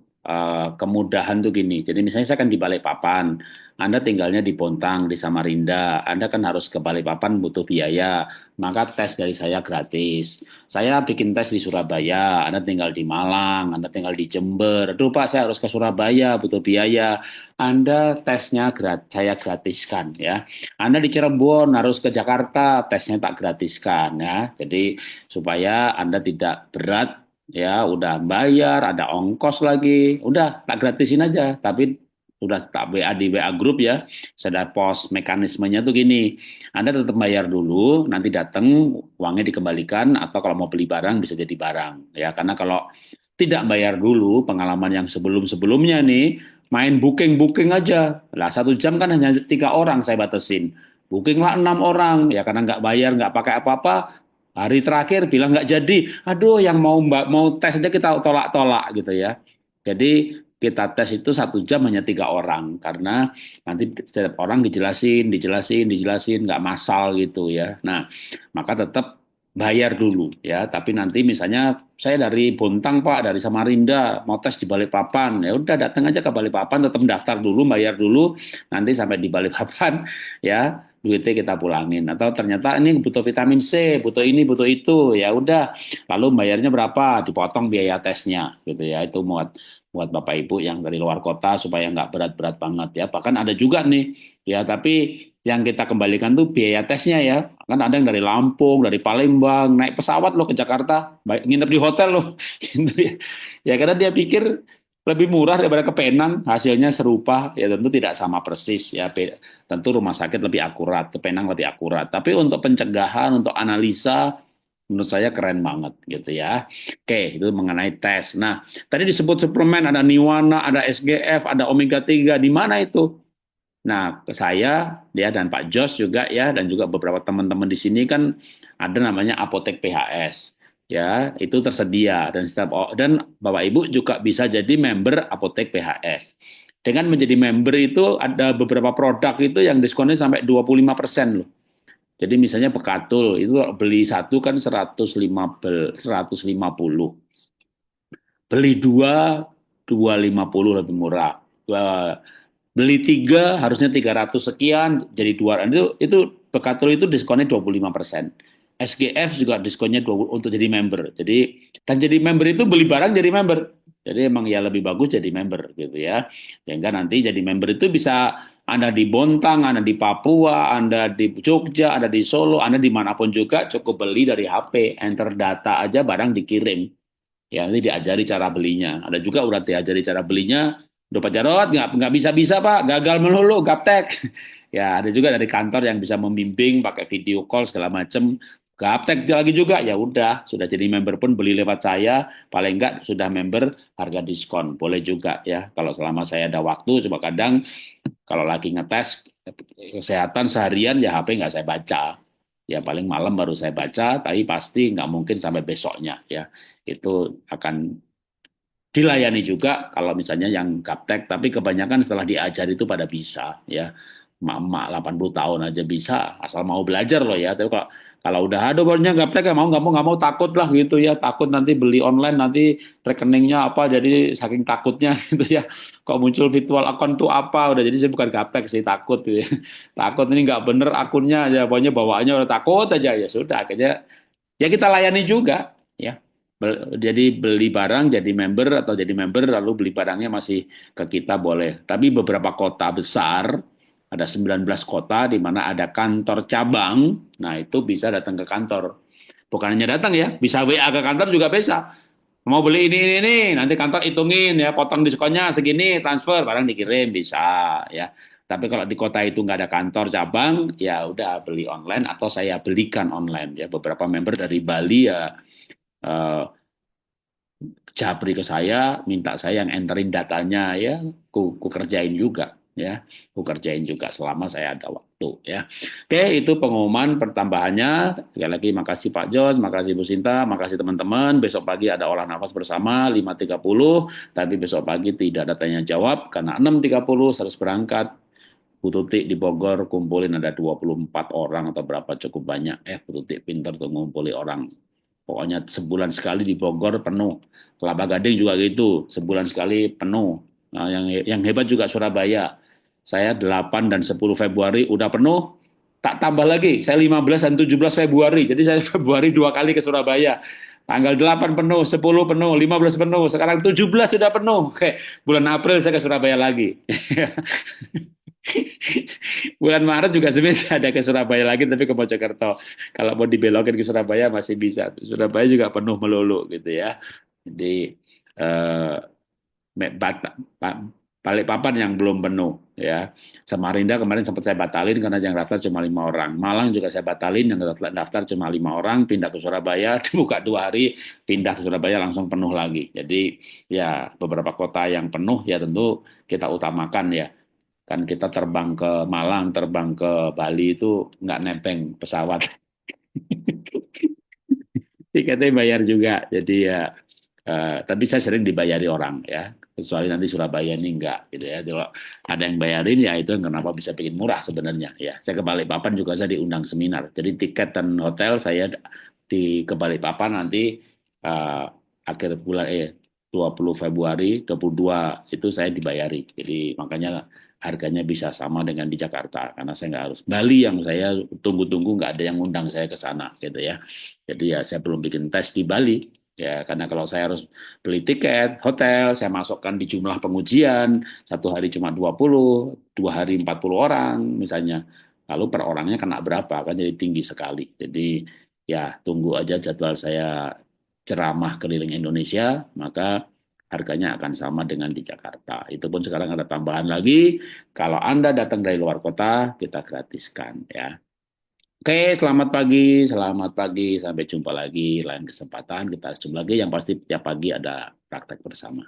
Speaker 1: kemudahan tuh gini. Jadi misalnya saya kan di Balikpapan, Anda tinggalnya di Bontang, di Samarinda, Anda kan harus ke Balikpapan butuh biaya, maka tes dari saya gratis. Saya bikin tes di Surabaya, Anda tinggal di Malang, Anda tinggal di Jember, aduh Pak saya harus ke Surabaya, butuh biaya. Anda tesnya saya gratiskan ya. Anda di Cirebon harus ke Jakarta, tesnya tak gratiskan ya. Jadi supaya Anda tidak berat ya, udah bayar, ada ongkos lagi, udah tak gratisin aja. Tapi udah tak WA di WA grup ya, sudah post mekanismenya tuh gini, Anda tetap bayar dulu, nanti datang uangnya dikembalikan, atau kalau mau beli barang bisa jadi barang ya. Karena kalau tidak bayar dulu, pengalaman yang sebelum-sebelumnya nih, main booking aja lah, 1 jam kan hanya 3 orang saya batasin, booking lah 6 orang ya, karena nggak bayar, nggak pakai apa-apa. Hari terakhir bilang nggak jadi, aduh yang mau tes aja kita tolak-tolak gitu ya. Jadi kita tes itu 1 jam hanya 3 orang, karena nanti setiap orang dijelasin, nggak massal gitu ya. Nah, maka tetap bayar dulu ya. Tapi nanti misalnya saya dari Bontang Pak, dari Samarinda, mau tes di Balikpapan, ya udah datang aja ke Balikpapan, tetap daftar dulu, bayar dulu, nanti sampai di Balikpapan ya duitnya kita pulangin. Atau ternyata ini butuh vitamin C, butuh ini, butuh itu, ya udah. Lalu bayarnya berapa? Dipotong biaya tesnya, gitu ya. Itu buat Bapak Ibu yang dari luar kota supaya nggak berat-berat banget ya. Bahkan ada juga nih, ya tapi yang kita kembalikan tuh biaya tesnya ya. Kan ada yang dari Lampung, dari Palembang, naik pesawat loh ke Jakarta, nginep di hotel loh. Gitu ya. Ya karena dia pikir lebih murah daripada ke Penang, hasilnya serupa, ya tentu tidak sama persis ya. Tentu rumah sakit lebih akurat, ke Penang lebih akurat. Tapi untuk pencegahan, untuk analisa, menurut saya keren banget gitu ya. Oke, itu mengenai tes. Nah, tadi disebut suplemen, ada Niwana, ada SGF, ada omega 3, di mana itu? Nah, ke saya, dia dan Pak Jos juga ya, dan juga beberapa teman-teman di sini kan ada namanya Apotek PHS. Ya, itu tersedia dan Bapak Ibu juga bisa jadi member Apotek PHS. Dengan menjadi member itu ada beberapa produk itu yang diskonnya sampai 25% loh. Jadi misalnya Pekatul itu beli satu kan 150. Beli dua 250 lebih murah. Beli 3 harusnya 300 sekian jadi 200. Itu Pekatul itu diskonnya 25%. SGF juga diskonnya 20 untuk jadi member. Jadi dan jadi member itu beli barang jadi member. Jadi emang ya lebih bagus jadi member gitu ya. Sehingga nanti jadi member itu bisa Anda di Bontang, Anda di Papua, Anda di Jogja, Anda di Solo, Anda dimanapun juga cukup beli dari HP, enter data aja barang dikirim. Ya nanti diajari cara belinya. Ada juga udah diajari cara belinya. Udah Pak Jarod nggak bisa Pak, gagal melulu gaptek. Ya ada juga dari kantor yang bisa membimbing pakai video call segala macam. Gaptek lagi juga, ya udah sudah jadi member pun beli lewat saya, paling enggak sudah member harga diskon, boleh juga ya. Kalau selama saya ada waktu, coba kadang kalau lagi ngetes kesehatan seharian ya HP nggak saya baca, ya paling malam baru saya baca, tapi pasti nggak mungkin sampai besoknya ya. Itu akan dilayani juga kalau misalnya yang gaptek, tapi kebanyakan setelah diajar itu pada bisa ya. Emak 80 tahun aja bisa, asal mau belajar loh ya. Tapi kalau udah ada barunya gaptek ya nggak mau takut lah gitu ya, takut nanti beli online nanti rekeningnya apa, jadi saking takutnya gitu ya. Kok muncul virtual account tuh apa, udah jadi saya bukan gaptek sih, takut gitu ya. Takut ini nggak bener akunnya ya, pokoknya bawaannya udah takut aja, ya sudah akhirnya ya kita layani juga ya. Jadi beli barang jadi member atau jadi member lalu beli barangnya masih ke kita boleh. Tapi beberapa kota besar ada 19 kota di mana ada kantor cabang, nah itu bisa datang ke kantor. Bukan hanya datang ya, bisa WA ke kantor juga bisa. Mau beli ini, nanti kantor hitungin ya, potong diskonnya segini, transfer, barang dikirim, bisa ya. Tapi kalau di kota itu nggak ada kantor cabang, ya udah beli online atau saya belikan online ya. Beberapa member dari Bali ya japri ke saya, minta saya yang enterin datanya ya, ku kerjain juga. Ya, aku kerjain juga selama saya ada waktu ya. Oke, itu pengumuman pertambahannya. Sekali lagi makasih Pak Jos, makasih Bu Sinta, makasih teman-teman. Besok pagi ada olah nafas bersama 5.30, tapi besok pagi tidak ada tanya jawab karena 6.30 harus berangkat. Bu Tuti di Bogor kumpulin ada 24 orang atau berapa, cukup banyak. Bu Tuti pinter tuh ngumpulin orang. Pokoknya sebulan sekali di Bogor penuh. Kelapa Gading juga gitu, sebulan sekali penuh. Nah, yang hebat juga Surabaya. Saya 8 dan 10 Februari udah penuh, tak tambah lagi. Saya 15 dan 17 Februari. Jadi saya Februari 2 kali ke Surabaya. Tanggal 8 penuh, 10 penuh, 15 penuh, sekarang 17 sudah penuh. Oke, bulan April saya ke Surabaya lagi. Bulan Maret juga sebenarnya ada ke Surabaya lagi, tapi ke Mojokerto. Kalau mau dibelokin ke Surabaya masih bisa. Surabaya juga penuh melulu gitu ya. Jadi eh, Balikpapan yang belum penuh ya. Samarinda kemarin sempat saya batalin karena yang daftar cuma 5 orang. Malang juga saya batalin, yang daftar cuma 5 orang, pindah ke Surabaya, dibuka 2 hari, pindah ke Surabaya langsung penuh lagi. Jadi ya beberapa kota yang penuh ya tentu kita utamakan ya. Kan kita terbang ke Malang, terbang ke Bali itu nggak nebeng pesawat. Tiketnya bayar juga. Jadi ya, tapi saya sering dibayari orang ya. Kecuali nanti Surabaya ini enggak gitu ya. Kalau ada yang bayarin ya itu yang kenapa bisa bikin murah sebenarnya ya. Saya ke Balikpapan juga saya diundang seminar. Jadi tiket dan hotel saya ke Balikpapan nanti akhir bulan 20 Februari 22 itu saya dibayari. Jadi makanya harganya bisa sama dengan di Jakarta karena saya nggak harus Bali yang saya tunggu-tunggu nggak ada yang undang saya ke sana gitu ya. Jadi ya saya belum bikin tes di Bali ya karena kalau saya harus beli tiket hotel saya masukkan di jumlah pengujian 1 hari cuma 20, 2 hari 40 orang misalnya. Lalu per orangnya kena berapa kan jadi tinggi sekali. Jadi ya tunggu aja jadwal saya ceramah keliling Indonesia maka harganya akan sama dengan di Jakarta. Itu pun sekarang ada tambahan lagi. Kalau Anda datang dari luar kota, kita gratiskan ya. Oke, selamat pagi, selamat pagi. Sampai jumpa lagi lain kesempatan. Kita jumpa lagi. Yang pasti tiap pagi ada praktek bersama.